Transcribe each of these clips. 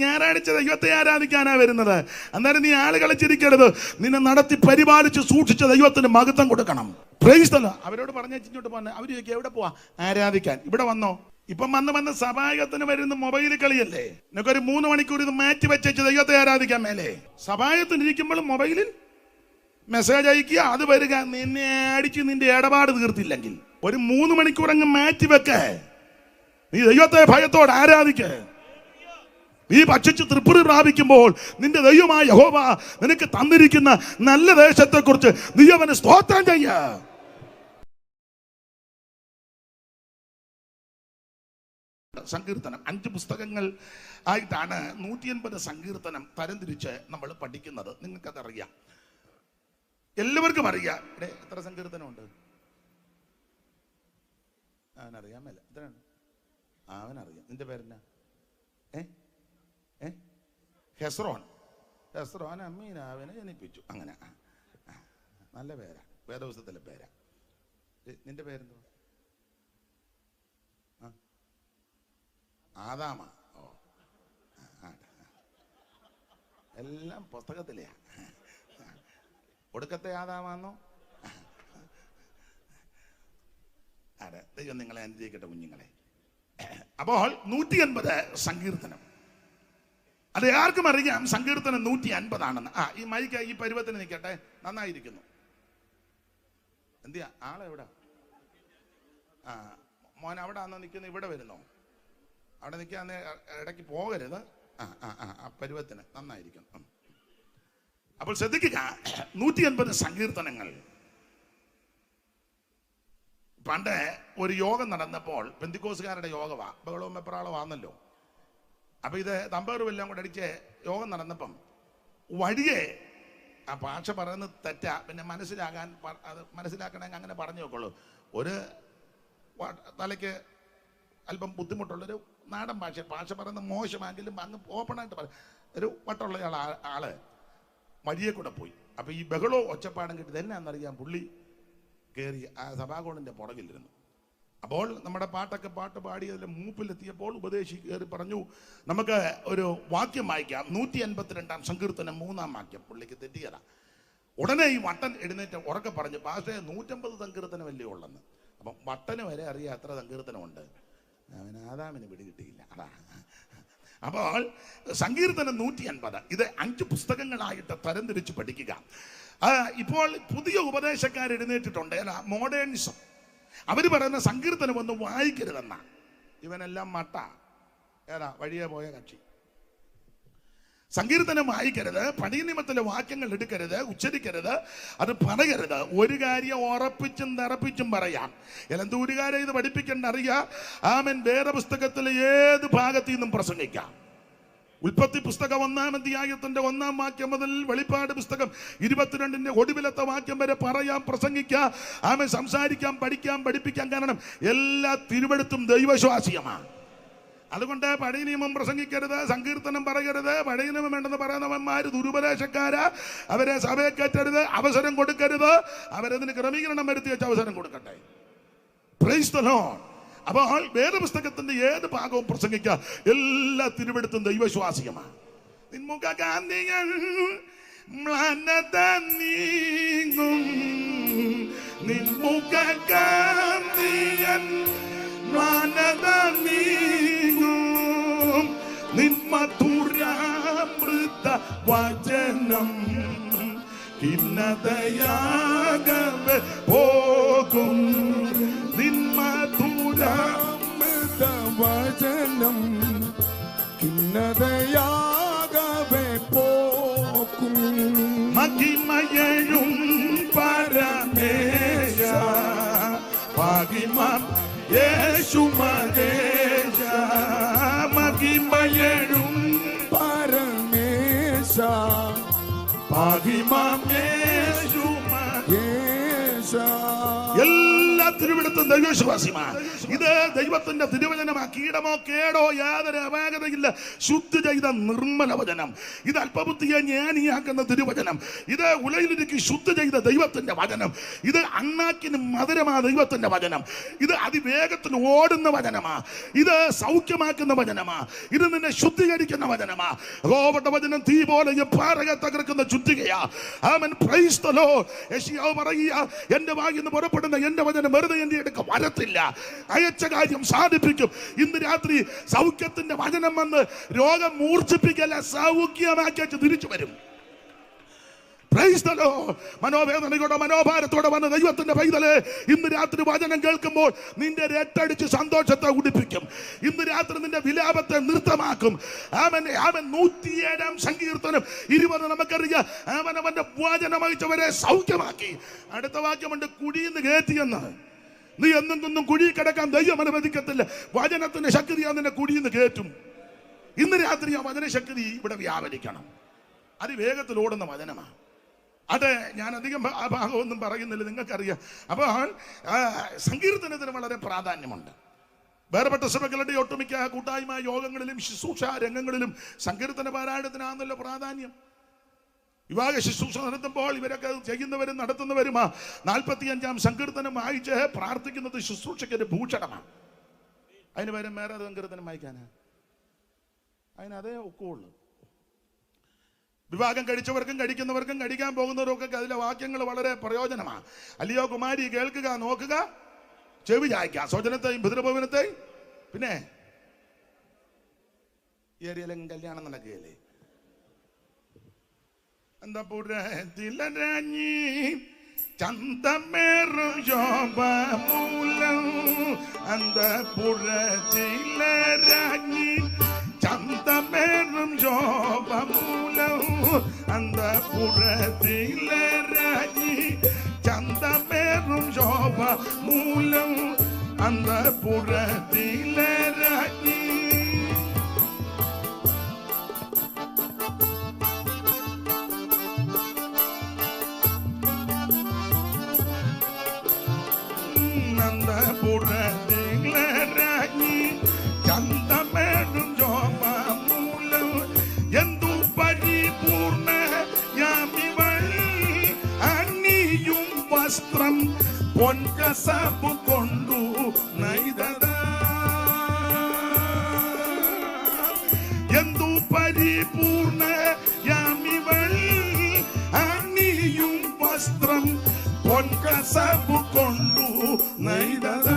ഞായറാഴ്ച ദൈവത്തെ ആരാധിക്കാനാ വരുന്നത്. അന്നേരം നീ ആളുകളെ ചിരിക്കരുത്. നിന്നെ നടത്തി പരിപാലിച്ച് സൂക്ഷിച്ച ദൈവത്തിന് മഹത്വം കൊടുക്കണം. Price the Lord. അവരോട് പറഞ്ഞ ഇങ്ങോട്ട് പോന്നെ. അവർ ചോദിക്കുക എവിടെ പോവാ? ആരാധിക്കാൻ. ഇവിടെ വന്നോ? ഇപ്പം വന്ന് സഭായത്തിന് വരുന്ന മൊബൈൽ കളിയല്ലേ. നിനക്കൊരു 3 മണിക്കൂർ ഇത് മാറ്റി വെച്ചു ദൈവത്തെ ആരാധിക്കാൻ മേലെ. സഭായത്തിന് ഇരിക്കുമ്പോഴും മൊബൈലിൽ മെസ്സേജ് അയക്കുക, അത് വരിക. നിന്നെ അടിച്ച് നിന്റെ ഇടപാട് തീർത്തില്ലെങ്കിൽ ഒരു 3 മണിക്കൂർ അങ്ങ് മാറ്റി വെക്ക. നീ ദൈവത്തെ ഭയത്തോടെ ആരാധിക്ക. നീ ഭക്ഷിച്ച് തൃപ്തി പ്രാപിക്കുമ്പോൾ നിന്റെ ദൈവമായ യഹോവ നിനക്ക് തന്നിരിക്കുന്ന നല്ല ദേശത്തെ കുറിച്ച് നീ അവന് സ്തോത്രം ചെയ്യ. സങ്കീർത്തനം 5 പുസ്തകങ്ങൾ ആയിട്ടാണ് 180 സങ്കീർത്തനം തരംതിരിച്ച് നമ്മൾ പഠിക്കുന്നത്. നിങ്ങൾക്കതറിയാം, എല്ലാവർക്കും അറിയാം. ഇവിടെ എത്ര സങ്കീർത്തനമുണ്ട്? അവനറിയാൻ മേല. എത്രയാണ്? അവനറിയാം. നിന്റെ പേരെന്നാ? ഹെസ്രോൻ. ഹെസ്രോൻ അമ്മീനാവിനെ ജനിപ്പിച്ചു. അങ്ങനെ നല്ല പേരാ, വേദപുസ്തകത്തിലെ പേരാ. നിന്റെ പേരെന്തോ? ആദാമ. ഓ, എല്ലാം പുസ്തകത്തിലെയാ. ഒടുക്കത്തെ ആദാമാന്നോ? അതെ, ദൈവം നിങ്ങളെ അനുഗ്രഹിക്കട്ടെ കുഞ്ഞുങ്ങളെ. അപ്പോൾ 180 സങ്കീർത്തനം. അത് ആർക്കും അറിയാം സങ്കീർത്തനം 150 ആണെന്ന്. ഈ മൈക്ക് ഈ പരുവത്തിന് നിൽക്കട്ടെ, നന്നായിരിക്കുന്നു. എന്തിയാ ആളെവിടാ? മോൻ അവിടെ ആണോ നിൽക്കുന്നത്? ഇവിടെ വരുന്നോ? അവിടെ നിൽക്കാന്ന് ഇടയ്ക്ക് പോകരുത്. ആ പരുവത്തിന് നന്നായിരിക്കും. അപ്പോൾ ശ്രദ്ധിക്കുക, 180 സങ്കീർത്തനങ്ങൾ. പണ്ട് ഒരു യോഗം നടന്നപ്പോൾ, പെന്തിക്കോസുകാരുടെ യോഗമാ, ബഹളവും വെപ്രാളവും ആണല്ലോ. അപ്പൊ ഇത് തമ്പേറും എല്ലാം കൂടെ അടിച്ച് യോഗം നടന്നപ്പം വഴിയെ ആ ഭാഷ പറയുന്നത് തെറ്റാ, പിന്നെ അത് മനസ്സിലാക്കണമെങ്കിൽ അങ്ങനെ പറഞ്ഞു നോക്കുള്ളൂ. ഒരു തലയ്ക്ക് അല്പം ബുദ്ധിമുട്ടുള്ളൊരു നാടൻ ഭാഷ പറയുന്നത് മോശമാണെങ്കിലും അങ്ങ് ഓപ്പണായിട്ട് പറയും. ഒരു വട്ടമുള്ള ആള് വഴിയെ കൂടെ പോയി. അപ്പൊ ഈ ബഹളവും ഒച്ചപ്പാടും കിട്ടിയത് എന്നാന്നറിയാം, പുള്ളി കയറി ആ സഭാകോണിന്റെ പുറകിലിരുന്നു. അപ്പോൾ നമ്മുടെ പാട്ട് പാടിയതിൽ മൂപ്പിലെത്തിയപ്പോൾ ഉപദേശി കയറി പറഞ്ഞു, നമുക്ക് ഒരു വാക്യം വായിക്കാം. 152 സങ്കീർത്തനം 3-ാം വാക്യം. പുള്ളിക്ക് തെറ്റിയതാ. ഉടനെ ഈ വട്ടൻ എഴുന്നേറ്റ് ഉറക്കെ പറഞ്ഞു, പക്ഷേ 150 സങ്കീർത്തനം വലിയ ഉള്ളെന്ന്. അപ്പം വട്ടന് വരെ അറിയാം എത്ര സങ്കീർത്തനമുണ്ട്. അവൻ ആദാമിന് പിടികിട്ടിയില്ല. അതാ. അപ്പോൾ സങ്കീർത്തനം 150 ഇത് 5 പുസ്തകങ്ങളായിട്ട് തരംതിരിച്ച് പഠിക്കുക. ഇപ്പോൾ പുതിയ ഉപദേശക്കാർ എഴുന്നേറ്റിട്ടുണ്ട്, മോഡേണിസം. അവർ പറയുന്ന സങ്കീർത്തനം ഒന്നും വായിക്കരുതെന്നാ. ഇവനെല്ലാം മട്ട, വഴിയെ പോയ കക്ഷി. സങ്കീർത്തനം വായിക്കരുത്, പണിനിയമത്തിലെ വാക്യങ്ങൾ എടുക്കരുത്, ഉച്ചരിക്കരുത്, അത് പറയരുത്. ഒരു കാര്യം ഉറപ്പിച്ചും നിറപ്പിച്ചും പറയാം. എലന്തൂരുകാരെ ഇത് പഠിപ്പിക്കേണ്ട അറിയാം. ആമൻ വേദപുസ്തകത്തിലെ ഏത് ഭാഗത്തു നിന്നും പ്രസംഗിക്കാം. ഉൽപ്പത്തി പുസ്തകം 1-ാം അധ്യായത്തിന്റെ 1-ാം വാക്യം മുതൽ വെളിപ്പാട് പുസ്തകം 22-ന്റെ ഒടുവിലത്തെ വാക്യം വരെ പറയാം, പ്രസംഗിക്കാം, ആമൻ സംസാരിക്കാം, പഠിക്കാം, പഠിപ്പിക്കാം. കാരണം എല്ലാ തിരുവെഴുത്തും ദൈവശ്വാസ്യമാണ്. അതുകൊണ്ട് പഴയ നിയമം പ്രസംഗിക്കരുത്, സങ്കീർത്തനം പറയരുത്. പഴയ നിയമം വേണ്ടെന്ന് പറയുന്നവന്മാർ ദുരുപദേശക്കാരാ. അവരെ സഭയെ കയറ്റരുത്, അവസരം കൊടുക്കരുത്. അവരതിന് ക്രമീകരണം വരുത്തി വെച്ച അവസരം കൊടുക്കട്ടെ. Price the Lord. അപ്പോൾ വേദപുസ്തകത്തിന്റെ ഏത് ഭാഗവും പ്രസംഗിക്കുക. എല്ലാ തിരുവെടുത്തും ദൈവശ്വാസികമാണ്. നിൻമുഖകാന്തികൾ നീങ്ങും, നിൻമുഖകാന്തികൾ നീങ്ങും, നിന്മധുരാമൃത വചനം ഖിന്നതയാകവെ പോകും. നിന്മധുരാമൃത വചനം ഖിന്നതയാകവെ പോകും. മഹിമയഴും പരമേശ മഹിമം യേശു മഹേശ. മഹിമയഴും പരമേശ മഹിമം യേശു മഹേശ. എല്ലാ തിരുവിടുത്തും ദൈവവിശ്വാസിമാ. ഇത് ദൈവത്തിന്റെ തിരുവചനമാ. കീടമോ കേടോ യാതൊരു അപാകതയില്ല. ശുദ്ധി ചെയ്ത നിർമ്മല വചനം. ഇത് അല്പബുദ്ധിയെ ജ്ഞാനിയാക്കുന്ന തിരുവചനം. ഇത് ഉലയിലിരിക്കി ശുദ്ധി ചെയ്ത ദൈവത്തിന്റെ വചനം. ഇത് അണ്ണാക്കിന് മധുരമാ ദൈവത്തിന്റെ വചനം. ഇത് അതിവേഗത്തിൽ ഓടുന്ന വചനമാ. ഇത് സൗഖ്യമാക്കുന്ന വചനമാ. ഇത് നിന്നെ ശുദ്ധീകരിക്കുന്ന വചനമാ. യഹോവയുടെ വചനം തീ പോലെ പാറയെ തകർക്കുന്ന ചുറ്റികയാ. ആമേൻ, പ്രൈസ് ദി ലോർഡ്. യെശയ്യാവ് പറയുക, എന്റെ വായിൽ നിന്ന് പുറപ്പെടുന്ന എന്റെ വചനം വെറുതെ എന്റെ അടുക്ക വരത്തില്ല, അയച്ച കാര്യം സാധിപ്പിക്കും. ഇന്ന് രാത്രി സൗഖ്യത്തിന്റെ വചനം വന്ന് രോഗം മൂർച്ഛിപ്പിക്കല്ല, സൗഖ്യമാക്കി തിരിച്ചു വരും. മനോവേദനയോടെ മനോഭാരത്തോടെ വന്ന ദൈവത്തിന്റെ പൈതല്, ഇന്ന് രാത്രി വചനം കേൾക്കുമ്പോൾ നിന്റെ രട്ടടിച്ച് സന്തോഷത്തെ ഉടിപ്പിക്കും. ഇന്ന് രാത്രി നിന്റെ വിലാപത്തെ നൃത്തമാക്കും. അവൻ 107 സങ്കീർത്തനം 20 നമുക്കറിയാം. അവന്റെ വചനം അയച്ചവരെ സൗഖ്യമാക്കി. അടുത്ത വാക്യമുണ്ട്, കുഴിന്ന് കയറ്റിയെന്ന്. നീ എന്നും കുഴി കിടക്കാൻ ദൈവം അനുവദിക്കത്തില്ല. വചനത്തിന്റെ ശക്തിയാ നിന്നെ കുഴിന്ന് കയറ്റും. ഇന്ന് രാത്രി ആ വചനശക്തി ഇവിടെ വ്യാപരിക്കണം. അതിവേഗത്തിൽ ഓടുന്ന വചനമാണ്. അത് ഞാൻ അധികം ആ ഭാഗമൊന്നും പറയുന്നില്ല, നിങ്ങൾക്കറിയാം. അപ്പോൾ സങ്കീർത്തനത്തിന് വളരെ പ്രാധാന്യമുണ്ട്. വേർപെട്ട സഭകളുടെ ഒട്ടുമിക്ക കൂട്ടായ്മ യോഗങ്ങളിലും ശുശ്രൂഷ രംഗങ്ങളിലും സങ്കീർത്തന പാരായണത്തിനാണല്ലോ പ്രാധാന്യം. വിവാഹ ശുശ്രൂഷ നടത്തുമ്പോൾ ഇവരൊക്കെ ചെയ്യുന്നവരും നടത്തുന്നവരുമാ 45 സങ്കീർത്തനം വായിച്ച് പ്രാർത്ഥിക്കുന്നത് ശുശ്രൂഷയ്ക്കൊരു ഭൂഷണമാണ്. അതിന് പകരം വേറെ സങ്കീർത്തനം വായിക്കാനാ? അതിനതേ ഒക്കുള്ളൂ. വിവാഹം കഴിച്ചവർക്കും കഴിക്കുന്നവർക്കും കഴിക്കാൻ പോകുന്നവർക്കൊക്കെ അതിലെ വാക്യങ്ങൾ വളരെ പ്രയോജനമാണ്. അല്ലയോ കുമാരി, കേൾക്കുക, നോക്കുക, ചെവി ചായ്ക്കുക, സ്വജനത്തെയും പിതൃഭവനത്തെയും. പിന്നെ ഏരിയയിലും കല്യാണം നടക്കുകയല്ലേ? എന്താ പുരത്തിലരാഞ്ഞി ചന്തമേറും ശോഭമൂലം, അന്ത പുരത്തിലരാഞ്ഞി ചന്തമേറും ശോഭമൂലം, അന്ത പുരത്തിലരാഞ്ഞി ചന്തമേറും ശോഭമൂലം, അന്ത പുരത്തിലരാഞ്ഞി. ചന്തമേടും ശോഭമൂലം, എന്തു പരിപൂർണ യാമിവൾ അണിയും വസ്ത്രം പൊൻകസബു കൊണ്ടു നെയ്തത. എന്തു പരിപൂർണ യാമിവൾ അണിയും വസ്ത്രം പൊൻകസബു കൊണ്ടു നെയ്തത.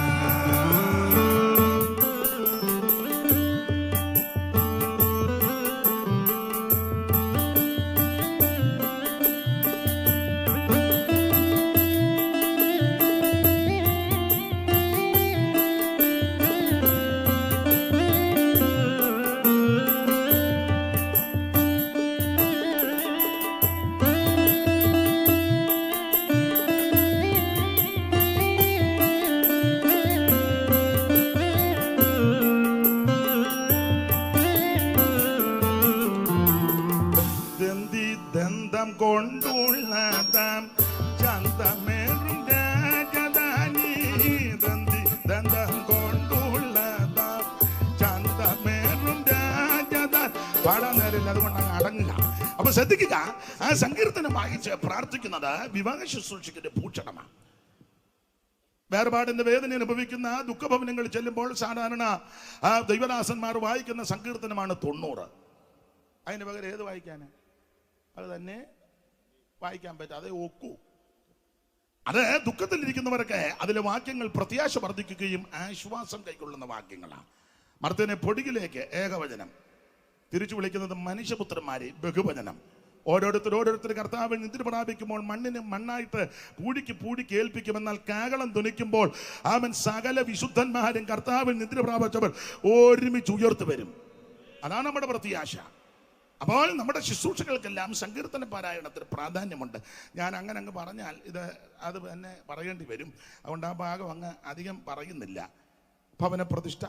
കൊണ്ടുള്ളതാം ചന്തമേറും രാജധാനി, ദന്തം കൊണ്ടുള്ളതാം ചന്തമേറും രാജധാനി. പാടാൻ നേരില്ല, അതുകൊണ്ട് അങ്ങ് അടങ്ങുക. അപ്പൊ ശ്രദ്ധിക്കുക, ആ സങ്കീർത്തനം വായിച്ച് പ്രാർത്ഥിക്കുന്നത് വിവാഹ ശുശ്രൂഷയ്ക്ക് ഭൂഷണമാണ്. വേർപാടിന്റെ വേദന അനുഭവിക്കുന്ന ദുഃഖഭവനങ്ങളിൽ ചെല്ലുമ്പോൾ സാധാരണ ആ ദൈവദാസന്മാർ വായിക്കുന്ന സങ്കീർത്തനമാണ് 90. അതിന് പകരം ഏത് വായിക്കാന്? അത് തന്നെ വായിക്കാൻ പറ്റും, അതേ ഒക്കൂ. അത് ദുഃഖത്തിലിരിക്കുന്നവരൊക്കെ അതിലെ വാക്യങ്ങൾ പ്രത്യാശ വർദ്ധിക്കുകയും ആശ്വാസം കൈക്കൊള്ളുന്ന വാക്യങ്ങളാണ്. മർത്യനെ പൊടിയിലേക്ക് ഏകവചനം, തിരിച്ചു വിളിക്കുന്നത് മനുഷ്യപുത്രന്മാരെ ബഹുവചനം. ഓരോരുത്തർ കർത്താവിൽ നിദ്ര പ്രാപിക്കുമ്പോൾ മണ്ണിന് മണ്ണായിട്ട് പൂടിക്ക് ഏൽപ്പിക്കുമെന്നാൽ കാഹളം ധ്വനിക്കുമ്പോൾ അവൻ സകല വിശുദ്ധന്മാരും കർത്താവിൽ നിദ്ര പ്രാപിച്ചവർ ഒരുമിച്ച് ഉയർത്തു വരും. അതാണ് നമ്മുടെ പ്രത്യാശ. അപ്പോൾ നമ്മുടെ ശുശ്രൂഷകൾക്കെല്ലാം സങ്കീർത്തന പാരായണത്തിന് പ്രാധാന്യമുണ്ട്. ഞാൻ അങ്ങ് പറഞ്ഞാൽ അത് തന്നെ പറയേണ്ടി വരും. അതുകൊണ്ട് ആ ഭാഗം അങ്ങ് അധികം പറയുന്നില്ല. ഭവന പ്രതിഷ്ഠ,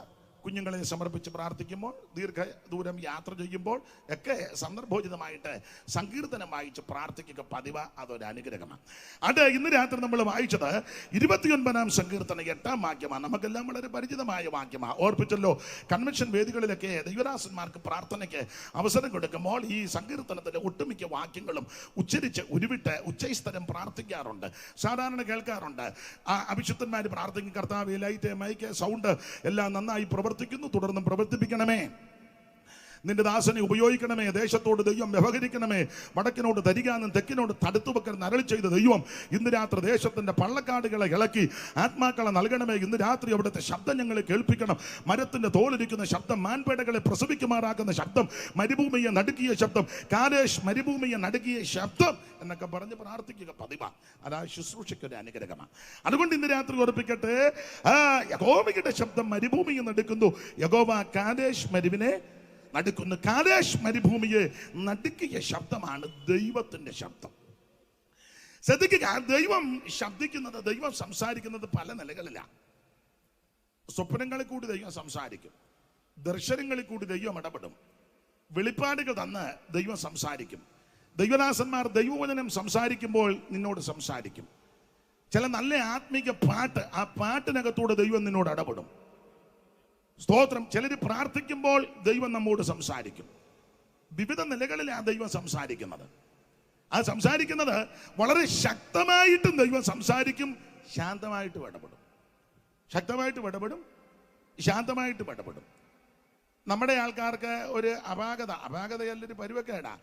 കുഞ്ഞുങ്ങളെ സമർപ്പിച്ച് പ്രാർത്ഥിക്കുമ്പോൾ, ദീർഘദൂരം യാത്ര ചെയ്യുമ്പോൾ ഒക്കെ സന്ദർഭോചിതമായിട്ട് സങ്കീർത്തനം വായിച്ച് പ്രാർത്ഥിക്കുക പതിവ്. അതൊരു അനുഗ്രഹമാണ്. അത് ഇന്ന് രാത്രി നമ്മൾ വായിച്ചത് 29-ാം സങ്കീർത്തനം 8-ാം വാക്യമാണ്. നമുക്കെല്ലാം വളരെ പരിചിതമായ വാക്യമാണ്. ഓർപ്പിച്ചല്ലോ, കൺവെൻഷൻ വേദികളിലൊക്കെ ദൈവദാസന്മാർക്ക് പ്രാർത്ഥനയ്ക്ക് അവസരം കൊടുക്കുമ്പോൾ ഈ സങ്കീർത്തനത്തിൻ്റെ ഒട്ടുമിക്ക വാക്യങ്ങളും ഉച്ചരിച്ച് ഉരുവിട്ട് ഉച്ചസ്ഥലം പ്രാർത്ഥിക്കാറുണ്ട്, സാധാരണ കേൾക്കാറുണ്ട്. അഭിഷിക്തന്മാർ പ്രാർത്ഥിക്കും, കർത്താവേ ലൈറ്റ് മൈക്ക് സൗണ്ട് എല്ലാം നന്നായി പ്രവർത്തിക്കുന്നു, തുടർന്നും പ്രവർത്തിപ്പിക്കണമേ, നിന്റെ ദാസനെ ഉപയോഗിക്കണമേ, ദേശത്തോട് ദൈവം വ്യവഹരിക്കണമേ, വടക്കിനോട് തരികാനും തെക്കിനോട് തടുത്തു വെക്കണമെന്ന് അരുളി ചെയ്ത ദൈവം ഇന്ന് രാത്രി ദേശത്തിന്റെ പള്ളക്കാടുകളെ ഇളക്കി ആത്മാക്കളെ നൽകണമേ. ഇന്ന് രാത്രി അവിടുത്തെ ശബ്ദം ഞങ്ങളെ കേൾപ്പിക്കണം. മരത്തിന്റെ തോലിരിക്കുന്ന ശബ്ദം, മാൻപേടകളെ പ്രസവിക്കുമാറാക്കുന്ന ശബ്ദം, മരുഭൂമിയെ നടുക്കിയ ശബ്ദം, കാദേശ് മരുഭൂമിയെ നടുക്കിയ ശബ്ദം എന്നൊക്കെ പറഞ്ഞ് പ്രാർത്ഥിക്കുക പതിവാ. അതാ ശുശ്രൂഷയ്ക്ക് ഒരു അനുഗ്രഹമാണ്. അതുകൊണ്ട് ഇന്ന് രാത്രി ഓർപ്പിക്കട്ടെ, യഹോവയുടെ ശബ്ദം മരുഭൂമിയെ നടുക്കുന്നു, യഹോവ കാദേശ് മരുവിനെ നടുക്കുന്നു. കാദേശ് മരുഭൂമിയെ നടുക്കിയ ശബ്ദമാണ് ദൈവത്തിന്റെ ശബ്ദം. ശ്രദ്ധിക്കുക, ദൈവം ശബ്ദിക്കുന്നത്, ദൈവം സംസാരിക്കുന്നത് പല നിലകളിലാണ്. സ്വപ്നങ്ങളിൽ കൂടി ദൈവം സംസാരിക്കും, ദർശനങ്ങളിൽ കൂടി ദൈവം ഇടപെടും, വെളിപ്പാടുകൾ തന്ന് ദൈവം സംസാരിക്കും. ദൈവദാസന്മാർ ദൈവവചനം സംസാരിക്കുമ്പോൾ നിന്നോട് സംസാരിക്കും. ചില നല്ല ആത്മീക പാട്ട്, ആ പാട്ടിനകത്തൂടെ ദൈവം നിന്നോട് ഇടപെടും. സ്തോത്രം. ചിലർ പ്രാർത്ഥിക്കുമ്പോൾ ദൈവം നമ്മോട് സംസാരിക്കും. വിവിധ നിലകളിലാണ് ദൈവം സംസാരിക്കുന്നത്. ആ സംസാരിക്കുന്നത് വളരെ ശക്തമായിട്ടും ദൈവം സംസാരിക്കും, ശാന്തമായിട്ടും ഇടപെടും. ശക്തമായിട്ടും ഇടപെടും, ശാന്തമായിട്ടും ഇടപെടും. നമ്മുടെ ആൾക്കാർക്ക് ഒരു അപാകതയല്ലൊരു പരുവക്കേടാ.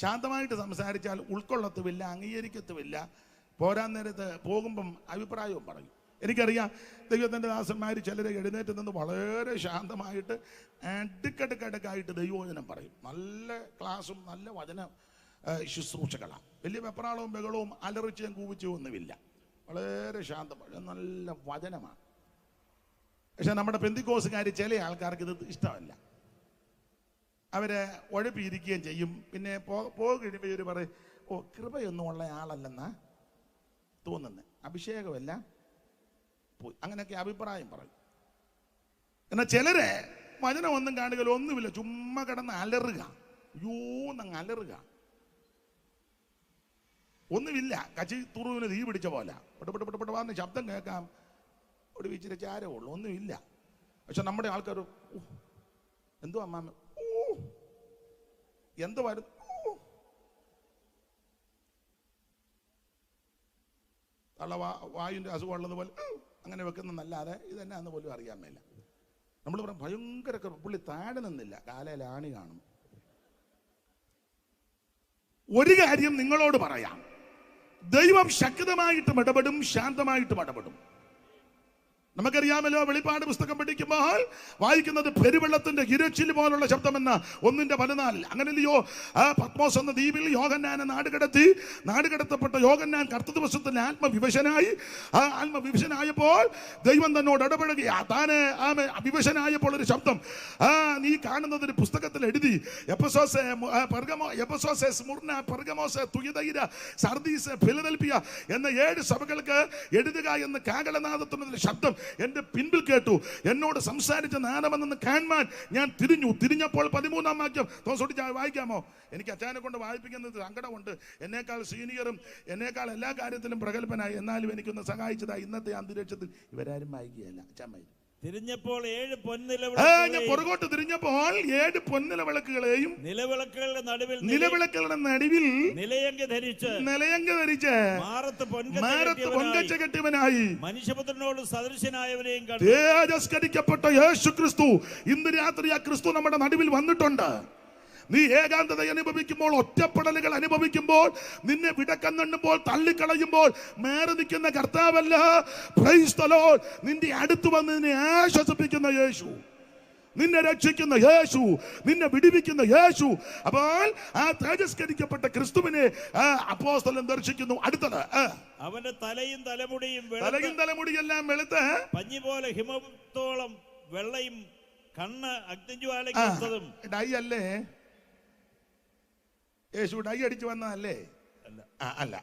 ശാന്തമായിട്ട് സംസാരിച്ചാൽ ഉൾക്കൊള്ളത്തുമില്ല, അംഗീകരിക്കത്തുമില്ല, പോരാൻ നേരത്ത് പോകുമ്പം അഭിപ്രായവും പറയും. എനിക്കറിയാം, ദൈവത്തിൻ്റെ ദാസന്മാർ ചിലരെ എഴുന്നേറ്റ് നിന്ന് വളരെ ശാന്തമായിട്ട് അടുക്കടുക്കടുക്കായിട്ട് ദൈവവചനം പറയും. നല്ല ക്ലാസ്സും നല്ല വചന ശുശ്രൂഷകളാണ്. വലിയ വെപ്രാളവും ബഹളവും അലറിച്ചും കൂവിച്ചും ഒന്നുമില്ല. വളരെ ശാന്തമാണ്, നല്ല വചനമാണ്. പക്ഷെ നമ്മുടെ പെന്തിക്കോസുകാർ ചില ആൾക്കാർക്ക് ഇത് ഇഷ്ടമല്ല. അവരെ ഉഴപ്പിയിരിക്കുകയും ചെയ്യും. പിന്നെ കഴിയുമ്പോൾ ഇവർ പറയും, ഓ കൃപയൊന്നും ഉള്ള ആളല്ലെന്നാ തോന്നുന്നത്, അഭിഷേകമല്ല പോയി, അങ്ങനെയൊക്കെ അഭിപ്രായം പറയും. എന്നാൽ ചിലരെ വചനം ഒന്നും കാണുകയില്ല, ഒന്നുമില്ല, ചുമ്മാ കിടന്ന് അലറുക, യൂന്നങ്ങ് അലറുക, ഒന്നുമില്ല, കച്ചി തുറുവിന് തീ പിടിച്ച പോലെ പെട്ട് വന്ന് ശബ്ദം കേൾക്കാം, ഒരു ഇച്ചിരി ചാരമേ ഉള്ളൂ, ഒന്നുമില്ല. പക്ഷെ നമ്മുടെ ആൾക്കാർ എന്തോ അമ്മാമ്മ എന്ത് വരുന്നു, വായുവിൻ്റെ അസുഖമുള്ളത് പോലെ അങ്ങനെ വെക്കുന്നതല്ലാതെ ഇതെന്നാന്ന് പോലും അറിയാൻ മേല. നമ്മൾ പറയാം ഭയങ്കര പുള്ളി താഴെ നിന്നില്ല, കാലയിൽ ആണി കാണും. ഒരു കാര്യം നിങ്ങളോട് പറയാം, ദൈവം ശക്തമായിട്ടും ഇടപെടും, ശാന്തമായിട്ടും ഇടപെടും. നമുക്കറിയാമല്ലോ, വെളിപ്പാട് പുസ്തകം പഠിക്കുമ്പോൾ വായിക്കുന്നത് പെരുവെള്ളത്തിന്റെ ഇരച്ചിൽ പോലുള്ള ശബ്ദമെന്ന 1:14. അങ്ങനെയല്ലയോ, പത്മോസ് എന്ന ദ്വീപിൽ യോഹന്നാനെ നാടുകടത്തപ്പെട്ട യോഹന്നാൻ കർത്ത ദിവസത്തിൽ ആത്മവിവശനായപ്പോൾ ദൈവം തന്നോട് ഇടപെടുക. താന് വിവശനായപ്പോൾ ഒരു ശബ്ദം നീ കാണുന്നത് ഒരു പുസ്തകത്തിൽ എഴുതി, Ephesus, Smyrna, Pergamos, തുയതൈര, Sardis, Philadelphia എന്ന 7 സഭകൾക്ക് എഴുതുക എന്ന് കാഹളനാദത്തിനുള്ള ശബ്ദം എന്റെ പിൻപിൽ കേട്ടു. എന്നോട് സംസാരിച്ച നാദമെന്ന് കാണാൻ ഞാൻ തിരിഞ്ഞപ്പോൾ 13-ാം വാക്യം വായിക്കാമോ? എനിക്ക് അച്ഛനെ കൊണ്ട് വായിപ്പിക്കുന്നത് സങ്കടമുണ്ട്. എന്നേക്കാൾ സീനിയറും എന്നേക്കാൾ എല്ലാ കാര്യത്തിലും പ്രഗത്ഭനായി, എന്നാലും എനിക്കൊന്ന് സഹായിച്ചതായി ഇന്നത്തെ അന്തരീക്ഷത്തിൽ ഇവരാരും വായിക്കുകയല്ല. അച്ഛൻ വായിക്കും. തിരിഞ്ഞപ്പോൾ 7 പുറകോട്ട് തിരിഞ്ഞപ്പോൾ 7 പൊൻനിലവിളക്കുകളെയും നിലവിളക്കുകളുടെ നടുവിൽ നിലയങ്ക ധരിച്ച് മാറത്ത് പൊൻകച്ച കെട്ടിയവനായി മനുഷ്യപുത്രനോട് സദൃശനായവനെയും കണ്ടു. തേജസ്കരിക്കപ്പെട്ട യേശു ക്രിസ്തു ഇന്ന് രാത്രി ആ ക്രിസ്തു നമ്മുടെ നടുവിൽ വന്നിട്ടുണ്ട്. നീ ഏകാന്തത അനുഭവിക്കുമ്പോൾ, ഒറ്റപ്പെടലുകൾ അനുഭവിക്കുമ്പോൾ, നിന്നെ വിടക്കണ്ണുമ്പോൾ, തള്ളിക്കളയുമ്പോൾ മേറെ നിൽക്കുന്ന കർത്താവല്ല, പ്രൈസ് ദി ലോർഡ്, നിന്റെ അടുത്ത് വന്ന് നിന്നെ ആശ്വസിപ്പിക്കുന്ന യേശു, നിന്നെ രക്ഷിക്കുന്ന യേശു, നിന്നെ വിടുവിക്കുന്ന യേശു. അപ്പോൾ ആ തേജസ്കരിക്കപ്പെട്ട ക്രിസ്തുവിനെ അപ്പോസ്തലൻ ദർശിക്കുന്നു. അടുത്തത്, അവന്റെ തലയും തലമുടിയെല്ലാം വെളുത്ത് പഞ്ഞി പോലെ ഹിമത്തോളം വെള്ളയും, കണ്ണ് അഗ്നിജ്വാലയ്ക്കൊത്തതും. ഡൈ അല്ലേ യേശു? ഡൈ അടിച്ചു വന്നതല്ലേ? അല്ല.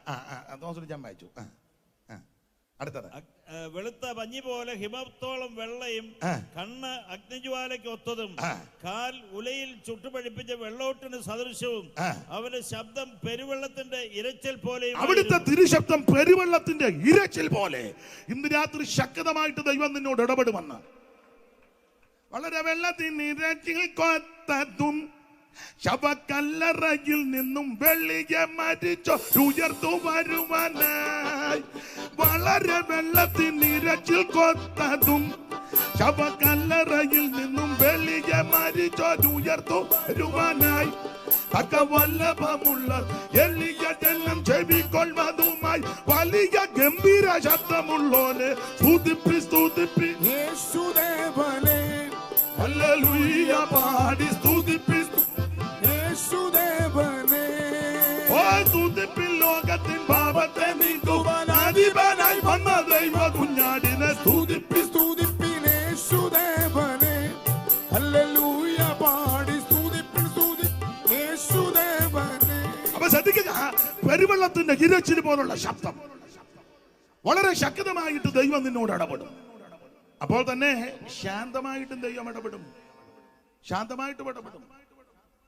തോമസ് ഞാൻ വായിച്ചു. അടുത്തത് വെളുത്ത പഞ്ഞി പോലെ ഹിമത്തോളം വെള്ളയും കണ്ണ് അഗ്നിജ്വാലയ്ക്ക് ഒത്തതും കാൽ ഉലയിൽ ചുട്ടുപഴിപ്പിച്ച വെള്ളോട്ടിന് സദൃശവും അവന്റെ ശബ്ദം പെരുവെള്ളത്തിന്റെ ഇരച്ചിൽ പോലെയും. അവിടുത്തെ തിരുശബ്ദം പെരുവെള്ളത്തിന്റെ ഇരച്ചിൽ പോലെ. ഇന്ന് രാത്രി ശക്തമായിട്ട് ദൈവം നിന്നോട് ഇടപെടുമെന്ന്. വളരെ വെള്ളത്തിന് ഇരച്ചിൽ കൊത്തതും ശവക്കല്ലറയിൽ നിന്നും വെള്ളിയെ മരിച്ചോ ഉയർത്തു വരുവാനായി. വളരെ വെള്ളത്തിന് ഇരച്ചിൽ കൊത്തതും ശവക്കല്ലറയിൽ നിന്നും വെള്ളിയെ മരിച്ചോ ഉയർത്തു വരുവാനായി. തക്കവല്ലഭമുള്ള എളിയ ജനം ചെവിക്കൊള്ളുവതുമായി വലിയ ഗംഭീര ശബ്ദമുള്ളോനെ സ്തുതിപ്പി സ്തുതിപ്പി യേശുദേവനെ ഹല്ലേലൂയ പാടി സ്തുതിപ്പി യേശുദേവനെ. ഓ സ്തുതിപ്പി ലോകത്തിൻ പാപത്തെ നീക്കുവാൻ അധിപനായി വന്ന ദൈവ കുഞ്ഞാടിനെ സ്തുതിപ്പി സ്തുതിപ്പിൻ യേശുദേവനെ. ഹല്ലേലൂയ പാടി സ്തുതിപ്പിൻ യേശുദേവനെ. അപ്പൊ ശ്രദ്ധിക്കുക, പെരുവെള്ളത്തിന്റെ ഇരച്ചിൽ പോലുള്ള ശബ്ദം. വളരെ ശക്തമായിട്ട് ദൈവം നിന്നോട് ഇടപെടും. അപ്പോൾ തന്നെ ശാന്തമായിട്ടും ദൈവം ഇടപെടും. ശാന്തമായിട്ട് ഇടപെടും.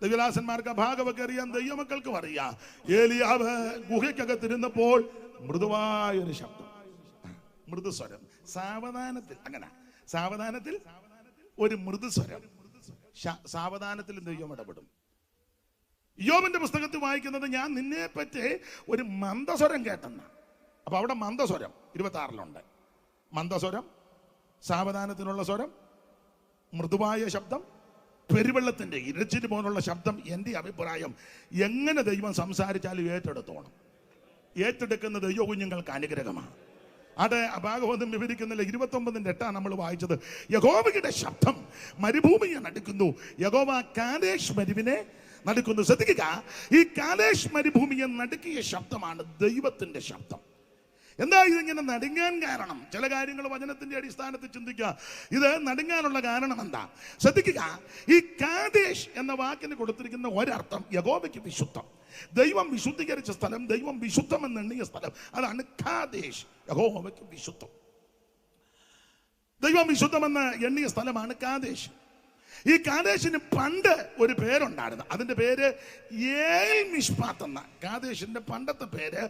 ദൈവദാസന്മാർക്ക് ഭാഗമൊക്കെ അറിയാം, ദൈവമക്കൾക്കും അറിയാം. ഏലിയാവ് ഗുഹയ്ക്കകത്തിരുന്നപ്പോൾ മൃദുവായൊരു ശബ്ദം, മൃദുസ്വരം, സാവധാനത്തിൽ. അങ്ങനെ സാവധാനത്തിൽ ഒരു മൃദുസ്വരം. സാവധാനത്തിൽ ദൈവം ഇടപെടും. യോബിന്റെ പുസ്തകത്തിൽ വായിക്കുന്നത് ഞാൻ നിന്നെ പറ്റി ഒരു മന്ദസ്വരം കേട്ടെന്ന. അപ്പൊ അവിടെ മന്ദസ്വരം 26 മന്ദസ്വരം, സാവധാനത്തിനുള്ള സ്വരം, മൃദുവായ ശബ്ദം, പെരുവെള്ളത്തിന്റെ ഇരച്ചിൽ പോലുള്ള ശബ്ദം. എൻ്റെ അഭിപ്രായം എങ്ങനെ ദൈവം സംസാരിച്ചാലും ഏറ്റെടുത്തോണം. ഏറ്റെടുക്കുന്ന ദൈവ കുഞ്ഞുങ്ങൾക്ക് അനുഗ്രഹമാണ്. അത് ഭാഗവതം വിവരിക്കുന്നില്ല. 29:8 നമ്മൾ വായിച്ചത്. യഹോവയുടെ ശബ്ദം മരുഭൂമിയെ നടുക്കുന്നു, യഹോവ കാദേശ് മരുവിനെ നടുക്കുന്നു. ശ്രദ്ധിക്കുക, ഈ കാദേശ് മരുഭൂമിയെ നടുക്കിയ ശബ്ദമാണ് ദൈവത്തിന്റെ ശബ്ദം. എന്താ ഇതിങ്ങനെ നടുങ്ങാൻ കാരണം? ചില കാര്യങ്ങൾ വചനത്തിന്റെ അടിസ്ഥാനത്തിൽ ചിന്തിക്കുക. ഇത് നടുങ്ങാനുള്ള കാരണം എന്താ? ശ്രദ്ധിക്കുക, ഈ കാദേശ് എന്ന വാക്കിന് കൊടുത്തിരിക്കുന്ന ഒരർത്ഥം യഹോവയ്ക്ക് വിശുദ്ധം. ദൈവം വിശുദ്ധീകരിച്ച സ്ഥലം, ദൈവം വിശുദ്ധം എന്ന് എണ്ണിയ സ്ഥലം, അതാണ് കാദേശ്. യഹോവയ്ക്ക് വിശുദ്ധം, ദൈവം വിശുദ്ധമെന്ന് എണ്ണിയ സ്ഥലമാണ് കാദേശ്. ഈ കാദേശിന് പണ്ട് ഒരു പേരുണ്ടായിരുന്നു. അതിന്റെ പേര് ഏൽ മിഷ്പാത്ത് എന്ന. കാദേശിന്റെ പണ്ടത്തെ പേര്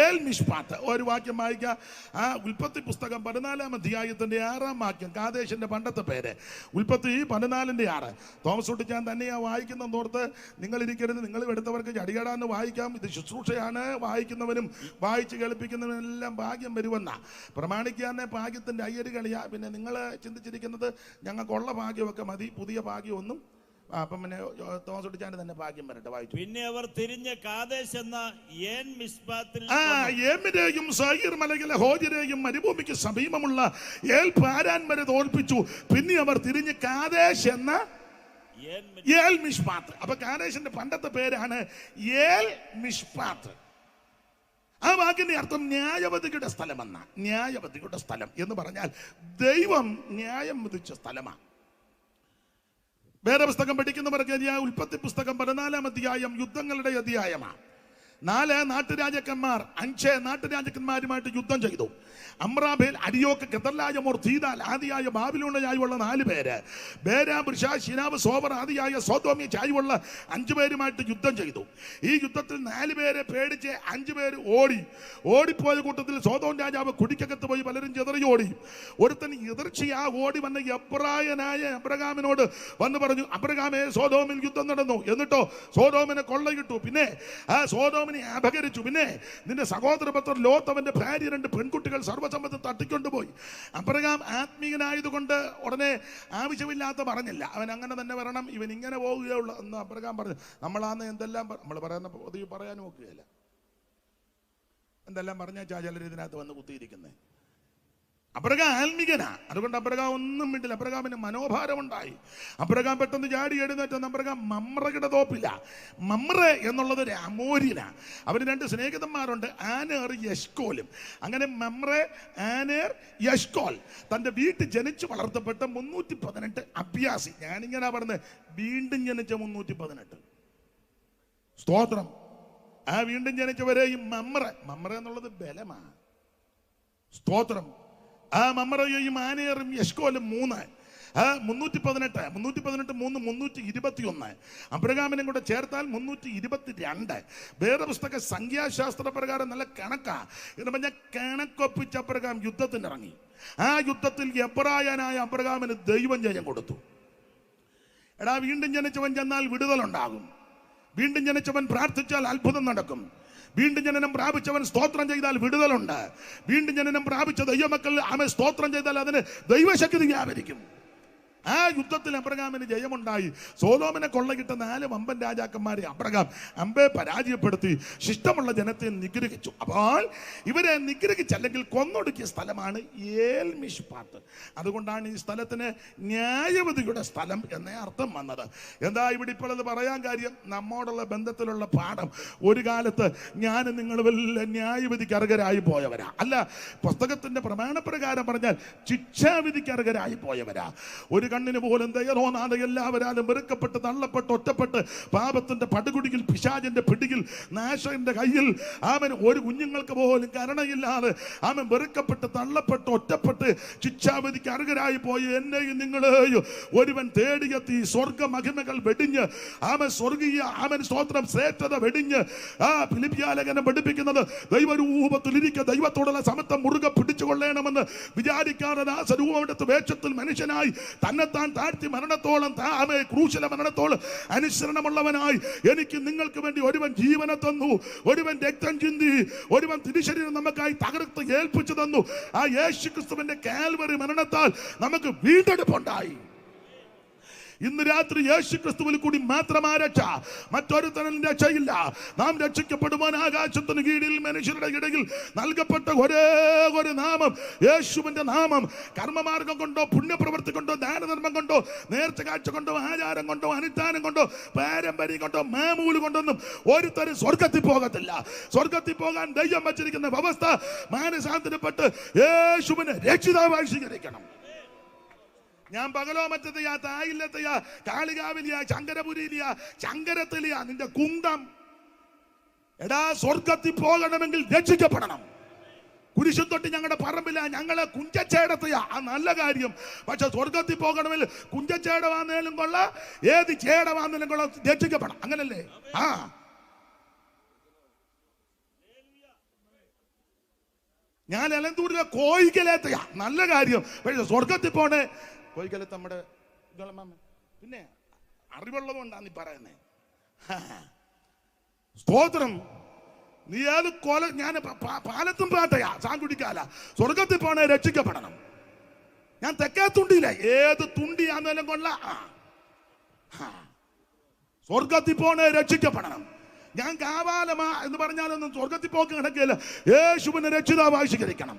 ഏൽ മിഷ്പാത്ത്. ഒരു വാക്യം വായിക്കുക. ആ ഉൽപ്പത്തി പുസ്തകം 14-ാം അധ്യായത്തിന്റെ 6-ാം വാക്യം. കാദേശിന്റെ പണ്ടത്തെ പേര് ഉൽപ്പത്തി 14:6. തോമസ് കുട്ടിച്ചാൻ തന്നെയാ വായിക്കുന്നതോർത്ത് നിങ്ങൾ ഇരിക്കരുത്. നിങ്ങൾ എടുത്തവർക്ക് ചടികടാന്ന് വായിക്കാം. ഇത് ശുശ്രൂഷയാണ്. വായിക്കുന്നവനും വായിച്ച് കേൾപ്പിക്കുന്നവനും എല്ലാം ഭാഗ്യം വരുമെന്ന. പ്രമാണിക്കാന്നെ ഭാഗ്യത്തിന്റെ അയ്യര് കളിയാ. പിന്നെ നിങ്ങൾ ചിന്തിച്ചിരിക്കുന്നത് ഞങ്ങൾക്കുള്ള ഭാഗ്യമൊക്കെ മതി, പുതിയ ഭാഗ്യമൊന്നും. അപ്പം പിന്നെ തോമസ് കുട്ടിച്ചാന്റെ തന്നെ ഭാഗ്യം വരട്ടെ, വായിച്ചു. പിന്നെ അവർ തിരിഞ്ഞ കാദേശ് എന്ന ഏൻ മിസ്പാത്തിൽ ഏമിനെയും സയീർ മലയിലെ ഹോജിരെയും മരുഭൂമിക്ക് സമീപമുള്ള ഏൽ പാരാൻ വരെ തോൽപ്പിച്ചു. പിന്നെ അവർ തിരിഞ്ഞ് കാദേശ് എന്ന ഏൽ മിഷ്പാത്ത്. അപ്പൊ കാദേശിന്റെ പണ്ടത്തെ പേരാണ് ഏൽ മിഷ്പാത്ത്. ആ വാക്കിന്റെ അർത്ഥം ന്യായവതിയുടെ സ്ഥലമെന്ന. ന്യായവതിയുടെ സ്ഥലം എന്ന് പറഞ്ഞാൽ ദൈവം ന്യായം വിധിച്ച സ്ഥലമാണ്. വേദപുസ്തകം പഠിക്കുന്നവർക്ക് ഉൽപ്പത്തി പുസ്തകം 14-ാം അധ്യായം യുദ്ധങ്ങളുടെ അധ്യായമാണ്. 4 നാട്ടുരാജാക്കന്മാർ 5 നാട്ടുരാജാക്കന്മാരുമായിട്ട് യുദ്ധം ചെയ്തു. അമ്രാബേൽ, അരിയോക്ക്, കെതർലായമോർ, തീദാൽ ആദിയായ ബാബിലോണിയായുള്ള 4 പേര്, ബേരാ, ബൃഷ, ശിനാബ്, സോബർ ആദിയായ സോദോമി ചായുള്ള 5 പേരുമായിട്ട് യുദ്ധം ചെയ്തു. ഈ യുദ്ധത്തിൽ 4 പേരെ പേടിച്ച് 5 പേര് ഓടിപ്പോയ കൂട്ടത്തിൽ സോദോം രാജാവ് കുടിക്കകത്ത് പോയി പലരും ചെതറി ഓടി. ഒരുത്തൻ എതിർച്ചയാ ഓടി വന്ന എബ്രായനായ അബ്രഹാമിനോട് വന്ന് പറഞ്ഞു, അബ്രഹാമേ, സോദോമിൽ യുദ്ധം നടന്നു, എന്നിട്ടോ സോദോമിനെ കൊള്ളയിട്ടു, പിന്നെ ആ സോദോമിനെ അപഹരിച്ചു, പിന്നെ നിന്റെ സഹോദരപുത്രൻ ലോത്ത് അവന്റെ ഭാര്യ 2 പെൺകുട്ടികൾ സർവ്വസമ്മതം തട്ടിക്കൊണ്ടുപോയി. അബ്രഹാം ആത്മീയനായതുകൊണ്ട് ഉടനെ ആവശ്യമില്ലാത്ത പറഞ്ഞില്ല. അവൻ അങ്ങനെ തന്നെ വരണം, ഇവൻ ഇങ്ങനെ പോവുകയുള്ളൂ എന്ന് അബ്രഹാം പറഞ്ഞു. നമ്മളാന്ന് എന്തെല്ലാം നമ്മൾ പറയുന്ന പൊതുവെ പറയാൻ നോക്കുകയല്ല. എന്തെല്ലാം പറഞ്ഞാൽ ചിലർ ഇതിനകത്ത് വന്ന് കുത്തിയിരിക്കുന്നത്. അബ്രഹാം ആത്മീകനാ, അതുകൊണ്ട് അബ്രഹാം ഒന്നും മിണ്ടില്ല. അബ്രഹാമിന് മനോഭാരമുണ്ടായി. അബ്രഹാം പെട്ടെന്ന് ചാടി എഴുന്നേറ്റ് അബ്രഹാം മമ്രയുടെ തോപ്പില്ല. മമ്രെ എന്നുള്ളത് ഒരു അമോര്യനാ. അവന് 2 സ്നേഹിതന്മാരുണ്ട്, ആനേർ, യഷ്കോലും. അങ്ങനെ മമ്രെ, ആനേർ, യഷ്കോൽ തന്റെ വീട്ടിൽ ജനിച്ചു വളർത്തപ്പെട്ട 318 അഭ്യാസി. ഞാനിങ്ങനെ പറഞ്ഞത് വീണ്ടും ജനിച്ച 318. സ്തോത്രം. ആ വീണ്ടും ജനിച്ചവരെയും മമ്രെ എന്നുള്ളത് ബലമാണ്, സ്തോത്രം. ആ മമ്രയും ആനേറും എഷ്കോലും 3, 318, 3 321. അബ്രഹാമിനെ കൂടെ ചേർത്താൽ 322. വേറെ പുസ്തക സംഖ്യാശാസ്ത്ര പ്രകാരം നല്ല കണക്കാ എന്ന് പറഞ്ഞാൽ കണക്കൊപ്പിച്ച് അബ്രഹാം യുദ്ധത്തിനിറങ്ങി. ആ യുദ്ധത്തിൽ എബ്രായനായ അബ്രഹാമിന് ദൈവം ജയം കൊടുത്തു. എടാ, വീണ്ടും ജനിച്ചവൻ ചെന്നാൽ വിടുതലുണ്ടാകും. വീണ്ടും ജനിച്ചവൻ പ്രാർത്ഥിച്ചാൽ അത്ഭുതം നടക്കും. വീണ്ടും ജനനം പ്രാപിച്ചവൻ സ്തോത്രം ചെയ്താൽ വിടുതലുണ്ട്. വീണ്ടും ജനനം പ്രാപിച്ച ദൈവമക്കൾ അവൻ സ്തോത്രം ചെയ്താൽ അതിന് ദൈവശക്തി വ്യാപരിക്കും. ആ യുദ്ധത്തിൽ അബ്രഹാമിന് ജയമുണ്ടായി. സോദോമിനെ കൊള്ളകിട്ട 4 വമ്പൻ രാജാക്കന്മാരെ അബ്രഹാം അമ്പെ പരാജയപ്പെടുത്തി ശിഷ്ടമുള്ള ജനത്തെ നിഗ്രഹിച്ചു. അപ്പോൾ ഇവരെ നിഗ്രഹിച്ചല്ലെങ്കിൽ കൊന്നൊടുക്കിയ സ്ഥലമാണ് ഏൽ മിഷ്പാത്ത്. അതുകൊണ്ടാണ് ഈ സ്ഥലത്തിന് ന്യായവതിയുടെ സ്ഥലം എന്നേ അർത്ഥം വന്നത്. എന്താ ഇവിടെ ഇപ്പോൾ അത് പറയാൻ കാര്യം? നമ്മോടുള്ള ബന്ധത്തിലുള്ള പാഠം. ഒരു കാലത്ത് ഞാൻ നിങ്ങൾ വല്ല ന്യായവിധിക്ക് അർഹരായി പോയവരാ. അല്ല, പുസ്തകത്തിന്റെ പ്രമാണപ്രകാരം പറഞ്ഞാൽ ശിക്ഷാവിധിക്ക് അർഹരായി പോയവരാ. ഒരു കണ്ണിന് പോലും ദയ തോന്നാതെ എല്ലാവരാലും വെറുക്കപ്പെട്ട് തള്ളപ്പെട്ട് ഒറ്റപ്പെട്ട് പാപത്തിന്റെ പടുകുടിയിൽ പിശാചിന്റെ പിടിയിൽ നാശന്റെ കയ്യിൽ അവൻ ഒരു കുഞ്ഞുങ്ങൾക്ക് പോലും കരുണയില്ലാതെ അവൻ വെറുക്കപ്പെട്ട് തള്ളപ്പെട്ട് ഒറ്റപ്പെട്ട് ശിക്ഷാവിധിക്ക് അർഹരായി പോയി എന്നെയും നിങ്ങളെയും ഒരുവൻ തേടിയെത്തി സ്വർഗ മഹിമകൾ വെടിഞ്ഞ് അവൻ സ്വർഗീയ അവൻ സ്തോത്രം ശ്രേഷ്ഠത വെടിഞ്ഞ് ഫിലിപ്പിയാലേഖനം പഠിപ്പിക്കുന്നത് ദൈവരൂപത്തിലിരിക്കുക ദൈവത്തോടുള്ള സമത്വം മുറുകെ പിടിച്ചുകൊള്ളണമെന്ന് വിചാരിക്കാതെ ആ സ്വരൂപമെടുത്ത് വേഷത്തിൽ മനുഷ്യനായി തന്നെ താൻ താഴ്ത്തി മരണത്തോളം ക്രൂശിലെ മരണത്തോളം അനുസരണമുള്ളവനായി എനിക്ക് നിങ്ങൾക്ക് വേണ്ടി ഒരുവൻ ജീവനെ തന്നു, ഒരുവൻ രക്തം ചിന്തി, ഒരുവൻ തിരുശരീരം നമുക്കായി തകർത്ത് ഏൽപ്പിച്ചു തന്നു. ആ യേശുക്രിസ്തുവിന്റെ കാൽവറി മരണത്താൽ നമുക്ക് വീണ്ടെടുപ്പുണ്ടായി. ഇന്ന് രാത്രി യേശുക്രിസ്തുവിൽ കൂടി മാത്രമാ രക്ഷ, മറ്റൊരുത്തനും രക്ഷയില്ല. നാം രക്ഷിക്കപ്പെടുവാൻ ആകാശത്തിന് കീഴിൽ മനുഷ്യരുടെ ഇടയിൽ നൽകപ്പെട്ട ഒരേ ഒരു നാമം യേശുവിന്റെ നാമം. കർമ്മമാർഗം കൊണ്ടോ പുണ്യപ്രവൃത്തി കൊണ്ടോ ദാനധർമ്മം കൊണ്ടോ നേർച്ച കാഴ്ച കൊണ്ടോ ആചാരം കൊണ്ടോ അനുഷ്ഠാനം കൊണ്ടോ പാരമ്പര്യം കൊണ്ടോ മാമൂല് കൊണ്ടൊന്നും ഒരുത്തരും സ്വർഗത്തിൽ പോകത്തില്ല. സ്വർഗത്തിൽ പോകാൻ ദൈവം വച്ചിരിക്കുന്ന വ്യവസ്ഥ മാനസാന്തരപ്പെട്ട് യേശുവിനെ രക്ഷിതാവായി സ്വീകരിക്കണം. ഞാൻ പകലോ മറ്റത്തെയാ തായില്ലത്തെയാ കാളികാവിലിയാ ശങ്കരപുരിയിലിയാ ശങ്കരത്തിലിയാ നിന്റെ കുന്തം. എടാ, സ്വർഗത്തിൽ പോകണമെങ്കിൽ രക്ഷിക്കപ്പെടണം. കുരിശും തൊട്ട് ഞങ്ങളുടെ പറമ്പില ഞങ്ങളെ കുഞ്ചച്ചേടത്തെയാ, ആ നല്ല കാര്യം. പക്ഷെ സ്വർഗത്തിൽ പോകണമെങ്കിൽ കുഞ്ചച്ചേട വന്നേലും കൊള്ള ഏത് ചേട വന്നേലും കൊള്ള രക്ഷിക്കപ്പെടണം. അങ്ങനല്ലേ? ആ ഞാൻ എലന്തൂരിലെ കോയിക്കലേത്തയാ, നല്ല കാര്യം. പക്ഷെ സ്വർഗത്തിൽ പോണേ കോയിക്കലത്ത് നമ്മുടെ പിന്നെ അറിവുള്ളതുകൊണ്ടാണ് നീ പറയുന്നേ. സ്തോത്രം. നീ ഏത് ഞാൻ പാലത്തും പാട്ടയാ സാങ്കുടിക്കാല. സ്വർഗത്തിൽ പോണേ രക്ഷിക്കപ്പെടണം. ഞാൻ തെക്കേ തുണ്ടിയില്ല, ഏത് തുണ്ടിയാന്നേലും കൊള്ള സ്വർഗത്തിൽ പോണേ രക്ഷിക്കപ്പെടണം. ഞാൻ കാവാലമാ എന്ന് പറഞ്ഞാലൊന്നും സ്വർഗത്തിൽ പോക്ക് കിടക്കില്ല. യേശുവിനെ രക്ഷിതാവായി സ്വീകരിക്കണം.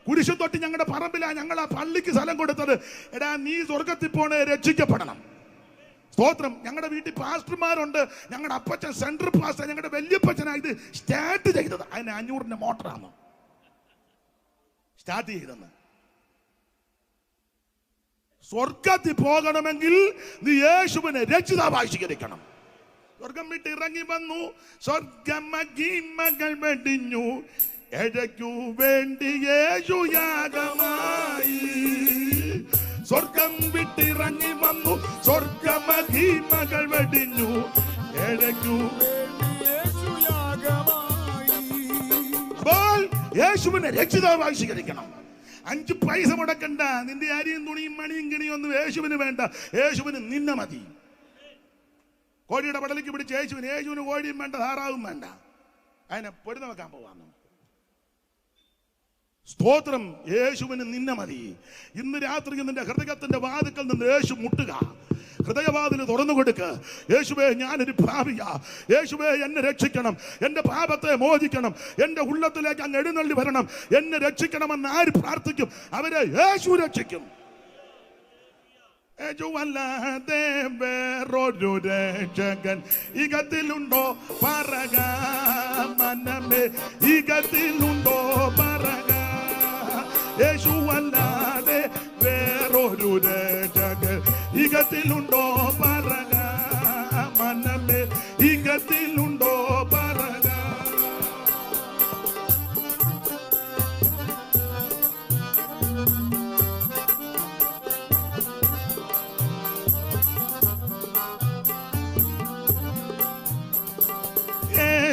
കുരിശും തൊട്ട് ഞങ്ങളുടെ പറമ്പിലാ ഞങ്ങൾ ആ പള്ളിക്ക് സ്ഥലം കൊടുത്തത്. എടാ, നീ സ്വർഗത്തിൽ പോണേ രക്ഷിക്കപ്പെടണം. സ്തോത്രം. ഞങ്ങളുടെ വീട്ടിൽ പാസ്റ്റർമാരുണ്ട്. ഞങ്ങളുടെ അപ്പച്ചൻ സെൻട്രൽ പാസ്റ്റർ, ഞങ്ങളുടെ വല്യപ്പച്ചനാ ഇത് സ്റ്റാർട്ട് ചെയ്തത്. അതിന് 500-ന്റെ മോട്ടറാണ് സ്റ്റാർട്ട് ചെയ്തെന്ന്. സ്വർഗത്തിൽ പോകണമെങ്കിൽ നീ യേശുവിനെ രക്ഷിതാവായി സ്വീകരിക്കണം. സ്വർഗം വിട്ട് ഇറങ്ങി വന്നു, സ്വർഗമഹിമകൾ വെടിഞ്ഞു, എഴയ്ക്കു വേണ്ടി യേശു യാഗമായി. സ്വർഗം വിട്ടിറങ്ങി വന്നു, സ്വർഗമഹിമകൾ വെടിഞ്ഞു, എഴയ്ക്കു വേണ്ടി യേശു യാഗമായി. അപ്പോൾ യേശുവിനെ രക്ഷിതാവായി സ്വീകരിക്കണം. 5 പൈസ മുടക്കണ്ട. നിന്റെ അരിയും തുണിയും മണിയും കിണിയും ഒന്നും യേശുവിന് വേണ്ട. യേശുവിന് നിന്നെ മതി. കോഴിയുടെ പടലേക്ക് പിടിച്ച് യേശുവിന് കോഴിയും വേണ്ട, താറാവും വേണ്ട. അതിനെ പൊരുന്ന വെക്കാൻ പോവാന്ന്. സ്തോത്രം. യേശുവിന് നിന്നെ മതി. ഇന്ന് രാത്രി നിന്റെ ഹൃദയത്തിന്റെ വാതിക്കൽ നിന്ന് യേശു മുട്ടുക. ഹൃദയവാതിന് തുറന്നു കൊടുക്ക്. യേശുവേ, ഞാനൊരു പാപിയാ. യേശുവേ, എന്നെ രക്ഷിക്കണം. എന്റെ പാപത്തെ മോചിക്കണം. എന്റെ ഉള്ളത്തിലേക്ക് അങ്ങ് എഴുന്നള്ളി വരണം. എന്നെ രക്ഷിക്കണമെന്ന് ആര് പ്രാർത്ഥിക്കും അവരെ യേശു രക്ഷിക്കും. യേശുവല്ലാതെ വേറൊരു രക്ഷകൻ ഇകത്തിലുണ്ടോ പറക മനമേ, ഇകത്തിലുണ്ടോ പറക. യേശുവല്ലാതെ വേറൊരു രക്ഷകൻ ഇകത്തിലുണ്ടോ പറക മനമേ, ഇകത്തിലുണ്ടോ പറക.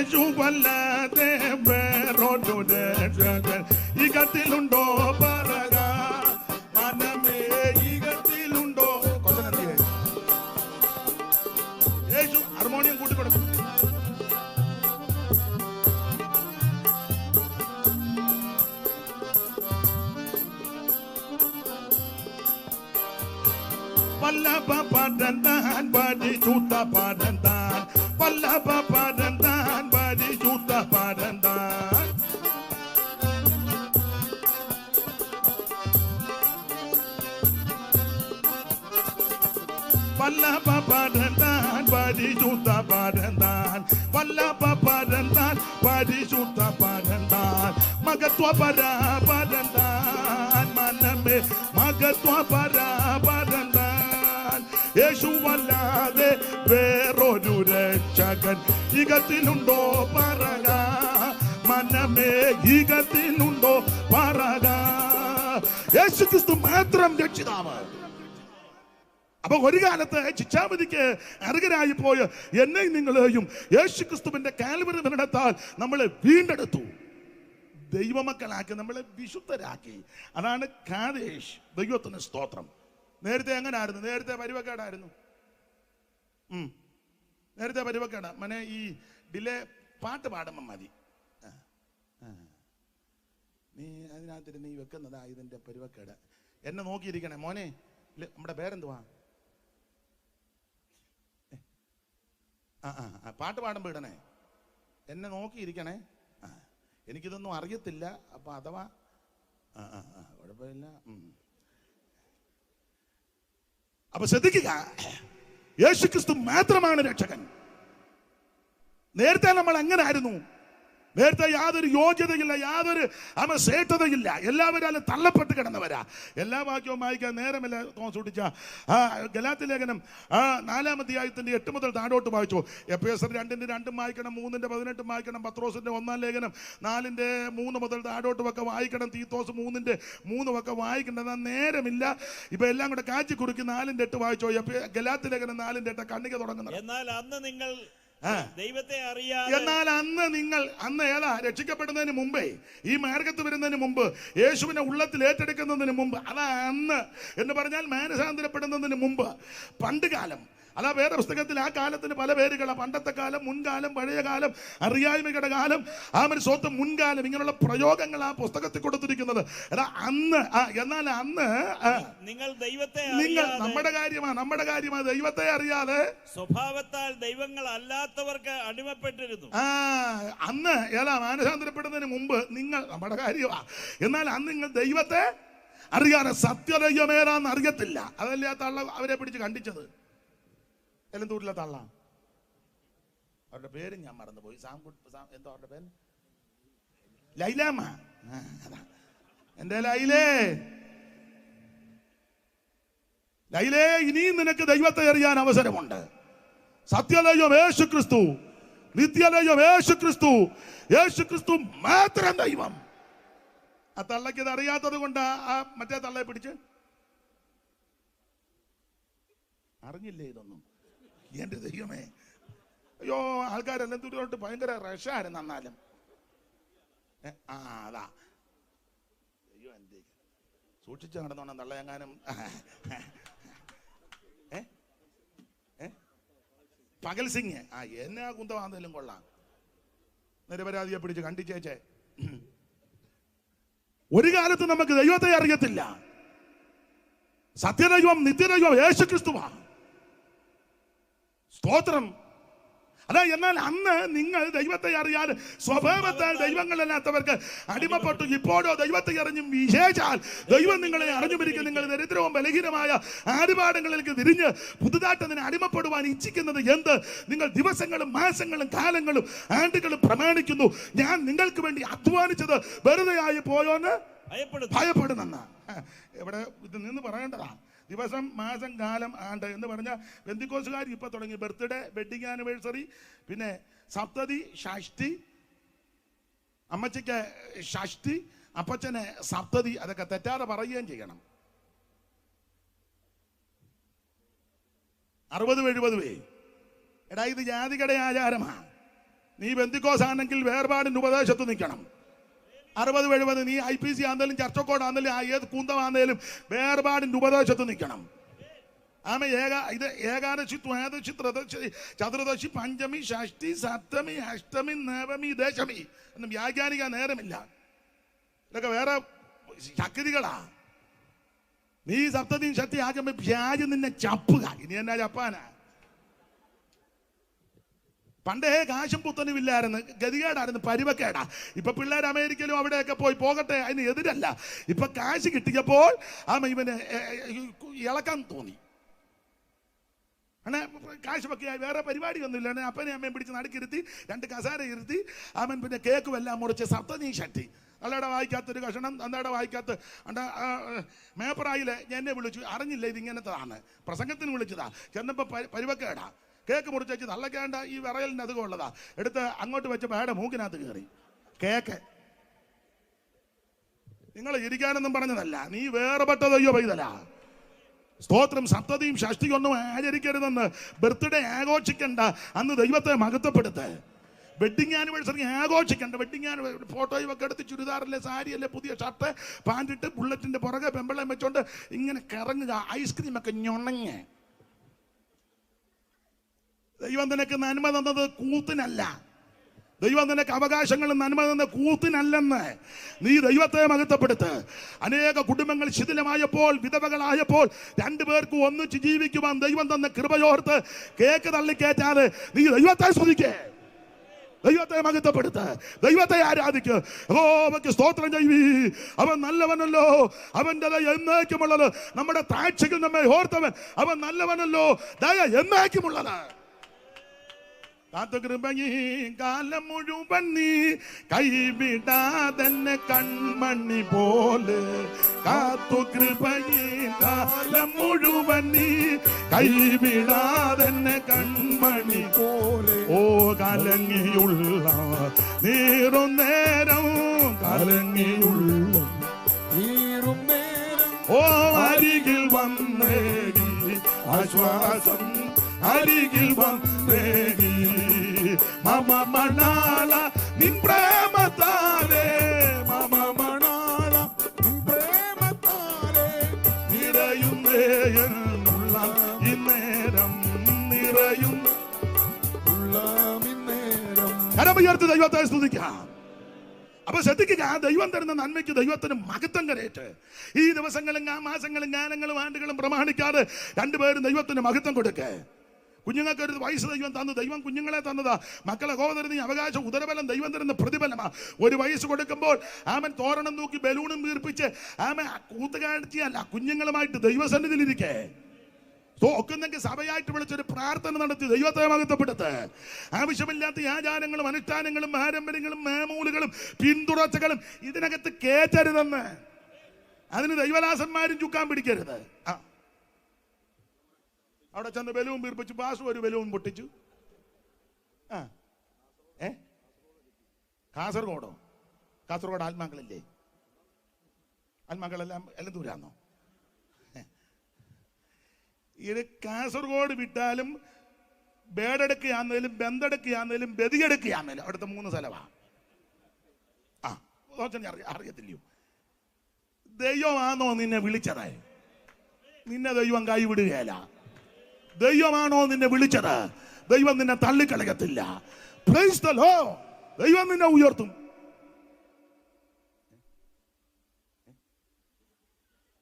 യേശുവല്ലാതെ വേറൊരു രക്ഷകൻ ഇകത്തിലുണ്ടോ പറക മനമേ ഇകത്തിലുണ്ടോ. കൊച്ചനെത്തിയേ യേശു ഹാർമോണിയം കൂട്ടിക്കൊടുക്കും. വല്ലഭ പടന്താൻ പരിശുദ്ധ പടന്താൻ വല്ലഭ പടന്താൻ പരിശുദ്ധ പടന്താൻ വല്ലഭ പടന്താൻ പരിശുദ്ധ പടന്താൻ വല്ലഭ പടന്താൻ പരിശുദ്ധ പടന്താൻ മകത്വപര പടന്താൻ മനമേ മകത്വപര പടന്താൻ യേശുവല്ലാതെ വേറൊരു രക്ഷകൻ ഇകത്തിലുണ്ടോ പറക മനമേ ഇകത്തിലുണ്ടോ പറക. യേശുക്രിസ്തു മാത്രം രക്ഷിതാവ്. അപ്പൊ ഒരു കാലത്ത് ശിക്ഷാവിധിക്ക് അർഹരായി പോയ എന്നെയും നിങ്ങളെയും യേശുക്രിസ്തുവിന്റെ കാൽവരി മരണത്താൽ നമ്മളെ വീണ്ടെടുത്തു, ദൈവമക്കളാക്കി, നമ്മളെ വിശുദ്ധരാക്കി. അതാണ് കാദേശ്. ദൈവത്തിന് സ്തോത്രം. നേരത്തെ എങ്ങനായിരുന്നു? നേരത്തെ പരിവക്കേടായിരുന്നു. നേരത്തെ പരിവക്കേട മനെ ഈ ഡിലേ പാട്ട് പാടുമ്പം മതി. നീ അതിനകത്തിട്ട് നീ വെക്കുന്നതാ ഇതിന്റെ പരിവക്കേട്. എന്നെ നോക്കിയിരിക്കണേ മോനെ. നമ്മുടെ പേരെന്തുവാ? പാട്ട് പാടുമ്പോ ഇടണേ. എന്നെ നോക്കിയിരിക്കണേ. എനിക്കിതൊന്നും അറിയത്തില്ല. അപ്പൊ അഥവാ കുഴപ്പമില്ല. അപ്പൊ ശ്രദ്ധിക്കുക, യേശുക്രിസ്തു മാത്രമാണ് രക്ഷകൻ. നേരത്തെ നമ്മൾ എങ്ങനെ ആയിരുന്നു? നേരത്തെ യാതൊരു യോഗ്യതയില്ല, യാതൊരു ശ്രേഷ്ഠതയില്ല. എല്ലാവരും തള്ളപ്പെട്ട് കിടന്നവരാ. എല്ലാ വാക്യവും വായിക്കാൻ നേരമില്ല. സൂക്ഷിച്ച ഗലാത്യ ലേഖനം 4-ാം അധ്യായത്തിന്റെ 8 മുതൽ താഴോട്ട് വായിച്ചു. എഫേസ്യർ 2:2 വായിക്കണം, 3:18 വായിക്കണം, പത്രോസിന്റെ 1-ാം ലേഖനം 4:3 മുതൽ താഴോട്ടും ഒക്കെ വായിക്കണം, തീത്തോസ് 3:3 ഒക്കെ വായിക്കേണ്ടത് നേരമില്ല. ഇപ്പൊ എല്ലാം കൂടെ കാച്ചി കുറുക്കി 4:8 വായിച്ചോ. ഗലാത്യ ലേഖനം 4:8 കണ്ണിക തുടങ്ങുന്നത്. എന്നാൽ അന്ന് നിങ്ങൾ ദൈവത്തെ എന്നാൽ അന്ന് ഏതാ രക്ഷിക്കപ്പെടുന്നതിന് മുമ്പേ, ഈ മാർഗത്ത് വരുന്നതിന് മുമ്പ്, യേശുവിനെ ഉള്ളത്തിൽ ഏറ്റെടുക്കുന്നതിന് മുമ്പ്, അതാ അന്ന് എന്ന് പറഞ്ഞാൽ മാനസാന്തരപ്പെടുന്നതിന് മുമ്പ്, പണ്ട് കാലം. അതാ വേറെ പുസ്തകത്തിൽ ആ കാലത്തിന് പല പേരുകളാണ്. പണ്ടത്തെ കാലം, മുൻകാലം, പഴയ കാലം, അറിയായ്മയുടെ കാലം, സ്വന്തം മുൻകാലം, ഇങ്ങനെയുള്ള പ്രയോഗങ്ങൾ ആ പുസ്തകത്തിൽ കൊടുത്തിരിക്കുന്നത്. അന്ന്. എന്നാൽ അന്ന് നിങ്ങൾ ദൈവത്തെ നമ്മുടെ കാര്യമാണ് ദൈവത്തെ അറിയാതെ സ്വഭാവത്താൽ ദൈവങ്ങൾ അല്ലാത്തവർക്ക് അടിമപ്പെട്ടിരുന്നു. അന്ന് മാനസാന്തരപ്പെടുന്നതിന് മുമ്പ് നിങ്ങൾ, നമ്മുടെ കാര്യമാണ്. എന്നാൽ അന്ന് നിങ്ങൾ ദൈവത്തെ അറിയാതെ സത്യദൈവമേതാന്ന് അറിയത്തില്ല. അതല്ലേ ആ തള്ള അവരെ പിടിച്ച് കണ്ടിച്ചത്. എലന്തൂരിലെ തള്ള. അവരുടെ പേര് ഞാൻ മറന്നുപോയി. എന്താ അവരുടെ പേര്? ലൈലാമ്മ. എന്റെ ലൈലേ, ഇനിയും നിനക്ക് ദൈവത്തെ അറിയാൻ അവസരമുണ്ട്. സത്യദൈവം യേശുക്രിസ്തു, നിത്യദൈവം യേശുക്രിസ്തു, യേശുക്രിസ്തു മാത്രം ദൈവം. ആ തള്ളയ്ക്ക് ഇത് അറിയാത്തത് കൊണ്ട് ആ മറ്റേ തള്ളയെ പിടിച്ച് അറിഞ്ഞില്ലേ ഇതൊന്നും? എന്റെ ദൈവമേ, അയ്യോ, ആൾക്കാരെല്ലാം ദൂരോട്ട് ഭയങ്കര റഷായിരുന്നു. എന്നാലും അതാ അയ്യോ, എന്ത് സൂക്ഷിച്ചു നടന്നോണം തള്ളയെങ്ങാനും പകൽ സിംഗ് എന്നാ കുന്തമാണെങ്കിലും കൊള്ളാം. നിരപരാധിയെ പിടിച്ച് കണ്ടിച്ചേച്ചേ. ഒരു കാലത്ത് നമുക്ക് ദൈവത്തെ അറിയത്തില്ല. സത്യദൈവം, നിത്യദൈവം യേശുക്രിസ്തുവാ. സ്തോത്രം. എന്നാൽ അന്ന് നിങ്ങൾ ദൈവത്തെ അറിയാതെ സ്വഭാവത്താൽ ദൈവങ്ങളല്ലാത്തവർക്ക് അടിമപ്പെട്ടു. ഇപ്പോഴോ ദൈവത്തെ അറിഞ്ഞും വിശേഷാൽ ദൈവം നിങ്ങളെ അറിഞ്ഞുമിരിക്കും. നിങ്ങൾ ദരിദ്രവും ബലഹീനമായ ആദിപാഠങ്ങളിലേക്ക് തിരിഞ്ഞ് പുതുതായിട്ട് അതിനെ അടിമപ്പെടുവാൻ ഇച്ഛിക്കുന്നത് എന്ത്? നിങ്ങൾ ദിവസങ്ങളും മാസങ്ങളും കാലങ്ങളും ആണ്ടുകളും പ്രമാണിക്കുന്നു. ഞാൻ നിങ്ങൾക്ക് വേണ്ടി അധ്വാനിച്ചത് വെറുതെ ആയി പോയോന്ന് ഭയപ്പെടുന്ന. ഇവിടെ ഇത് നിന്ന് പറയേണ്ടതാ. ദിവസം, മാസം, കാലം, ആണ്ട് എന്ന് പറഞ്ഞാൽ പെന്തിക്കോസുകാർ ഇപ്പൊ തുടങ്ങി. ബർത്ത്ഡേ, വെഡിങ് ആനിവേഴ്സറി, പിന്നെ സപ്തതി, ഷഷ്ടി, അമ്മച്ചിക്ക് ഷഷ്ടി, അപ്പച്ചന് സപ്തതി. അതൊക്കെ തെറ്റാതെ പറയുകയും ചെയ്യണം. 60-70 എടാ, ഇത് ജാതികളുടെ ആചാരമാ. നീ ബെന്തിക്കോസ് ആണെങ്കിൽ വേർപാടിന്റെ ഉപദേശത്ത് നിൽക്കണം. 60-70 നീ IPC ആണെങ്കിലും ചർച്ചക്കോട് ആണെങ്കിലും ഏത് കുന്തമാണെങ്കിലും വേർപാടിന്റെ ഉപദേശത്ത് നിൽക്കണം. ആമ ഇത് ഏകാദശി, ദ്വാദശി, ത്രയോദശി, ചതുർദശി, പഞ്ചമി, ഷഷ്ടി, സപ്തമി, അഷ്ടമി, നവമി, ദശമി ഒന്നും വ്യാഖ്യാനിക്കാൻ നേരമില്ല. ഇതൊക്കെ വേറെ ശക്തികളാ. നീ സപ്തതിയും ശക്തി ആകുമ്പോ വ്യാജം നിന്നെ ചപ്പുക. ഇനി എന്നാ ചപ്പാനാ? പണ്ടേ കാശും പുത്തനും ഇല്ലായിരുന്നു, ഗതികേടായിരുന്നു, പരിവക്കേടാ. ഇപ്പൊ പിള്ളേർ അമേരിക്കയിലും അവിടെയൊക്കെ പോകട്ടെ, അതിന് എതിരല്ല. ഇപ്പൊ കാശ് കിട്ടിയപ്പോൾ ഇവന് ഇളക്കാൻ തോന്നി. കാശ് വെക്കുക, വേറെ പരിപാടിയൊന്നുമില്ല. അപ്പനെ അമ്മയും പിടിച്ച് നടുക്കിരുത്തി 2 കസാര ഇരുത്തി അവൻ പിന്നെ കേക്കും എല്ലാം മുറിച്ച് സപ്തനീ ഷട്ടി അല്ലയുടെ വായിക്കാത്തൊരു കഷണം അന്നയുടെ വായിക്കാത്ത മേപ്പറായില് എന്നെ വിളിച്ചു. അറിഞ്ഞില്ല ഇതിങ്ങനത്തതാണ്, പ്രസംഗത്തിന് വിളിച്ചതാ. ചെന്നപ്പോ പരിവക്കേടാ. കേക്ക് മുറിച്ച് വെച്ച് തള്ളക്കേണ്ട ഈ വിറയലിന് അധികം ഉള്ളതാ. എടുത്ത് അങ്ങോട്ട് വെച്ച് പേടെ മൂക്കിനകത്ത് കയറി കേക്ക്. നിങ്ങൾ ഇരിക്കാനൊന്നും പറഞ്ഞതല്ല, നീ വേർപെട്ടതയ്യോ പൈതല. സ്തോത്രം. സപ്തതിയും ഷഷ്ടിയും ഒന്നും ആചരിക്കരുതെന്ന്. ബർത്ത്ഡേ ആഘോഷിക്കണ്ട, അന്ന് ദൈവത്തെ മഹത്വപ്പെടുത്ത്. വെഡിങ് ആനിവേഴ്സറി ആഘോഷിക്കണ്ട. വെഡിങ് ആനിവേഴ്സറി ഫോട്ടോയൊക്കെ എടുത്ത് ചുരിദാറല്ലേ, സാരിയല്ലേ, പുതിയ ഷർട്ട് പാൻറ്റിട്ട് ബുള്ളറ്റിന്റെ പുറകെ പെമ്പിളയും വെച്ചോണ്ട് ഇങ്ങനെ കറങ്ങുക. ഐസ്ക്രീമൊക്കെ ഞൊണങ്ങ്. ദൈവം നിനക്ക് നന്മ തന്നത് കൂത്തിനല്ല. ദൈവം നിനക്ക് അവകാശങ്ങളും നന്മ തന്ന കൂത്തിനല്ലെന്ന്. നീ ദൈവത്തെ മഹത്വപ്പെടുത്ത്. അനേക കുടുംബങ്ങൾ ശിഥിലമായപ്പോൾ, വിധവകളായപ്പോൾ 2 പേർക്ക് ഒന്നിച്ച് ജീവിക്കുവാൻ ദൈവം തന്ന കൃപയോർത്ത് കേക്ക് തള്ളിക്കേറ്റാതെ നീ ദൈവത്തെ സ്തുതിക്കേ, ദൈവത്തെ മഹത്വപ്പെടുത്ത്, ദൈവത്തെ ആരാധിക്ക്. യഹോവയ്ക്ക് സ്തോത്രം ചെയ്വീ. അവൻ നല്ലവനല്ലോ, അവന്റെ ദയ എന്നേക്കുമുള്ളത്. നമ്മുടെ താഴ്ചകൾ നമ്മെ ഓർത്തവൻ, അവൻ നല്ലവനല്ലോ, ദയ എന്നേക്കുമുള്ളത്. കാലം മുഴുവൻ നീ കൈവിടാതെന്നെ കൺമണി പോലെ കാത്തു കൃപയും. കാലം മുഴുവൻ നീ കൈവിടാതെന്നെ കൺമണി പോലെ. ഓ കലങ്ങിയുള്ള നീറും നേരം, കലങ്ങിയുള്ള നീറും നേരം. ഓ അരികിൽ വന്നേകി ആശ്വാസം, അരികിൽ വന്നേകി മമ മണാള നിൻ പ്രേമത്താലേ. മമ മണാള നിൻ പ്രേമത്താലേ നിറയുന്നേ എന്നുള്ള ഇന്നേരം, നിറയുന്ന ഇന്നേരം. കരമുയർത്തി ദൈവത്തെ സ്തുതിക്കാം. അപ്പൊ ശ്രദ്ധിക്കുക, ദൈവം തരുന്ന നന്മയ്ക്ക് ദൈവത്തിന് മഹത്വം കരയറ്റ്. ഈ ദിവസങ്ങളും മാസങ്ങളും ഗാനങ്ങളും ആണ്ടുകളും പ്രമാണിക്കാതെ 2 പേരും ദൈവത്തിന് മഹത്വം കൊടുക്കേ. കുഞ്ഞുങ്ങൾക്ക് ഒരു വയസ്സ് ദൈവം തന്നു. ദൈവം കുഞ്ഞുങ്ങളെ തന്നതാ. മക്കളെ കോതരുന്ന അവകാശം, ഉദരബലം ദൈവം തരുന്ന പ്രതിഫലമാ. ഒരു വയസ്സ് കൊടുക്കുമ്പോൾ ആമൻ തോരണം നോക്കി ബലൂണും വീർപ്പിച്ച് ആമൻ കൂത്തുകാഴ്ചയല്ല, കുഞ്ഞുങ്ങളുമായിട്ട് ദൈവസന്നിധിയിലിരിക്കേ. ഒക്കുന്നെങ്കിൽ സഭയായിട്ട് വിളിച്ചൊരു പ്രാർത്ഥന നടത്തി ദൈവത്തെ മഹത്വപ്പെടുത്ത്. ആവശ്യമില്ലാത്ത ആചാരങ്ങളും അനുഷ്ഠാനങ്ങളും പാരമ്പര്യങ്ങളും മാമൂലുകളും പിന്തുടർച്ചകളും ഇതിനകത്ത് കേറ്റരുതെന്ന്. അതിന് ദൈവദാസന്മാരും ചുക്കാൻ പിടിക്കരുത്. അവിടെ ചെന്ന് ബലൂൺ വീർപ്പിച്ചു. പാസ് ഒരു ബലൂൺ പൊട്ടിച്ചു. കാസർഗോഡ് ആത്മാക്കളില്ലേ? ആത്മാക്കളെല്ലാം എല്ലാം ദൂരാന്നോ? ഇത് കാസർഗോഡ് വിട്ടാലും ബേഡെടുക്കുകയാന്നേലും ബന്തെടുക്കുകയാന്നേലും ബദിയെടുക്കുകയാന്നേലും അവിടുത്തെ 3 സ്ഥലമാണ്. അറിയത്തില്ലയോ? ദൈവമാണോ നിന്നെ വിളിച്ചത്? നിന്നെ ദൈവം കൈവിടുകയല്ല. ദൈവമാണോ നിന്നെ വിളിച്ചത്? ദൈവം നിന്നെ തള്ളിക്കളയത്തില്ല. Price the Lord. ദൈവം നിന്നെ ഉയർത്തും.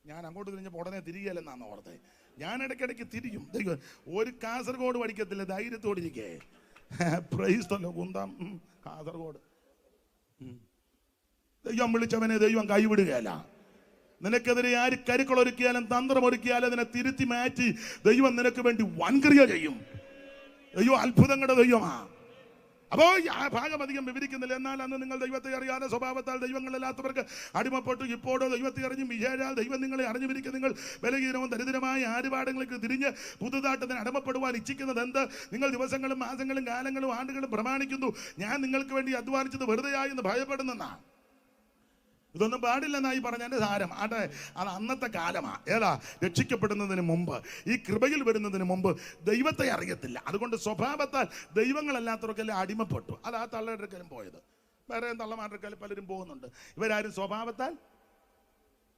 ഞാൻ അങ്ങോട്ട് തിരിഞ്ഞപ്പോൾ ഉടനെ തിരികെയല്ലെന്നാണ് ഓർത്തെ. ഞാൻ ഇടയ്ക്കിടയ്ക്ക് തിരിയും. ദൈവം ഒരു കാസർഗോഡ് പഠിക്കത്തില്ല, ധൈര്യത്തോടിരിക്കേ. Praise the lord. കുന്താം കാസർഗോഡ്. ദൈവം വിളിച്ചവനെ ദൈവം കൈവിടുകയല്ല. നിനക്കെതിരെ ആര് കരുക്കളൊരുക്കിയാലും തന്ത്രമൊരുക്കിയാലും അതിനെ തിരുത്തി മാറ്റി ദൈവം നിനക്ക് വേണ്ടി വൻക്രിയ ചെയ്യും. ദൈവം അത്ഭുതങ്ങളുടെ ദൈവമാ. അപ്പോ ആ ഭാഗം അധികം വിവരിക്കുന്നില്ല. എന്നാൽ അന്ന് നിങ്ങൾ ദൈവത്തെ അറിയാതെ സ്വഭാവത്താൽ ദൈവങ്ങളില്ലാത്തവർക്ക് അടിമപ്പെട്ടു. ഇപ്പോഴോ ദൈവത്തെ അറിഞ്ഞും വിചാരാൽ ദൈവം നിങ്ങളെ അറിഞ്ഞുവിരിക്കും. നിങ്ങൾ ബലഹീനവും ദരിദ്രമായ ആരുപാടങ്ങൾക്ക് തിരിഞ്ഞ് പുതുതാട്ടത്തിന് അടിമപ്പെടുവാൻ ഇച്ഛിക്കുന്നത് എന്ത്? നിങ്ങൾ ദിവസങ്ങളും മാസങ്ങളും കാലങ്ങളും ആണ്ടുകളും പ്രമാണിക്കുന്നു. ഞാൻ നിങ്ങൾക്ക് വേണ്ടി അധ്വാനിച്ചത് വെറുതെയായി എന്ന് ഭയപ്പെടുന്നെന്നാ. ഇതൊന്നും പാടില്ലെന്നായി പറഞ്ഞതിന്റെ സാരം അത് അന്നത്തെ കാലമാ. ഏതാ? രക്ഷിക്കപ്പെടുന്നതിന് മുമ്പ്, ഈ കൃപയിൽ വരുന്നതിന് മുമ്പ് ദൈവത്തെ അറിയത്തില്ല. അതുകൊണ്ട് സ്വഭാവത്താൽ ദൈവങ്ങളല്ലാത്തവർക്കെല്ലാം അടിമപ്പെട്ടു. അത് ആ തള്ളയെടുക്കലും പോയത്. വേറെ തള്ളമാരെടുക്കലും പലരും പോകുന്നുണ്ട്. ഇവരാരും സ്വഭാവത്താൽ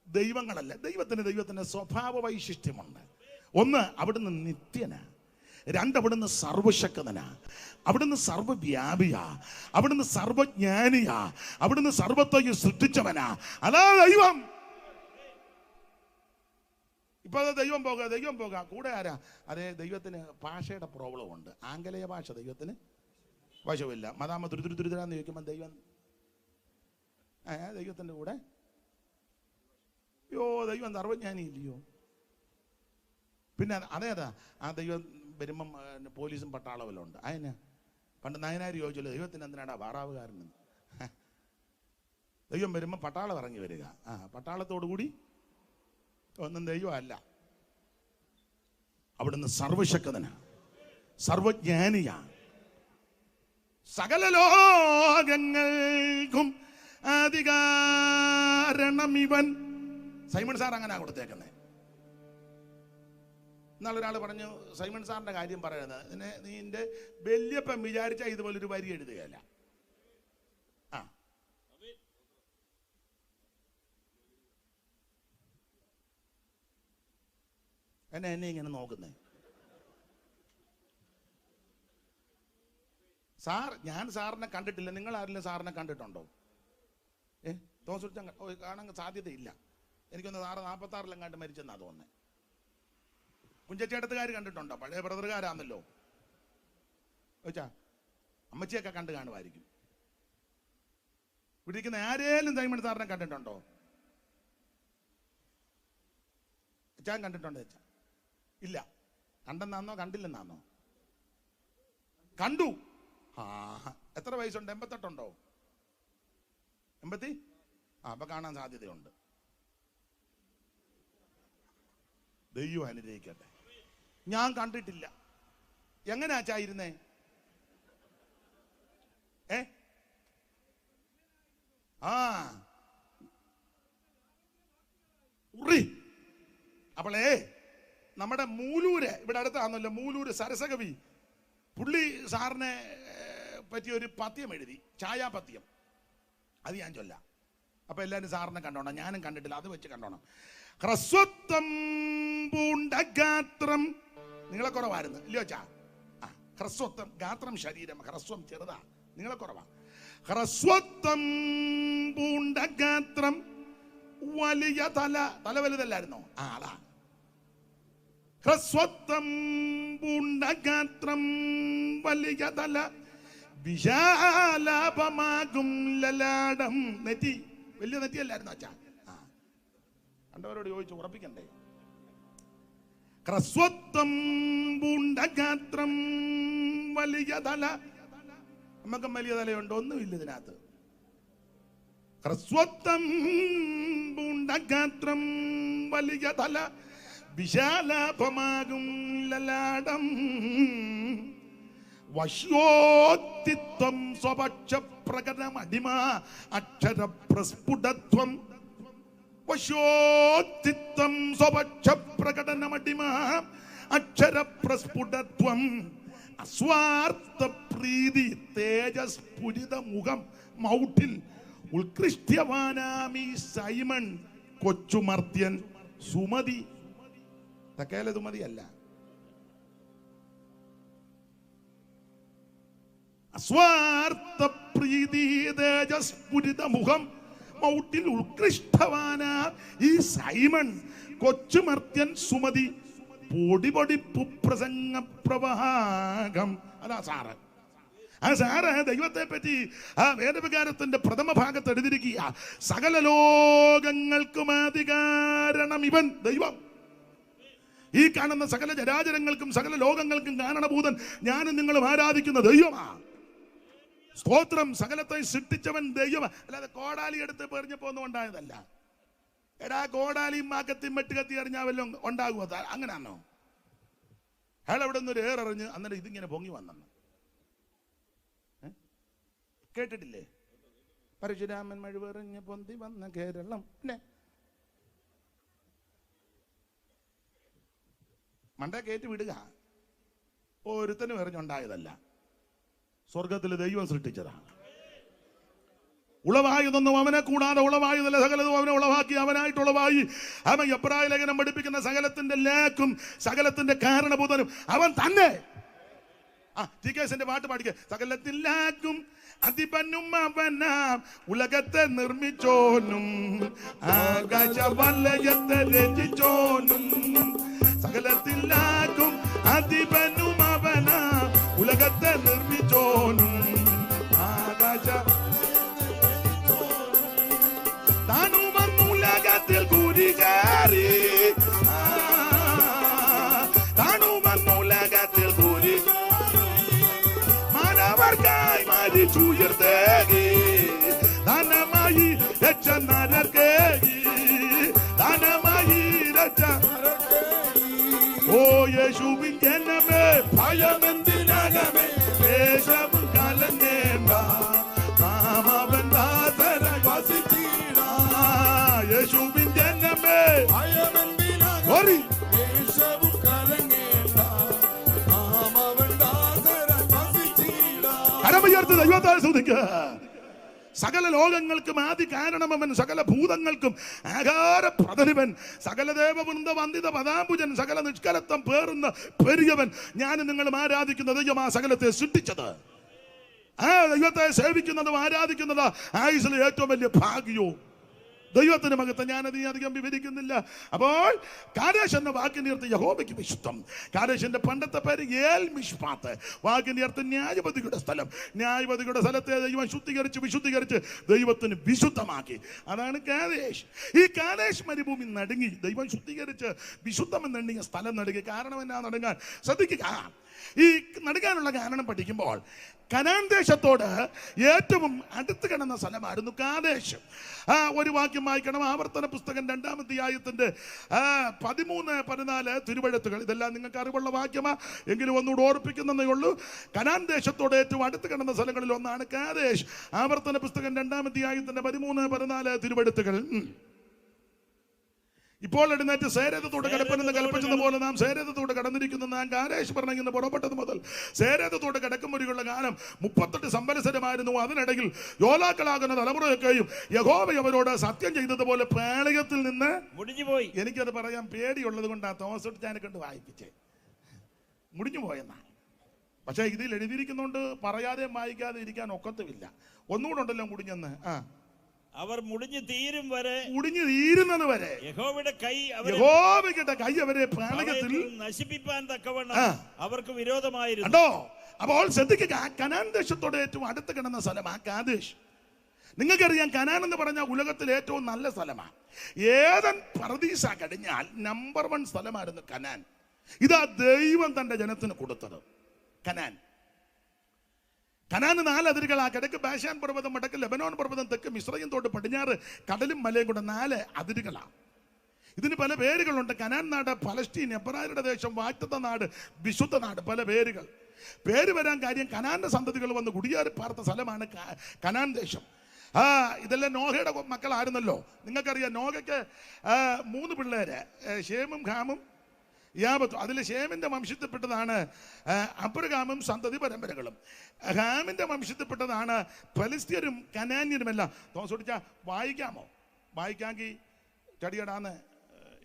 ദൈവങ്ങളല്ല. ദൈവത്തിന് സ്വഭാവ വൈശിഷ്ട്യമുണ്ട്. ഒന്ന്, അവിടുന്ന് നിത്യനാ. രണ്ട്, അവിടുന്ന് സർവശക്തനാ. അവിടുന്ന് സർവവ്യാപിയാ. അവിടുന്ന് സർവജ്ഞാനിയാ. അവിടുന്ന് സർവത്തെയും സൃഷ്ടിച്ചവനാ. അതാ ദൈവം. ഇപ്പൊ ദൈവം പോകുക കൂടെ ആരാ? അതേ, ദൈവത്തിന് ഭാഷയുടെ പ്രോബ്ലം ഉണ്ട്. ആംഗലേയ ഭാഷ ദൈവത്തിന് വശമില്ല. മതാമ ദുരിതരാന്ന് ചോദിക്കുമ്പോൾ ദൈവത്തിന്റെ കൂടെ ദൈവം സർവജ്ഞാനി ഇല്ലയോ? പിന്നെ അതേതാ? ആ ദൈവം വരുമ്പം പോലീസും പട്ടാളവെല്ലാം ഉണ്ട്. അതിന് പണ്ട് നായനാർ ചോദിച്ചല്ലോ, ദൈവത്തിന് എന്തിനാടാ വാറാവുകാരനെന്ന്. ദൈവം വരുമ്പോൾ പട്ടാളം ഇറങ്ങി വരിക. പട്ടാളത്തോടു കൂടി ഒന്നും ദൈവമല്ല. അവിടുന്ന് സർവശക്തനാ, സർവജ്ഞാനിയാ. സകല ലോകങ്ങൾക്കും അധികാരണം ഇവൻ. സൈമൺ സാർ അങ്ങനെ കൊടുത്തേക്കുന്നത്. ഇന്നാളൊരാൾ പറഞ്ഞു, സൈമൺ സാറിന്റെ കാര്യം പറയുന്നത്, നിന്റെ വല്യപ്പൻ വിചാരിച്ചാൽ ഇതുപോലൊരു വരി എഴുതുകയല്ല. എന്നെ ഇങ്ങനെ നോക്കുന്നേ സാർ. ഞാൻ സാറിനെ കണ്ടിട്ടില്ല. നിങ്ങൾ ആരെങ്കിലും സാറിനെ കണ്ടിട്ടുണ്ടോ? കാണാൻ സാധ്യതയില്ല. എനിക്കൊന്ന് സാറ് 46 മരിച്ചെന്നാ തോന്നുന്നത്. കുഞ്ചേട്ടത്തുകാർ കണ്ടിട്ടുണ്ടോ? പഴയ ബ്രദറുകാരാന്നല്ലോ. ചോദിച്ചാ അമ്മച്ചിയൊക്കെ കണ്ടു കാണുമായിരിക്കും. ഇവിടെ ഇരിക്കുന്ന ആരേലും സൈമൺ സാറിനെ കണ്ടിട്ടുണ്ടോ? അച്ഛാൻ കണ്ടിട്ടുണ്ടോ? അച്ഛാ ഇല്ല. കണ്ടെന്നാന്നോ കണ്ടില്ലെന്നാന്നോ? കണ്ടു. എത്ര വയസ്സുണ്ട്? 88 ഉണ്ടോ? 80? അപ്പൊ കാണാൻ സാധ്യതയുണ്ട്. ദൈവം അനുഗ്രഹിക്കട്ടെ. ഞാൻ കണ്ടിട്ടില്ല. എങ്ങനെ അച്ചായിരുന്നേ? അപ്പോളേ നമ്മുടെ മൂലൂര് ഇവിടെ അടുത്താണല്ലോ, മൂലൂര് സരസകവി, പുള്ളി സാറിനെ പറ്റി ഒരു പദ്യം എഴുതി, ഛായാപദ്യം. അത് ഞാൻ ചൊല്ലാം. അപ്പൊ എല്ലാവരും സാറിനെ കണ്ടോണം. ഞാനും കണ്ടിട്ടില്ല, അത് വെച്ച് കണ്ടോണം. ഹ്രസ്വത്വം പൂണ്ട ഗാത്രം. നിങ്ങളെ കുറവായിരുന്നു ഇല്ലയോ ചാ? ഹ്രസ്വത്വം, ഗാത്രം ശരീരം, ഹ്രസ്വം ചെറുതാ, നിങ്ങളെ കുറവാ. ഹ്രസ്വത്വം പൂണ്ട ഗാത്രം, വലിയ തല. തല വലുതല്ലായിരുന്നോ? അതാ ഹ്രസ്വത്വം പൂണ്ട ഗാത്രം, വലിയ തല, വിശാലാപമാകും ലലാടം. നെറ്റി വലിയ നെറ്റിയല്ലായിരുന്നു അച്ഛാ? കണ്ടവരോട് ചോദിച്ചു ഉറപ്പിക്കണ്ടേ? ഹ്രസ്വത്വം പൂണ്ട ഗാത്രം, വലിയ തല. നമുക്കും വലിയ തലയുണ്ടോ? ഒന്നുമില്ല ഇതിനകത്ത്. ഹ്രസ്വത്വം പൂണ്ട ഗാത്രം, വലിയ തല, വിശാലാപമാകും ലലാടം, വശ്യോത്തിത്വം സ്വപക്ഷ പ്രകടനം, അടിമ അക്ഷര പ്രസ്ഫുടത്വം. വശ്യോത്തിത്വം സ്വപക്ഷ പ്രകടനമടിമ അക്ഷര പ്രസ്ഫുടത്വം, അസ്വാർത്ഥ പ്രീതി തേജസ്ഫുരിത മുഖം മൗട്ടിൽ ഉത്കൃഷ്ടവാനാമി സൈമൺ കൊച്ചുമർത്യൻ സുമതി. തക്കേല സുമതിയല്ല. അസ്വാർത്ഥ പ്രീതി തേജസ്ഫുരിത മുഖം മൗട്ടിൽ ഉത്കൃഷ്ടവാന ഈ സൈമൺ കൊച്ചുമർത്യൻ സുമതി, പൊടിപൊടിപ്പു പ്രസംഗ പ്രവാഹം. അതാ സാറ്. ആ സാറ് ദൈവത്തെ പറ്റി ആ വേദവികാരത്തിന്റെ പ്രഥമ ഭാഗത്ത് എഴുതിയിരിക്കുക, സകല ലോകങ്ങൾക്കും അധികാരണം ഇവൻ. ദൈവം ഈ കാണുന്ന സകല ചരാചരങ്ങൾക്കും സകല ലോകങ്ങൾക്കും കാരണഭൂതൻ ഞാനും നിങ്ങളും ആരാധിക്കുന്ന ദൈവമാ. സ്തോത്രം. സകലത്തെ സൃഷ്ടിച്ചവൻ ദൈവം. അല്ലാതെ കോടാലി എടുത്ത് പെറിഞ്ഞപ്പോ ഒന്നും ഉണ്ടായതല്ല. എടാ കോടാലിയും മാക്കത്തിയും വെട്ടുകത്തി എറിഞ്ഞാൽ വല്ലതും ഉണ്ടാകുമോ? അങ്ങനെയാണോ? അയാൾ അവിടെ നിന്നൊരു ഏറെറിഞ്ഞ് അന്നേരം ഇതിങ്ങനെ പൊങ്ങി വന്നെന്ന് കേട്ടിട്ടില്ലേ? പരശുരാമൻ മഴുവെറിഞ്ഞ് പൊന്തി വന്ന കേരളം. പിന്നെ മണ്ട കയറ്റി വിടുക. ഒരുത്തനും എറിഞ്ഞുണ്ടായതല്ല, സ്വർഗത്തിൽ ദൈവം സൃഷ്ടിച്ചതാണ്. ഉളവായതൊന്നും അവനെ കൂടാതെ ഉളവായതല്ല, സകലതും അവനെ ഉളവാക്കി, അവനായിട്ട് ഉളവായി. അവൻ എബ്രായ ലേഖനം പഠിപ്പിക്കുന്ന സകലത്തിന്റെ ലേക്കും സകലത്തിന്റെ കാരണഭൂതനും അവൻ തന്നെ. ടിക്കേസിന്റെ പാട്ട് പാടിക്കുക. സകലത്തിൽ ലേക്കും അധിപനും അവനാം, ഉലകത്തെ നിർമ്മിച്ചോനും ആകാശ വലയത്തെ രചിച്ചോനും. സകലത്തിൽ ലേക്കും അധിപനും അവനാം, ഉലകത്തെ നിർമ്മിച്ചോനും ആകാശ താനുമന്നുലകത്തിൽ കുരികേറി, താനുമന്നുലകത്തിൽ കുരികേറി, മാനവർക്കായി മരിച്ചുയർത്തേകി, ധനമായി രക്ഷ നരകേകി, ധനമായി രക്ഷ. ഓ യേശുവിൻ ജനമേ ഭയമെന്തിനകമേ, ദേശവും കലങ്ങേണ്ട, നാം അവൻ ദാസരായി വസിച്ചിടാം. യേശുവിൻ ജനമേ ഭയമെന്തിനകമേ, ദേശവും കലങ്ങേണ്ട, നാം അവൻ ദാസരായി വസിച്ചിടാം. കരമുയർത്തി ദൈവത്തെ സ്തുതിക്കുക. സകല ലോകങ്ങൾക്കും ആദി കാരണമവൻ, സകല ഭൂതങ്ങൾക്കും ആകാര പ്രതനിവൻ, സകല ദേവവൃന്ദ വന്ദിത പദാംബുജൻ, സകല നിഷ്കലത്വം പേറുന്ന പെരിയവൻ. ഞാനും നിങ്ങളും ആരാധിക്കുന്ന ദൈവം ആ സകലത്തെ സൃഷ്ടിച്ചത്. ആ ദൈവത്തെ സേവിക്കുന്നതും ആരാധിക്കുന്നത് ആയുസ്സിലെ ഏറ്റവും വലിയ ഭാഗ്യവും. ദൈവത്തിന് മഹത്വം. ഞാനത് അധികം വിവരിക്കുന്നില്ല. അപ്പോൾ കാദേശ് എന്ന വാക്കിന്റെ അർത്ഥം യഹോവയ്ക്ക് വിശുദ്ധം. കാദേശിന്റെ പണ്ടത്തെ പേര് ഏൽ മിഷ്പാത്ത്. വാക്കിന്റെ അർത്ഥം ന്യായപതിയുടെ സ്ഥലം. ന്യായപതിയുടെ സ്ഥലത്തെ ദൈവം വിശുദ്ധീകരിച്ച് ദൈവത്തിന് വിശുദ്ധമാക്കി. അതാണ് കാദേശ്. ഈ കാദേശ് മരുഭൂമി നടുങ്ങി, ദൈവം ശുദ്ധീകരിച്ച് വിശുദ്ധമെന്നെണ്ണിയ സ്ഥലം നടുങ്ങി. കാരണം എന്നാ നടുങ്ങാൻ? ശ്രദ്ധിക്കുക. ഈ നടുങ്ങാനുള്ള കാരണം പഠിക്കുമ്പോൾ കനാൻ ദേശത്തോട് ഏറ്റവും അടുത്ത് കിടന്ന സ്ഥലമായിരുന്നു കാദേശ്. ഒരു വാക്യം വായിക്കണം. ആവർത്തന പുസ്തകം 2-ാം അധ്യായത്തിന്റെ 13-14 തിരുവഴുത്തുകൾ. ഇതെല്ലാം നിങ്ങൾക്ക് അറിവുള്ള വാക്യമാ, എങ്കിലും ഒന്നുകൂടെ ഓർപ്പിക്കുന്നതേ ഉള്ളൂ. കനാൻ ദേശത്തോട് ഏറ്റവും അടുത്ത് കിടന്ന സ്ഥലങ്ങളിൽ ഒന്നാണ് കാദേശ്. ആവർത്തന പുസ്തകം 2-ാം അധ്യായത്തിന്റെ 13-14 തിരുവഴുത്തുകൾ. ഇപ്പോൾ എഴുന്നേറ്റ് സേരേദത്തോട് കടപ്പനെന്ന് കൽപ്പിച്ചതുപോലെ നാം സേരേദത്തോട് കടന്നിരിക്കുന്നു. നാം കാദേശ് പറഞ്ഞിന്ന് പുറപ്പെട്ടത് മുതൽ സേരേദത്തോട് കിടക്കുമ്പോഴുള്ള കാലം 38 സംവത്സരമായിരുന്നു. അതിനിടയിൽ യോലാക്കളാകുന്ന തലമുറയൊക്കെയും യഹോവ അവരോട് സത്യം ചെയ്തതുപോലെ പ്രളയത്തിൽ നിന്ന് മുടിഞ്ഞുപോയി. എനിക്കത് പറയാൻ പേടിയുള്ളത് കൊണ്ടാണ് തോമസ് ചാനെ കൊണ്ട് വായിപ്പിച്ചേ. മുടിഞ്ഞു പോയെന്നാ. പക്ഷെ ഇതിൽ എഴുതിയിരിക്കുന്നോണ്ട് പറയാതെ വായിക്കാതെ ഇരിക്കാൻ ഒക്കത്തുമില്ല. ഒന്നുകൂടെ ഉണ്ടല്ലോ മുടിഞ്ഞെന്ന്. അവർ മുടിഞ്ഞു തീരുന്നത് വരെ യഹോവയുടെ കൈ അവരെ പ്രളയത്തിൽ നശിപ്പിക്കാൻ തക്കവണ്ണം അവർക്ക് വിരോധമായിരുന്നു. അപ്പോൾ ശ്രദ്ധിക്കുക. കനാൻ ദേശത്തോട് ഏറ്റവും അടുത്ത് കിടന്ന സ്ഥലമാണ് കാദേശ്. നിങ്ങൾക്കറിയാം, കനാൻ എന്ന് പറഞ്ഞാൽ ഉലകത്തിൽ ഏറ്റവും നല്ല സ്ഥലമാണ്. ഏദൻ പർദീസ കഴിഞ്ഞാൽ നമ്പർ 1 സ്ഥലമായിരുന്നു കനാൻ. ഇതാ ദൈവം തന്റെ ജനത്തിന് കൊടുത്തത്. കനാന് 4 അതിരുകളാ. കിഴക്ക് ബാഷാൻ പർവ്വതം, വടക്ക് ലെബനോൻ പർവ്വതം, തെക്ക് മിസ്രയീം തോട്ട്, പടിഞ്ഞാറ് കടലും മലയും കൂടെ 4 അതിരുകളാ. ഇതിന് പല പേരുകളുണ്ട്. കനാൻ നാട്, പലസ്തീൻ, എബ്രായരുടെ ദേശം, വാഗ്ദത്ത നാട്, വിശുദ്ധ നാട്, പല പേരുകൾ. പേര് വരാൻ കാര്യം കനാന്റെ സന്തതികൾ വന്ന് കുടിയേറി പാർത്ത സ്ഥലമാണ് കനാൻ ദേശം. ഇതെല്ലാം നോഹയുടെ മക്കളായിരുന്നല്ലോ. നിങ്ങൾക്കറിയാം, നോഹയ്ക്ക് 3 പിള്ളേര്, ഷേമും ഹാമും യാബത്തും. അതിൽ ഷേമിന്റെ വംശത്തിൽപ്പെട്ടതാണ് അബ്രഹാമും സന്തതി പരമ്പരകളും. ഹാമിന്റെ വംശത്തിൽപ്പെട്ടതാണ് ഫലിസ്ത്യരും കനാന്യരുമെല്ലാം. തോമസ് വായിക്കാമോ? വായിക്കാമെങ്കിൽ ചടിയടാന്ന്.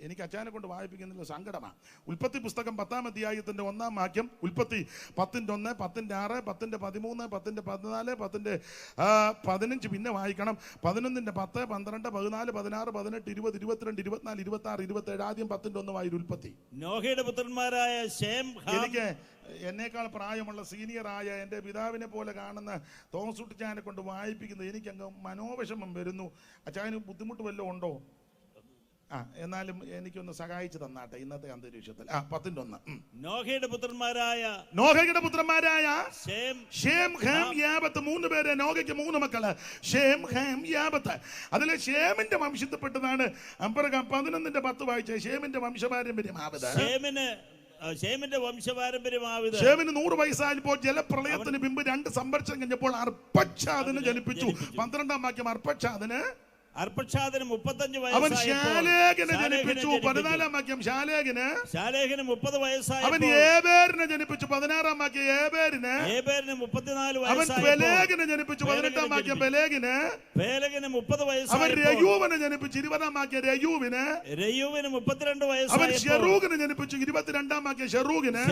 എനിക്ക് അച്ഛനെ കൊണ്ട് വായിപ്പിക്കുന്നില്ല, സങ്കടമാണ്. ഉൽപ്പത്തി പുസ്തകം 10-ാം അധ്യായത്തിന്റെ 1-ാം വാക്യം. ഉൽപ്പത്തി 10:1, 10:6, 10:13, 10:14, 10:15 പിന്നെ വായിക്കണം. 11:10, 12, 14, 16, 18, 20, 22, 24, 26, 27. ആദ്യം 10:1 വായി. ഉൽപ്പത്തി. നോഹയുടെ പുത്രന്മാരായ ശേം. എനിക്ക് എന്നേക്കാൾ പ്രായമുള്ള സീനിയറായ എൻ്റെ പിതാവിനെ പോലെ കാണുന്ന തോമസ് കുട്ടിച്ചാനെ കൊണ്ട് വായിപ്പിക്കുന്നത് എനിക്കങ്ങ് മനോവിഷമം വരുന്നു. അച്ഛന് ബുദ്ധിമുട്ട് വല്ലതും ഉണ്ടോ? എന്നാലും എനിക്കൊന്ന് സഹായിച്ചു തന്നാട്ടെ ഇന്നത്തെ അന്തരീക്ഷത്തിൽ. 10:1. നോഹയുടെ പുത്രന്മാരായ ശേം, ഹാം, യാബത്ത് 3 പേര്. നോഹയ്ക്ക് 3 മക്കള്, ശേം, ഹാം, യാബത്ത്. അതിലെ ശേമിന്റെ വംശത്തിൽപ്പെട്ടതാണ് അബ്രഹാം. 11:10 വായിച്ച ഷേമിന്റെ വംശപാരമ്പര്യം. ശേമിന്റെ വംശപാരമ്പര്യമാവിത്. ശേമിന് 100 വയസ്സായപ്പോൾ ജലപ്രളയത്തിന് മുമ്പ് 2 സംവത്സരം കഴിഞ്ഞപ്പോൾ അർപ്പക്ഷാദിന് ജനിപ്പിച്ചു. 12-ാം വാക്യം. അർപ്പക്ഷാദിന് 35 അവൻ ശാലേഖിനെ വയസ്സായപ്പോൾ ജനിപ്പിച്ചു. 14-ാം വാക്യം. ശാലേഖിന് 30 വയസ്സായപ്പോൾ അവൻ ഏബേരിനെ ജനിപ്പിച്ചു. 16-ാം വാക്യം. ഏബേരിന് 34 അവൻ വയസ്സായപ്പോൾ പെലേഗിനെ ജനിപ്പിച്ചു. 18-ാം വാക്യം. പെലേഗിന് 30 അവൻ വയസ്സായപ്പോൾ രയൂവിനെ ജനിപ്പിച്ചു. 20-ാം വാക്യം. രയൂവിന് 32 അവൻ വയസ്സായപ്പോൾ ശെറൂഗിനെ ജനിപ്പിച്ചു. 22-ാം വാക്യം. ശെറൂഗിന്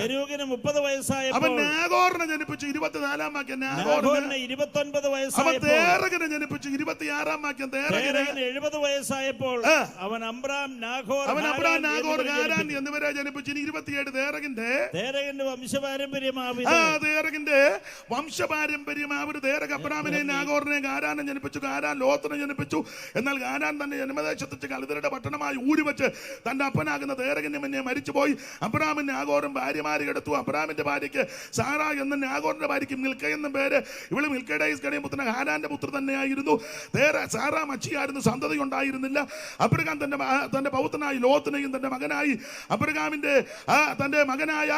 30 വയസ്സായപ്പോൾ അവൻ നാഗോറിനെ ജനിപ്പിച്ചു. 24-ാം വാക്യം. നാഗോറിന് 29 അവൻ വയസ്സായപ്പോൾ തേരകിനെ ജനിപ്പിച്ചു. 26-ാം വാക്യം. തേരകിന് 70 വയസ്സായപ്പോൾ അവൻ അബ്രാം നാഗോർ ഹാരാൻ എന്നിവരെ ജനിപ്പിച്ചു. 27 തേരകിന്റെ വംശപാരമ്പര്യമാവിത്. തേരകിന്റെ വംശപാരമ്പര്യമാവിത്. തേരക് അബ്രാമിനെയും നാഗോറിനെയും ഹാരാനെ ജനിപ്പിച്ചു. ഹാരാൻ ലോത്തിനെ ജനിപ്പിച്ചു. എന്നാൽ ഹാരാൻ തന്റെ ജന്മദേശത്ത് കൽദരുടെ പട്ടണമായി ഊരി വെച്ച് തന്റെ അപ്പനാകുന്ന തേരകിന്റെ മുന്നേ മരിച്ചുപോയി. അബ്രാമിന് നാഗോറും ഭാര്യമാരെ എടുത്തു. അബ്രാമിന്റെ ഭാര്യയ്ക്ക് സാറ എന്നും നാഗോറിന്റെ ഭാര്യയ്ക്ക് മിൽക്ക എന്നും പേര്. ഇവള് മിൽക്കയുടെ പുത്രൻ ഹാരാന്റെ പുത്ര തന്നെയായിരുന്നു. സാറ മച്ചിയായിരുന്നു. സന്തതി ഉണ്ടായിരുന്നില്ല. അബ്രഹാം തന്റെ പൗത്രനായി ലോത്തിനെയും തന്റെ മകനായി തന്റെ മകനായ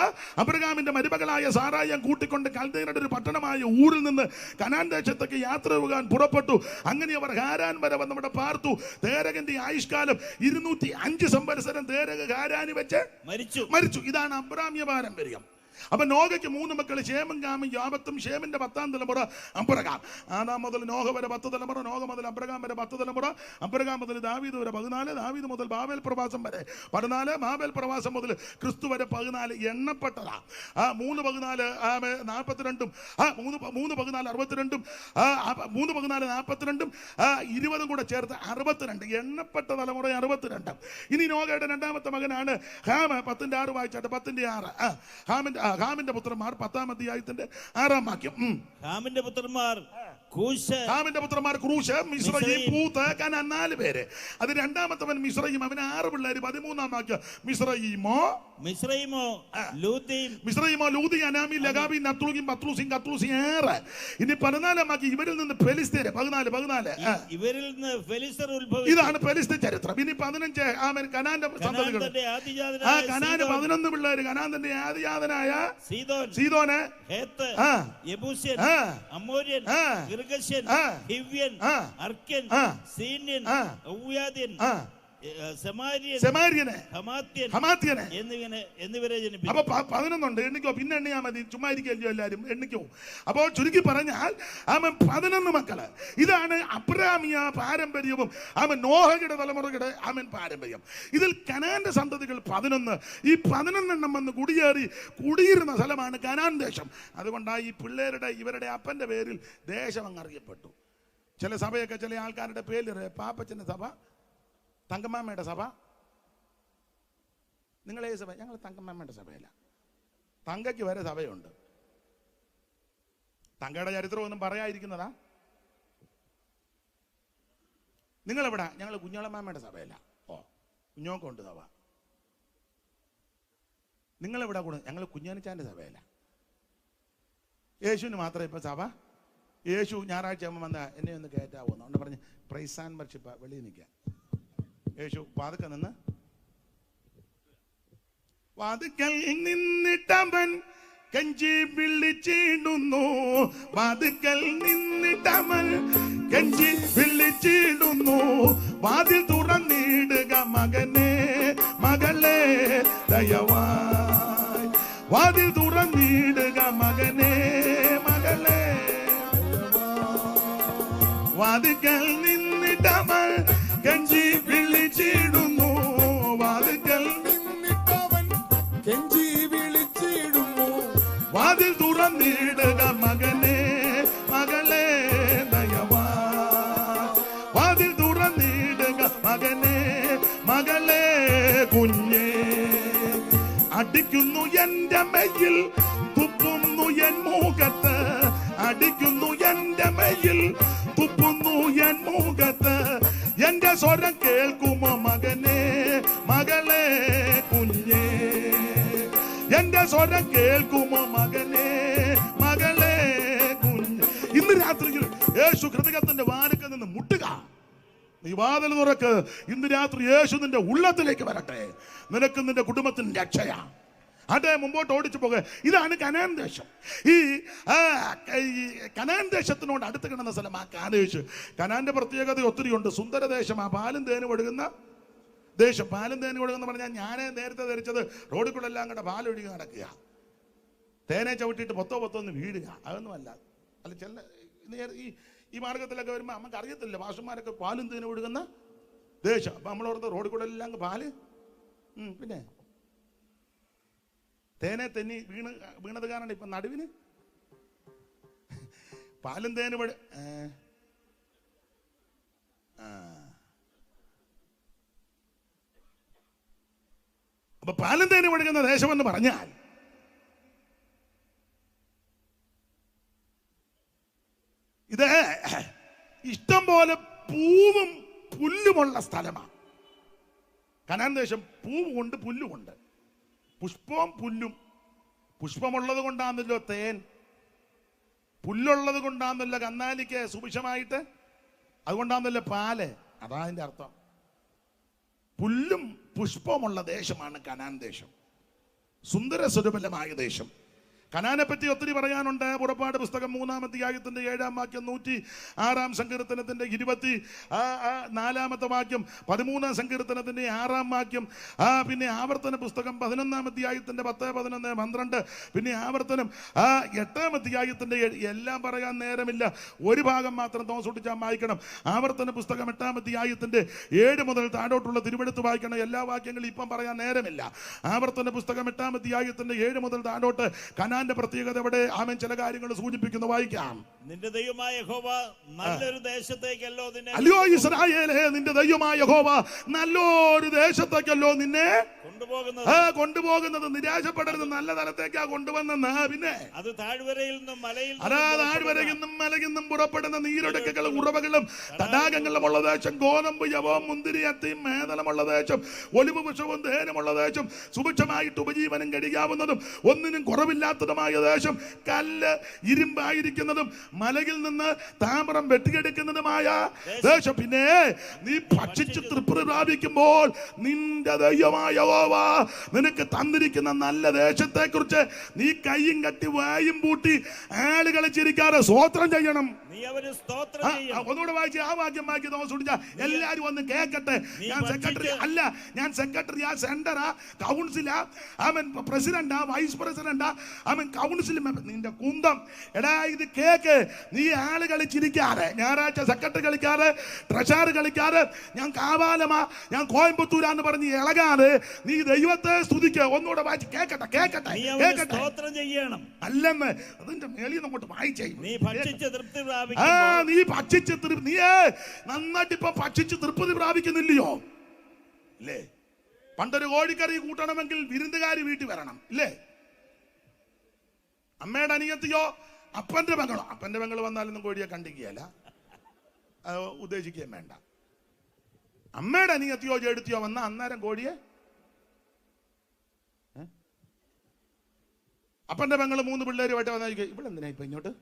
അബ്രഹാമിന്റെ മരുമകളായ സാറായെ കൂട്ടിക്കൊണ്ട് കൽദയരുടെ ഒരു പട്ടണമായ ഊരിൽ നിന്ന് കനാൻ ദേശത്തേക്ക് യാത്ര പോകാൻ പുറപ്പെട്ടു. അങ്ങനെ അവർ ഹാരാൻ വരെ വന്ന് അവിടെ പാർത്തു. തേരകിന്റെ ആയുഷ്കാലം 205 സംവത്സരം തേരക് ഹാരാനി വെച്ച് മരിച്ചു. ഇതാണ് അബ്രാമ്യ പാരമ്പര്യം. അപ്പൊ നോഹയ്ക്ക് 3 മക്കൾ. ശേമും കാമും യാപത്തും. ശേമിന്റെ 10-ാം തലമുറ അബ്രഹാം. ആദാം മുതൽ നോഹ വരെ 10 തലമുറ. നോഹ മുതൽ അബ്രഹാം വരെ 10 തലമുറ. അബ്രഹാം മുതൽ ദാവീദ് വരെ 14. ദാവീദ് മുതൽ ബാബേൽ പ്രവാസം വരെ 14. ബാബേൽ പ്രവാസം മുതൽ ക്രിസ്തു വരെ 14. എണ്ണപ്പെട്ടതാ. 3 14 42. 3 14 62. 3 14 42. 20 കൂടെ ചേർത്ത് 62. എണ്ണപ്പെട്ട തലമുറ 62. ഇനി നോഹയുടെ 2-ാമത്തെ മകനാണ് ഹാം. 10-6 വായിച്ചാട്ട്. 10-6 ഹാമിന്റെ പുത്രന്മാർ. 10-ാം അധ്യായത്തിന്റെ 6-ാം വാക്യം. ഹാമിന്റെ പുത്രന്മാർ കൂശ്, മിസ്രയീം, പൂത്ത്, കനാൻ. 4 പേര്. അത് 2-ാമത്തവൻ മിസ്രയീം. അവന് 6 പിള്ളേര്. 13-ാം വാക്യം. മിസ്രയീമോ ലൂദി, അനാമി, ലഗാബി, നത്ലൂഗി, പത്ലൂസിം, കത്ലൂസി 6. ഇനി 14-ാം വാക്യം. ഇവരിൽ നിന്ന് ഫെലിസ്തീര്. 14 ഇവരിൽ നിന്ന് ഫെലിസ്തർ ഉത്ഭവിച്ചു. ഇതാണ് ഫെലിസ്തീൻ ചരിത്രം. ഇനി 15 കനാന്റെ സന്തതികൾ. കനാന് 11 പിള്ളേര്. കനാൻ തന്റെ ആദിജാതനായ സീദോന്, ഹേത്ത്, യെബൂസ്യൻ, അമോര്യൻ, ഗിർഗശ്യൻ, ഹിവ്യൻ, അർക്യൻ, സീന്യൻ, ഊയാദ്യൻ, സെമാര്യൻ, ഹമാത്യൻ എന്നിവരെ ജനിപ്പിച്ചു. അപ്പൊ 11 എണ്ണിക്കോ. പിന്നെ എണ്ണിയാ മതി. ചുമ്മാ ഇരിക്കല്ലോ എല്ലാരും. എണ്ണിക്കോ. അപ്പോ ചുരുക്കി പറഞ്ഞാൽ 11 മക്കള്. ഇതാണ് അബ്രാമിയ പാരമ്പര്യവും നോഹയുടെ തലമുറയുടെ പാരമ്പര്യം. ഇതിൽ കനാന്റെ സന്തതികൾ 11. ഈ 11 വന്ന് കുടിയിരുന്ന സ്ഥലമാണ് കനാൻ ദേശം. അതുകൊണ്ടാണ് ഈ പിള്ളേരുടെ ഇവരുടെ അപ്പന്റെ പേരിൽ ദേശം അങ്ങ് അറിയപ്പെട്ടു. ചില സഭയൊക്കെ ചില ആൾക്കാരുടെ പേര് പാപ്പച്ചന്റെ സഭ, തങ്കമ്മാമ്മയുടെ സഭ. നിങ്ങളേ സഭ? ഞങ്ങൾ തങ്കമ്മാമ്മയുടെ സഭയല്ല. തങ്കയ്ക്ക് വരെ സഭയുണ്ട്. തങ്കയുടെ ചരിത്രം ഒന്നും പറയാതിരിക്കുന്നതാ. നിങ്ങളെവിടാ? ഞങ്ങൾ കുഞ്ഞോളമാമ്മയുടെ സഭയല്ല. കുഞ്ഞോക്കുണ്ട് സഭ. നിങ്ങളെവിടാ കൂടെ? ഞങ്ങൾ കുഞ്ഞാനിച്ചാന്റെ സഭയല്ല. യേശുവിന് മാത്രമേ ഇപ്പൊ സഭ. യേശു ഞായറാഴ്ച ആകുമ്പോൾ വന്ന എന്നെ ഒന്ന് കയറ്റാവുന്നു അതുകൊണ്ട് പറഞ്ഞ് പ്രൈസ് ആൻഡ് വർഷിപ്പ് വെളിയിൽ നിൽക്കാൻ. യേശു വാതുക്കൽ നിന്ന് വാതുക്കൽ നിന്നിട്ടവൻ കഞ്ചി വിളിച്ചിടുന്നു. വാതുക്കൽ നിന്നിട്ടവൻ കഞ്ചി വിളിച്ചിടുന്നു. വാതിൽ തുറന്നിടുക മകനെ മകളെ ദയവായി. വാതിൽ തുറന്നിടുക മകനെ മകളെ. വാതുക്കൽ നിന്നിട്ടവൻ കഞ്ചി വിളിച്ചിടുന്നു. വാതിൽക്കൽ നിന്നിട്ടവൻ കെഞ്ചി വിളിച്ചിടുന്നു. വാതിൽ തുറന്നിടുക മകനെ മകളെ ദയവായി. വാതിൽ തുറന്നിടുക മകനെ മകളെ കുഞ്ഞേ. അടിക്കുന്നു എന്റെ മെയ്യിൽ, തുപ്പുന്നു എൻ മുഖത്ത്. അടിക്കുന്നു എന്റെ മെയ്യിൽ, തുപ്പുന്നു എൻ മുഖത്ത്. എന്റെ സ്വരം കേൾക്കുമോ മകനെ മകളെ കുഞ്ഞേ. എന്റെ സ്വരം കേൾക്കുമോ മകനെ മകളെ കുഞ്ഞ്. ഇന്ന് രാത്രി യേശു ഹൃദയത്തിന്റെ വാതിൽക്കൽ നിന്ന് മുട്ടുക. നീ വാതിൽ തുറക്ക്. ഇന്ന് രാത്രി യേശു നിന്റെ ഉള്ളത്തിലേക്ക് വരട്ടെ. നിനക്ക് നിന്റെ കുടുംബത്തിന് രക്ഷയാ. അതെ, മുമ്പോട്ട് ഓടിച്ചു പോകുക. ഇതാണ് കനാൻ ദേശം. ഈ കനാൻ ദേശത്തിനോട് അടുത്ത് കിടന്ന സ്ഥലം ആ കാദേശ്. കനാന്റെ പ്രത്യേകത ഒത്തിരിയുണ്ട്. സുന്ദരദേശം, ആ പാലും തേനും ഒഴുകുന്ന ദേശം. പാലും തേനും ഒഴുകുന്ന പറഞ്ഞാൽ ഞാൻ നേരത്തെ ധരിച്ചത് റോഡിൽ കൂടെ എല്ലാം കൂടെ പാലൊഴുകി നടക്കുക, തേനെ ചവിട്ടിയിട്ട് പൊത്തൊന്ന് വീഴുക, അതൊന്നുമല്ല. അല്ല, ചില ഈ മാർഗത്തിലൊക്കെ വരുമ്പോൾ നമുക്ക് അറിയത്തില്ല, ഭാഷന്മാരൊക്കെ പാലും തേനും ഒഴുകുന്ന ദേശം. അപ്പൊ നമ്മളോർത്ത് റോഡിൽ കൂടെ എല്ലാം പാല്, പിന്നെ തേനെ തെന്നി വീണത് കാരണം ഇപ്പൊ നടുവിന് പാലും തേനും അപ്പൊ പാലും തേനും ഒഴുകുന്ന ദേശമെന്ന് പറഞ്ഞാൽ ഇത് ഇഷ്ടം പോലെ പൂവും പുല്ലുമുള്ള സ്ഥലമാണ് കനാൻ ദേശം. പൂവുമുണ്ട്, പുല്ലുമുണ്ട്, പുഷ്പവും പുല്ലും. പുഷ്പമുള്ളത് കൊണ്ടാണല്ലോ തേൻ, പുല്ലുള്ളത് കൊണ്ടാണല്ലോ കന്നാലിക്ക് സുഭിക്ഷമായിട്ട്, അതുകൊണ്ടാണല്ലോ പാല്. അതാ അതിന്റെ അർത്ഥം. പുല്ലും പുഷ്പവുമുള്ള ദേശമാണ് കനാൻ ദേശം, സുന്ദര സുരഭലമായ ദേശം. കനാനെ പറ്റി ഒത്തിരി പറയാനുണ്ട്. പുറപ്പാട് പുസ്തകം 3-ാം അധ്യായത്തിന്റെ 7-ാം വാക്യം, 106-ാം സങ്കീർത്തനത്തിന്റെ 24-ാമത്തെ വാക്യം, 13-ാം സങ്കീർത്തനത്തിന്റെ 6-ാം വാക്യം, പിന്നെ ആവർത്തന പുസ്തകം 11-ാം അധ്യായത്തിന്റെ 10, 11, 12, പിന്നെ ആവർത്തനം 8-ാം അധ്യായത്തിന്റെ 7. എല്ലാം പറയാൻ നേരമില്ല, ഒരു ഭാഗം മാത്രം തോന്നിച്ചാൽ വായിക്കണം. ആവർത്തന പുസ്തകം 8-ാം അധ്യായത്തിന്റെ 7 മുതൽ താഴോട്ടുള്ള തിരുവെടുത്ത് വായിക്കണം. എല്ലാ വാക്യങ്ങളും ഇപ്പം പറയാൻ നേരമില്ല. ആവർത്തന പുസ്തകം 8-ാം അധ്യായത്തിന്റെ 7 മുതൽ താഴോട്ട് കനാന്റെ പ്രത്യേകത എവിടെ? ആമേൻ. ചില കാര്യങ്ങൾ സൂചിപ്പിക്കുന്നു, വായിക്കാം. നിന്റെ ദൈവമായ യഹോവ നല്ലൊരു ദേശത്തേക്കല്ലോ നിന്നെ, അല്ലയോ ഇസ്രായേലേ, നിന്റെ ദൈവമായ യഹോവ നല്ലൊരു ദേശത്തേക്കല്ലോ നിന്നെ കൊണ്ടുപോകുന്നത്. നിരാശപ്പെടരുത്, നല്ല തലത്തേക്കാ കൊണ്ടുവന്നെന്ന്. പിന്നെ അത് താഴ്വരയിൽ നിന്നും മലയിൽ നിന്നും പുറപ്പെടുന്ന നീരൊടുക്കുകളും ഉറവകളും തടാകങ്ങളും ഉള്ള ദേശം, ഗോതമ്പ്, യവവും മുന്തിരി, അത്തിയും മേദലമുള്ള ദേശം, ഒലിവ് വൃക്ഷവും തേനുമുള്ള ദേശം, സുഭിക്ഷമായിട്ട് ഉപജീവനം കഴിയാവുന്നതും ഒന്നിനും കുറവില്ലാത്തതുമായ ദേശം, കല്ല് ഇരുമ്പായിരിക്കുന്നതും മലയിൽ നിന്ന് താമ്രം വെട്ടിയെടുക്കുന്നതുമായ ദേശം. പിന്നെ നീ ഭക്ഷിച്ച് തൃപ്തി പ്രാപിക്കുമ്പോൾ നിന്റെ ദൈവമായ യഹോവ നിനക്ക് തന്നിരിക്കുന്ന നല്ല ദേശത്തെ കുറിച്ച് നീ കയ്യും കട്ടി വായും പൂട്ടി ആളുകളെ ചിരിക്കാതെ സ്തോത്രം ചെയ്യണം. ഒന്നുകൂടെ വായിച്ച് ആ വാക്യം വായിച്ച് തോന്നിച്ച എല്ലാരും ഒന്ന് കേക്കട്ടെ. ഞാൻ സെക്രട്ടറി അല്ല, ഞാൻ സെക്രട്ടറിയാ, സെന്ററാ, കൗൺസിലാ, അവൻ പ്രസിഡന്റാ, വൈസ് പ്രസിഡന്റാ, അവൻ കൗൺസിൽ മെമ്പർ. നിന്റെ കുന്തം എടാ, ഇത് കേക്ക്. നീ ആള് കളിച്ചിരിക്കാതെ, ഞായറാഴ്ച സെക്രട്ടറി കളിക്കാതെ, ട്രഷറർ കളിക്കാതെ, ഞാൻ കാവാലമാ, ഞാൻ കോയമ്പത്തൂരാന്ന് പറഞ്ഞ് ഇളകാതെ നീ ദൈവത്തെ സ്തുതിക്കുക. ഒന്നുകൂടെ വായിച്ച് കേക്കട്ടെ, കേക്കട്ടെ, കേക്കട്ടെ. അല്ലെന്ന് അതിന്റെ മേളിൽ നമ്മോട്ട് വായിച്ചേ. നീ ഭക്ഷിച്ച് തൃപ്തി നീ നന്നായിട്ട് ഇപ്പൊ ഭക്ഷിച്ച് തൃപ്തി പ്രാപിക്കുന്നില്ലയോ? ഇല്ലേ? പണ്ടൊരു കോഴിക്കറി കൂട്ടണമെങ്കിൽ വിരുന്നുകാരി വീട്ടിൽ വരണം, ഇല്ലേ? അമ്മയുടെ അനിയത്തിയോ അപ്പന്റെ പെങ്ങളോ വന്നാലൊന്നും കോഴിയെ കണ്ടിക്കുകയല്ല, ഉദ്ദേശിക്കുകയും വേണ്ട. അമ്മയുടെ അനിയത്തിയോ ചേടുത്തിയോ വന്ന അന്നേരം കോഴിയെ, അപ്പന്റെ പെങ്ങള് 3 പിള്ളേരുമായിട്ട് വന്നായിരിക്കും, ഇവിടെ എന്തിനാ ഇപ്പൊ ഇങ്ങോട്ട്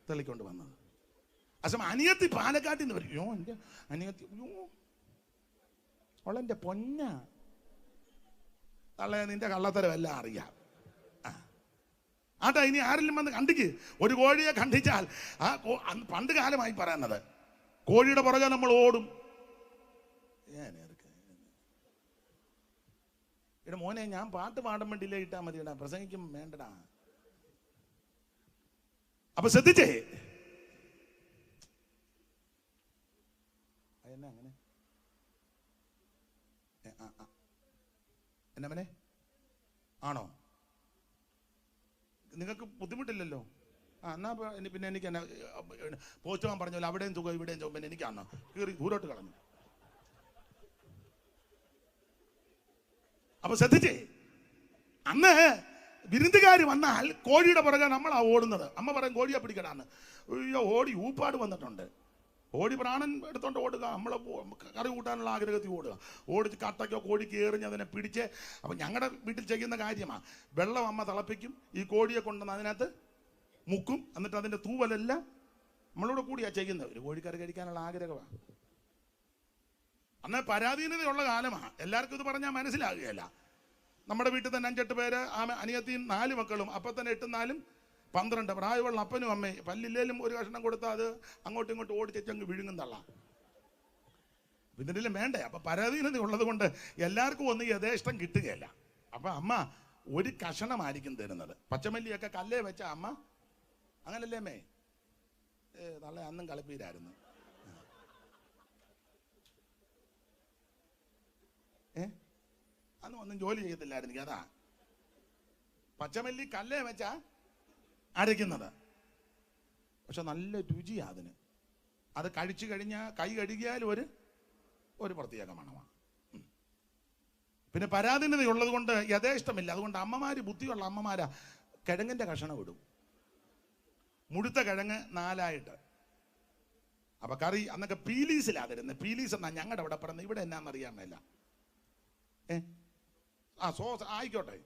തെളിക്കൊണ്ട് വന്നത്? അസം അനിയത്തി പാലക്കാട്ടിൽ നിന്ന് വരും. എന്റെ അനിയത്തി, അവളെന്റെ പൊന്ന തള്ളേ, നിന്റെ കള്ളത്തരം എല്ലാം അറിയാം. ആട്ടാ, ഇനി ആരെങ്കിലും വന്ന് കണ്ടിക്ക്. ഒരു കോഴിയെ കണ്ടിച്ചാൽ പണ്ട് കാലമായി പറയുന്നത്, കോഴിയുടെ പുറകെ നമ്മൾ ഓടും. എടാ മോനെ, ഞാൻ പാട്ട് പാടാൻ വേണ്ടിയില്ല ഇട്ടാ മതിയടാ, പ്രസംഗിക്കും വേണ്ടടാ. അപ്പൊ ശ്രദ്ധിച്ചേ, അങ്ങനെ എന്നമനെ ആണോ? നിങ്ങൾക്ക് ബുദ്ധിമുട്ടില്ലല്ലോ. എന്നാ പിന്നെ എനിക്ക് എന്നാ പോസ്റ്റ് പോകാൻ പറഞ്ഞല്ലോ, അവിടെയും സുഖം ഇവിടെയും സുഖം, പിന്നെ എനിക്കാണോ കീറി ദൂരോട്ട് കളഞ്ഞു. അപ്പൊ ശ്രദ്ധിച്ചേ, അന്ന് വിരുന്നുകാർ വന്നാൽ കോഴിയുടെ പുറകെ നമ്മളാ ഓടുന്നത്. അമ്മ പറയും കോഴിയെ പിടിക്കടാന്ന്. അയ്യോ, ഓടി ഊപ്പാട് വന്നിട്ടുണ്ട്. ഓടി പ്രാണൻ എടുത്തോണ്ട് ഓടുക, നമ്മളെ കറി കൂട്ടാനുള്ള ആഗ്രഹത്തിൽ ഓടുക. ഓടിച്ച് കട്ടയ്ക്കോ കോഴിക്ക് എറിഞ്ഞ് അതിനെ പിടിച്ച്. അപ്പം ഞങ്ങളുടെ വീട്ടിൽ ചെയ്യുന്ന കാര്യമാണ്, വെള്ളം അമ്മ തിളപ്പിക്കും, ഈ കോഴിയെ കൊണ്ടുവന്ന് അതിനകത്ത് മുക്കും, എന്നിട്ട് അതിൻ്റെ തൂവലെല്ലാം നമ്മളോട് കൂടിയാണ് ചെയ്യുന്നത്. ഒരു കോഴിക്കറി കഴിക്കാനുള്ള ആഗ്രഹമാണ്. അന്ന് പരാധീനതയുള്ള കാലമാണ്. എല്ലാവർക്കും ഇത് പറഞ്ഞാൽ മനസ്സിലാകുകയല്ല. നമ്മുടെ വീട്ടിൽ തന്നെ 5-8 പേര്, അനിയത്തിയും 4 മക്കളും, അപ്പം തന്നെ 8 4 12 പ്രായമുള്ള അപ്പനും അമ്മയും. പല്ലില്ലേലും ഒരു കഷ്ണം കൊടുത്താൽ അത് അങ്ങോട്ടും ഇങ്ങോട്ടും ഓടിച്ചങ്ങ് വിഴുങ്ങും തള്ളാം. ഇതിനെല്ലാം വേണ്ടേ? അപ്പൊ പരാധീനത ഉള്ളത് കൊണ്ട് എല്ലാവർക്കും ഒന്നും യഥേഷ്ടം കിട്ടുകയല്ല. അപ്പൊ അമ്മ ഒരു കഷണമായിരിക്കും തരുന്നത്. പച്ചമല്ലിയൊക്കെ കല്ലേ വെച്ച അമ്മ അങ്ങനല്ലേ അമ്മേ? നല്ല അന്നും കളിപ്പീരായിരുന്നു. അന്ന് ഒന്നും ജോലി ചെയ്യത്തില്ലായിരുന്നു. അതാ പച്ചമല്ലി കല്ലേ വെച്ചാ അരയ്ക്കുന്നത്. പക്ഷെ നല്ല രുചിയാ അതിന്. അത് കഴിച്ചു കഴിഞ്ഞാൽ കൈ കഴുകിയാലും ഒരു പ്രത്യേക മണമാണ്. പിന്നെ പരാധീനതയുള്ളത് കൊണ്ട് യഥേഷ്ടമില്ല. അതുകൊണ്ട് അമ്മമാര്, ബുദ്ധിയുള്ള അമ്മമാരാ കിഴങ്ങിന്റെ കഷണം ഇടും. മുഴുത്ത കിഴങ്ങ് 4 അപ്പൊ കറി അന്നൊക്കെ പീലീസിലാ തരുന്നത്. പീലീസ് എന്നാ ഞങ്ങളുടെ അവിടെ പറയുന്നത്. ഇവിടെ എന്നാന്നറിയാൻ മേല. സോസ് ആയിക്കോട്ടെ.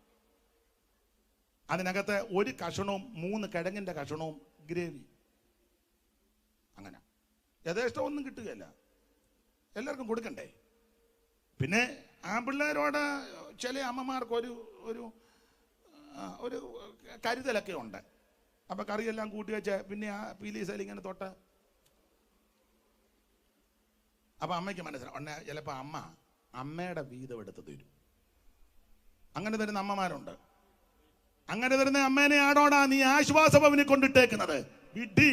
അതിനകത്ത് ഒരു കഷണവും 3 കിഴങ്ങിന്റെ കഷണവും ഗ്രേവി. അങ്ങനെ യഥേഷ്ടം ഒന്നും കിട്ടുകയല്ല. എല്ലാവർക്കും കൊടുക്കണ്ടേ? പിന്നെ ആൺപിള്ളേരോട് ചില അമ്മമാർക്ക് ഒരു കരുതലൊക്കെ ഉണ്ട്. അപ്പൊ കറിയെല്ലാം കൂട്ടി വെച്ച് പിന്നെ ആ പീലീസയിൽ ഇങ്ങനെ തൊട്ട് അപ്പൊ അമ്മയ്ക്ക് മനസ്സിലാവും. ചിലപ്പോ അമ്മയുടെ വീതം എടുത്ത് തരും. അങ്ങനെ തരുന്ന അമ്മമാരുണ്ട്. അങ്ങനെ തരുന്ന അമ്മേനെ ആടോടാ നീ ആശ്വാസഭവനിൽ കൊണ്ടിട്ടേക്കുന്നത്? വിഡ്ഢി,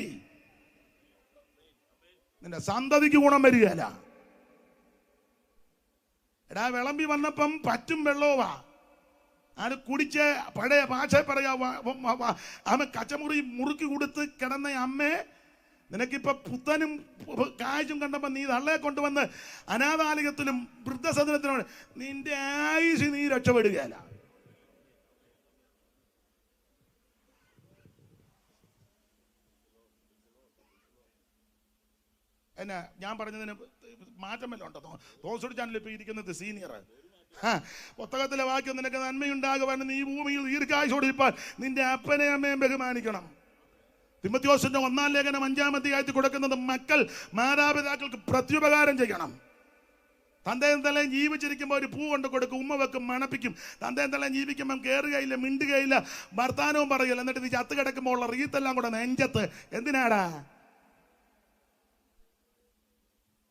നിന്റെ സന്തതിക്ക് ഗുണം വരികയല്ല. എടാ, വിളമ്പി വന്നപ്പം പറ്റും വെള്ളവുമാ. അത് കുടിച്ച് പഴയ ഭാഷ പറയാ അമ്മ കച്ചമുറി മുറുക്കി കൊടുത്ത് കിടന്ന അമ്മേ, നിനക്കിപ്പോ പുത്തനും കാഴ്ചയും കണ്ടപ്പോ നീ തള്ളയെ കൊണ്ടുവന്ന് അനാഥാലയത്തിലും വൃദ്ധസദനത്തിലും നിന്റെ ആയുസ് നീ രക്ഷപ്പെടുകയല്ല. എന്നാ ഞാൻ പറഞ്ഞതിന് മാറ്റമല്ല ഉണ്ടോ? തോസടി ചാനലിൽ ഇപ്പൊ ഇരിക്കുന്നത് സീനിയർ. പുസ്തകത്തിലെ വാക്യം നിനക്ക് നന്മയുണ്ടാകുവാൻ നീ ഭൂമിയിൽ ദീർഘായുസോടിരിപ്പാൻ നിന്റെ അപ്പനെ അമ്മയും ബഹുമാനിക്കണം. തിമോഥെയോസിന്റെ 1-ാം ലേഖനം 5-ാം അധ്യായത്തിൽ കൊടുക്കുന്നത് മക്കൾ മാതാപിതാക്കൾക്ക് പ്രത്യുപകാരം ചെയ്യണം. തന്തയും തലയും ജീവിച്ചിരിക്കുമ്പോൾ ഒരു പൂ കൊണ്ട് കൊടുക്കും, ഉമ്മ വെക്കും, മണപ്പിക്കും. തന്തയും തലയും ജീവിക്കുമ്പം കയറുകയില്ല, മിണ്ടുകയില്ല, വർത്താനവും പറയില്ല. എന്നിട്ട് നീ ചത്ത് കിടക്കുമ്പോൾ ഉള്ള റീത്തെല്ലാം കൂടെ നെഞ്ചത്ത്. എന്തിനാടാ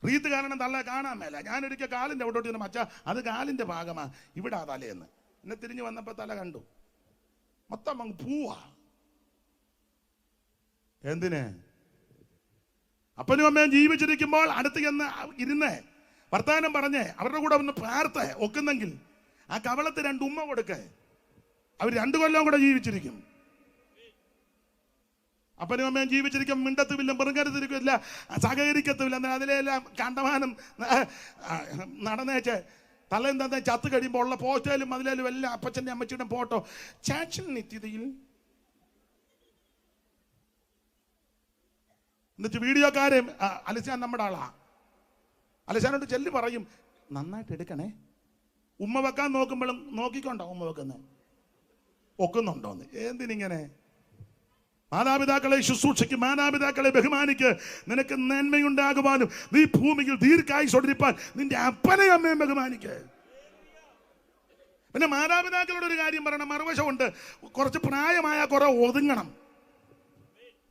റീത്ത്? കാരണം തള്ള കാണാൻ മേല. ഞാനൊരിക്കൽ കാലിന്റെ അവിടോട്ട് ചെന്ന് മച്ചാ അത് കാലിന്റെ ഭാഗമാ, ഇവിടെ തലയെന്ന്. എന്നെ തിരിഞ്ഞു വന്നപ്പോ തല കണ്ടു, മൊത്തം അങ്ങ് പൂവാ. എന്തിന്? അപ്പനും അമ്മയും ജീവിച്ചിരിക്കുമ്പോൾ അടുത്ത് ചെന്ന് ഇരുന്ന് വർത്താനം പറഞ്ഞ് അവരുടെ കൂടെ ഒന്ന് പാർത്ത് ഒക്കുന്നെങ്കിൽ ആ കവളത്ത് 2 ഉമ്മ കൊടുക്ക്. അവർ 2 കൊല്ലം കൂടെ ജീവിച്ചിരിക്കും. അപ്പനും അമ്മയും ജീവിച്ചിരിക്കും, മിണ്ടത്തുമില്ല, മൃഗത്തിരിക്കില്ല, സഹകരിക്കത്തുമില്ല. എന്നാൽ അതിലെല്ലാം കണ്ടമാനം നടന്നേച്ച് തലേം തന്നെ ചത്ത് കഴിയുമ്പോൾ ഉള്ള പോസ്റ്റേലും അതിലേലും എല്ലാം അപ്പച്ചൻ്റെ അമ്മച്ചിയുടെ ഫോട്ടോ. ചാച്ചിൽ നിത്യതയിൽ എന്നിട്ട് വീഡിയോക്കാരെ അലസാൻ നമ്മുടെ ആളാ. അലസാനോട് ചെല്ലു പറയും, നന്നായിട്ട് എടുക്കണേ. ഉമ്മ വെക്കാൻ നോക്കുമ്പോഴും നോക്കിക്കൊണ്ടോ ഉമ്മ വെക്കുന്നത് ഒക്കുന്നുണ്ടോന്ന്. എന്തിനിങ്ങനെ? മാതാപിതാക്കളെ ശുശ്രൂഷയ്ക്ക്, മാതാപിതാക്കളെ ബഹുമാനിക്ക്. നിനക്ക് നന്മയുണ്ടാകുവാനും നീ ഭൂമിയിൽ ദീർഘായുസ്സോടിരിപ്പാൻ നിന്റെ അപ്പനെയും അമ്മയും ബഹുമാനിക്ക്. പിന്നെ മാതാപിതാക്കളോട് ഒരു കാര്യം പറയണം, മറുവശമുണ്ട്. കുറച്ച് പ്രായമായ കുറെ ഒതുങ്ങണം.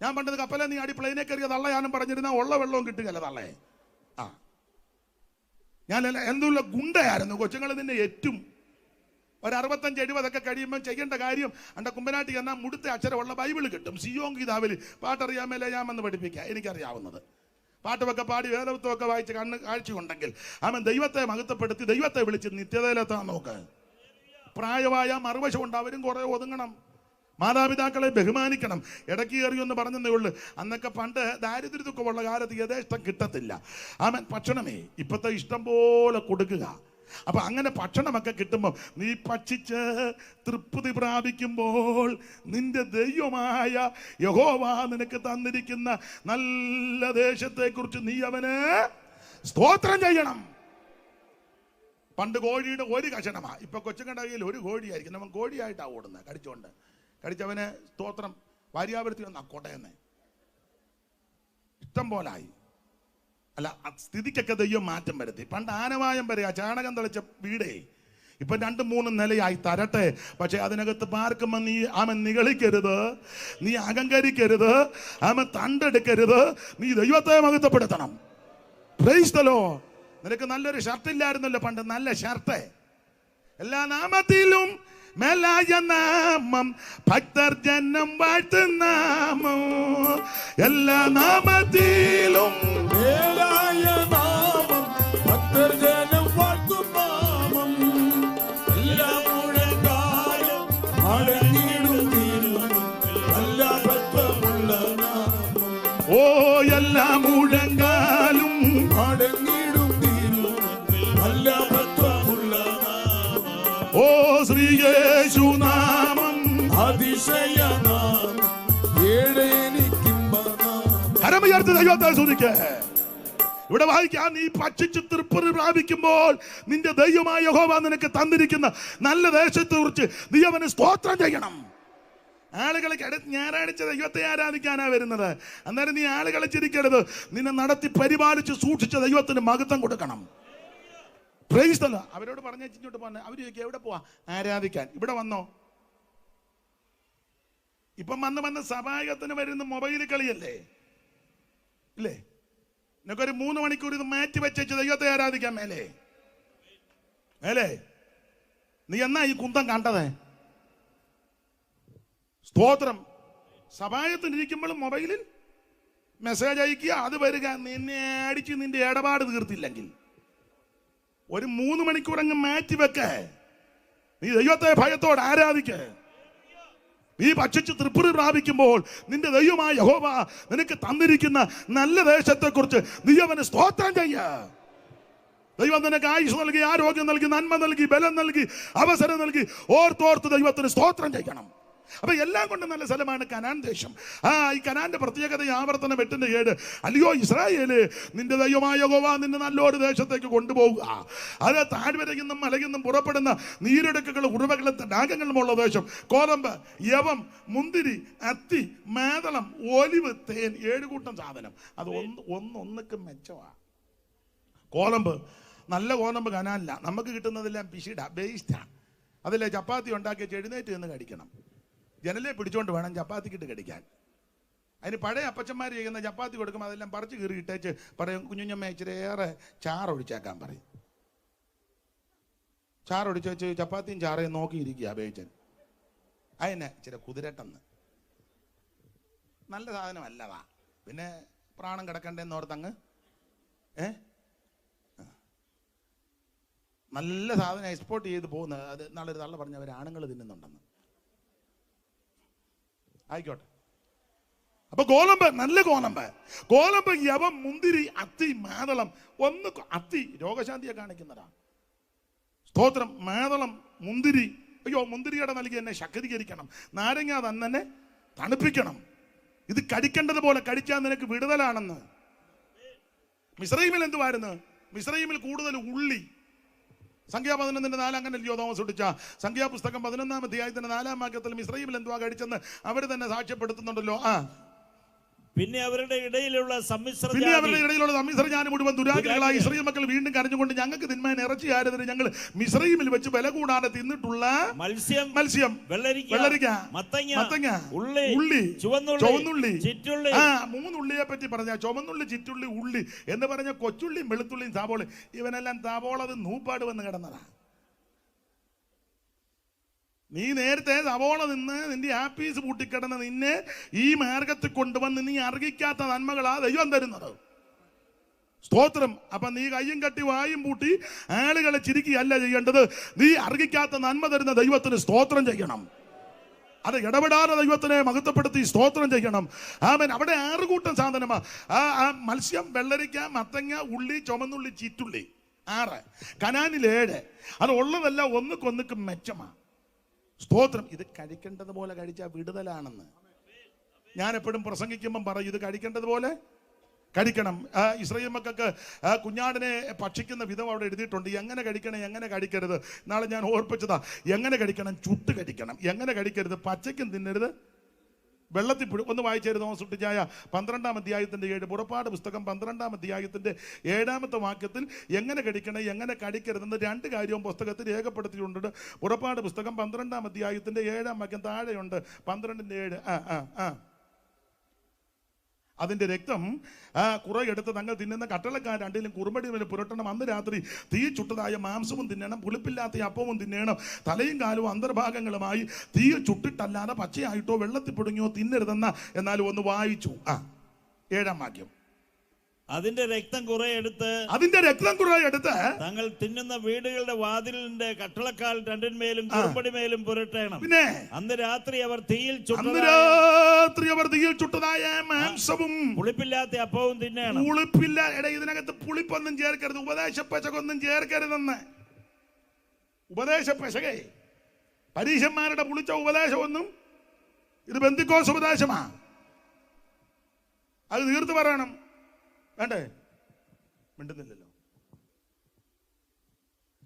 ഞാൻ പണ്ടത് കപ്പലെ നീ അടി പ്ലെയിനെ കയറിയ തള്ളയാനും പറഞ്ഞിരുന്ന ഉള്ള വെള്ളവും കിട്ടുകയല്ല തള്ളയെ. ഞാൻ എന്തുള്ള ഗുണ്ടയായിരുന്നു. കൊച്ചുങ്ങൾ നിന്നെ എറ്റും. ഒരു 65-70 കഴിയുമ്പോൾ ചെയ്യേണ്ട കാര്യം അണ്ട കുമ്പനാട്ടി എന്നാൽ മുടുത്ത അക്ഷരമുള്ള ബൈബിൾ കിട്ടും. സിയോൻ ഗീതാവിൽ പാട്ടറിയാമേലെ ഞാൻ വന്ന് പഠിപ്പിക്കാം. എനിക്കറിയാവുന്നത് പാട്ടുമൊക്കെ പാടി വേദപുത്തമൊക്കെ വായിച്ച് കണ്ണ് കാഴ്ചയുണ്ടെങ്കിൽ അവൻ ദൈവത്തെ മഹത്വപ്പെടുത്തി ദൈവത്തെ വിളിച്ച് നിത്യതയിലെത്താൻ നോക്ക്. പ്രായമായ മറുവശമുണ്ട്, അവരും കുറെ ഒതുങ്ങണം. മാതാപിതാക്കളെ ബഹുമാനിക്കണം. ഇടയ്ക്ക് കയറിയൊന്ന് പറഞ്ഞതേ ഉള്ളൂ. അന്നൊക്കെ പണ്ട് ദാരിദ്ര്യത്തൊക്കെ ഉള്ള കാലത്ത് യഥേഷ്ടം കിട്ടത്തില്ല. അവൻ ഭക്ഷണമേ ഇപ്പത്തെ ഇഷ്ടം പോലെ കൊടുക്കുക. അപ്പൊ അങ്ങനെ ഭക്ഷണമൊക്കെ കിട്ടുമ്പോൾ നീ ഭക്ഷിച്ച് തൃപ്തി പ്രാപിക്കുമ്പോൾ നിന്റെ ദൈവമായ യഹോവ നിനക്ക് തന്നിരിക്കുന്ന നല്ല ദേശത്തെ കുറിച്ച് നീ അവന് സ്തോത്രം ചെയ്യണം. പണ്ട് കോഴിയുടെ ഒരു കഷണമാ, ഇപ്പൊ കൊച്ചുങ്ങളുടെ കയ്യിൽ ഒരു കോഴിയായിരിക്കും. നമ്മൾ കോഴിയായിട്ടാണ് ഓടുന്നത്. കടിച്ചവന് സ്തോത്രം ഭാര്യാപുരത്തിൽ വന്ന കൊടയെന്ന് ഇഷ്ടം പോലായി. അല്ല, സ്ഥിതിക്കൊക്കെ ദൈവം മാറ്റം വരുത്തി. പണ്ട് ആനവായം വരെ ചാണകം തെളിച്ച വീടേ ഇപ്പൊ 2-3 നിലയായി തരട്ടെ. പക്ഷെ അതിനകത്ത് പാർക്കുമ്പോ നീ നിഗളിക്കരുത്, നീ അഹങ്കരിക്കരുത്, തണ്ടെടുക്കരുത്. നീ ദൈവത്തെ മഹത്വപ്പെടുത്തണം. Price the Lord. നിനക്ക് നല്ലൊരു ഷർട്ട് ഇല്ലായിരുന്നല്ലോ പണ്ട്, നല്ല ഷർട്ട്. എല്ലാ നാമത്തിലും മേലായ നാമം, ഭക്തർ ജനം വാഴ്ത്തുന്ന നാമം. എല്ലാ നാമത്തിലും മേലായ നാമം, ഭക്തർ ജനം വാഴ്ത്തും നാമം. എല്ലാ മുഴങ്കാലും അടങ്ങിടും തിരുമുൻപിൽ നല്ല ഭക്തമുള്ള നാമം. ഓ എല്ലാ മുഴങ്കാലും അടങ്ങിടും തിരുമുൻപിൽ നല്ല ഭക്തമുള്ള നാമം. ഓ ശ്രീ യേശു നാമം, അതിശയ നാമം, ഏഴെനിക്കിമ്പനാമം. കരമുയർത്തി ദൈവത്തെ സ്തുതിക്ക്. ഇവിടെ വായിക്കാം, നീ ഭക്ഷിച്ച് തൃപ്തി പ്രാപിക്കുമ്പോൾ നിന്റെ ദൈവമായ യഹോവ നിനക്ക് തന്നിരിക്കുന്ന നല്ല ദേശത്തെ കുറിച്ച് നീ അവന് സ്തോത്രം ചെയ്യണം. ആളുകളെ ഞായറാഴ്ച ദൈവത്തെ ആരാധിക്കാനാ വരുന്നത്. അന്നേരം നീ ആളുകളെ ചിരിക്കരുത്. നിന്നെ നടത്തി പരിപാലിച്ച് സൂക്ഷിച്ച ദൈവത്തിന് മഹത്വം കൊടുക്കണം. Price the Lord. അവരോട് പറഞ്ഞിങ്ങോട്ട് പോന്നെ. അവർ ചോദിക്കുക എവിടെ പോവാ? ആരാധിക്കാൻ. ഇവിടെ വന്നോ? ഇപ്പം വന്ന് സഭായത്തിന് വരുന്ന മൊബൈൽ കളിയല്ലേ ഇല്ലേ? നിനക്കൊരു 3 മണിക്കൂർ ഇത് മാറ്റി വെച്ചു ദൈവത്തെ ആരാധിക്കാൻ മേലേ മേലേ നീ എന്നാ ഈ കുന്തം കണ്ടത്? സ്തോത്രം. സഭായത്തിനിരിക്കുമ്പോഴും മൊബൈലിൽ മെസ്സേജ് അയക്കുക, അത് വരിക. നിന്നെ അടിച്ച് നിന്റെ ഇടപാട് തീർത്തില്ലെങ്കിൽ ഒരു 3 മണിക്കൂർ അങ്ങ് മാറ്റി വെക്ക. നീ ദൈവത്തെ ഭയത്തോടെ ആരാധിക്ക. നീ ഭക്ഷിച്ച് തൃപ്തി പ്രാപിക്കുമ്പോൾ നിന്റെ ദൈവമായ യഹോവ നിനക്ക് തന്നിരിക്കുന്ന നല്ല ദേശത്തെ കുറിച്ച് നീ അവന് സ്തോത്രം ചെയ്യ. ദൈവം നിനക്ക് ആയുസ് നൽകി, ആരോഗ്യം നൽകി, നന്മ നൽകി, ബലം നൽകി, അവസരം നൽകി. ഓർത്തോർത്ത് ദൈവത്തിന് സ്തോത്രം ചെയ്യണം. അപ്പൊ എല്ലാം കൊണ്ട് നല്ല സ്ഥലമാണ് കനാൻ ദേശം. ഈ കനാന്റെ പ്രത്യേകത ആവർത്തനം 8:7. അല്ലയോ ഇസ്രായേല്, നിന്റെ ദൈവമായ യഹോവ നിന്നെ നല്ലൊരു ദേശത്തേക്ക് കൊണ്ടുപോവുക. അത് താഴ്വരയിൽ നിന്നും മലയിൽ നിന്നും പുറപ്പെടുന്ന നീരൊടുക്കുകളും ഉറവകളും തടാകങ്ങളുമുള്ള ദേശം. കോതമ്പ്, യവം, മുന്തിരി, അത്തി, മാതളം, ഒലിവ്, തേൻ, 7 കൂട്ടം സാധനം. അത് ഒന്നൊന്നൊക്കെ മെച്ചമാ. കോതമ്പ്, നല്ല കോതമ്പ് കനാനില്ല. നമുക്ക് കിട്ടുന്നതെല്ലാം പിശിട, വേസ്റ്റാ. അതിലെ ചപ്പാത്തി ഉണ്ടാക്കി എഴുന്നേറ്റ് നിന്ന് കടിക്കണം. ജനലെ പിടിച്ചോണ്ട് വേണം ചപ്പാത്തിക്കിട്ട് കടിക്കാൻ. അതിന് പഴയ അപ്പച്ചന്മാർ ചെയ്യുന്ന ചപ്പാത്തി കൊടുക്കുമ്പോൾ അതെല്ലാം പറിച്ച് കീറി ഇട്ടേച്ച് പറയും, കുഞ്ഞുഞ്ഞമ്മ ഇച്ചിരി ഏറെ ചാറൊഴിച്ചേക്കാൻ പറയും. ചാറൊഴിച്ച് വെച്ച് ചപ്പാത്തിയും ചാറയും നോക്കിയിരിക്കുക ബേച്ചൻ. അതിനെ ഇച്ചിരി കുതിരട്ടെന്ന്. നല്ല സാധനമല്ലതാ. പിന്നെ പ്രാണം കിടക്കണ്ടേന്ന് ഓർത്തങ്ങ് നല്ല സാധനം എക്സ്പോർട്ട് ചെയ്ത് പോകുന്നത്. അത് നാളെ ഒരു തള്ള പറഞ്ഞ അവർ ആണുങ്ങൾ തിന്നുന്നുണ്ടെന്ന്. ആയിക്കോട്ടെ. അപ്പൊ ഗോതമ്പ്, നല്ല ഗോതമ്പ്, യവം, മുന്തിരി, അത്തി, മാതളം. അത്തി രോഗശാന്തിയെ കാണിക്കുന്നതാ. സ്തോത്രം. മാതളം, മുന്തിരി. അയ്യോ, മുന്തിരിയുടെ നൽകി എന്നെ ശക്തീകരിക്കണം. നാരങ്ങ തന്നെ തണുപ്പിക്കണം. ഇത് കടിക്കേണ്ടതുപോലെ കടിച്ചാൽ നിനക്ക് വിടുതലാണെന്ന്. മിസ്രയീമിൽ എന്തുവായിരുന്നു? മിസ്രയീമിൽ കൂടുതൽ ഉള്ളി. സംഖ്യ 11:4 അങ്ങനല്ലയോ തോമസ് ഒട്ടിച്ച സംഖ്യാപുസ്തകം 11-ാം അധ്യായത്തിന്റെ 4-ാം വാക്യത്തിൽ മിസ്രയീമിൽ എന്തുവാ കഴിച്ചെന്ന് അവർ തന്നെ സാക്ഷ്യപ്പെടുത്തുന്നുണ്ടല്ലോ. പിന്നെ അവരുടെ ഇടയിലുള്ള സമ്മിശ്ര ജാതി മുഴുവൻ ദുരാഗ്രഹികളായി ഇസ്രായേൽ മക്കൾ വീണ്ടും കരഞ്ഞുകൊണ്ട്, ഞങ്ങൾക്ക് തിന്മാൻ ഇറച്ചി ആരതിന് ഞങ്ങൾ മിസ്രയീമിൽ വെച്ച് വില കൂടാതെ തിന്നിട്ടുള്ള മത്സ്യം, വെള്ളരിക്ക, മത്തങ്ങ, ഉള്ളി, ചുവന്നുള്ളി. 3 ഉള്ളിയെ പറ്റി പറഞ്ഞ ചുവന്നുള്ളി, ചിറ്റുള്ളി, ഉള്ളി എന്ന് പറഞ്ഞ കൊച്ചുള്ളിയും വെളുത്തുള്ളിയും സാവോളി. ഇവനെല്ലാം സാവോളത് നൂപ്പാട് വന്ന് കിടന്നതാ. നീ നേരത്തെ സവോള നിന്ന് നിന്റെ ആപ്പീസ് പൂട്ടിക്കിടന്ന് നിന്നെ ഈ മാർഗത്തിൽ കൊണ്ടുവന്ന് നീ അർഹിക്കാത്ത നന്മകളാ ദൈവം തരുന്നത്. സ്തോത്രം. അപ്പൊ നീ കയ്യും കട്ടി വായും പൂട്ടി ആളുകളെ ചിരിക്കുകയല്ല ചെയ്യേണ്ടത്. നീ അർഹിക്കാത്ത നന്മ തരുന്ന ദൈവത്തിന് സ്തോത്രം ചെയ്യണം. അത് ഇടപെടാതെ ദൈവത്തിനെ മഹത്വപ്പെടുത്തി സ്തോത്രം ചെയ്യണം. ആമേൻ. അവിടെ 6 കൂട്ടം സാധനമാ. മത്സ്യം, വെള്ളരിക്ക, മത്തങ്ങ, ഉള്ളി, ചുമന്നുള്ളി, ചീറ്റുള്ളി. 6. കനാനിൽ 7. അത് ഉള്ളതെല്ലാം ഒന്നുക്കൊന്നുക്കും മെച്ചമാ. സ്തോത്രം. ഇത് കഴിക്കേണ്ടതുപോലെ കഴിച്ചാൽ വിടുതലാണെന്ന് ഞാൻ എപ്പോഴും പ്രസംഗിക്കുമ്പം പറയും. ഇത് കഴിക്കേണ്ടതുപോലെ കഴിക്കണം. ഇസ്രായേൽ മക്കൾക്ക് കുഞ്ഞാടിനെ ഭക്ഷിക്കുന്ന വിധം അവിടെ എഴുതിയിട്ടുണ്ട്. എങ്ങനെ കഴിക്കണം, എങ്ങനെ കഴിക്കരുത്. നാളെ ഞാൻ ഓർപ്പിച്ചതാ. എങ്ങനെ കഴിക്കണം? ചുട്ട് കഴിക്കണം. എങ്ങനെ കഴിക്കരുത്? പച്ചയ്ക്കും തിന്നരുത്, വെള്ളത്തിൽ ഒന്ന് വായിച്ചായിരുന്നു സുട്ടിച്ചായ 12-ാം അധ്യായത്തിന്റെ 7, പുറപ്പാട് പുസ്തകം 12-ാം അധ്യായത്തിന്റെ 7-ാമത്തെ വാക്യത്തിൽ എങ്ങനെ കടിക്കണം എങ്ങനെ കടിക്കരുതെന്ന് 2 കാര്യവും പുസ്തകത്തിൽ രേഖപ്പെടുത്തിയിട്ടുണ്ട്. പുറപ്പാട് പുസ്തകം 12-ാം അധ്യായത്തിന്റെ 7-ാം വാക്യം താഴെയുണ്ട്, 12-ന്റെ 7. അതിന്റെ രക്തം കുറെ എടുത്ത് തങ്ങൾ തിന്നുന്ന കട്ടളക്കാർ രണ്ടിലും കുറുമ്പടി മേലെ പുരട്ടണം. അന്ന് രാത്രി തീ ചുട്ടതായ മാംസവും തിന്നണം, പുളിപ്പില്ലാത്ത അപ്പവും തിന്നണം. തലയും കാലും അന്തർഭാഗങ്ങളുമായി തീയിൽ ചുട്ടിട്ടല്ലാതെ പച്ചയായിട്ടോ വെള്ളത്തിൽ പൊടുങ്ങിയോ തിന്നരുതെന്ന. എന്നാലും ഒന്ന് വായിച്ചു 7-ാം വാക്യം. അതിന്റെ രക്തം കുറെ എടുത്ത് തങ്ങൾ തിന്നുന്ന വീടുകളുടെ വാതിലിന്റെ കട്ടളക്കാൽ രണ്ടിന്മേലും കുറുമ്പടിമേലും പുരട്ടണം. പിന്നെ അന്ന് രാത്രി അവർ തീയിൽ ചുട്ടതായ മാംസവും പുളിപ്പില്ലാത്ത അപ്പവും തിന്നണം. ഇതിനകത്ത് പുളിപ്പൊന്നും ചേർക്കരുത്, ഉപദേശ പെശകൊന്നും ചേർക്കരുതെന്ന്. ഉപദേശ പെശകേ, പരീശന്മാരുടെ പുളിച്ച ഉപദേശമൊന്നും, ഇത് പെന്തിക്കോസ് ഉപദേശമാ. അത് തീർത്ത് പറയണം. വേണ്ടേ? മിണ്ടുന്നില്ലല്ലോ.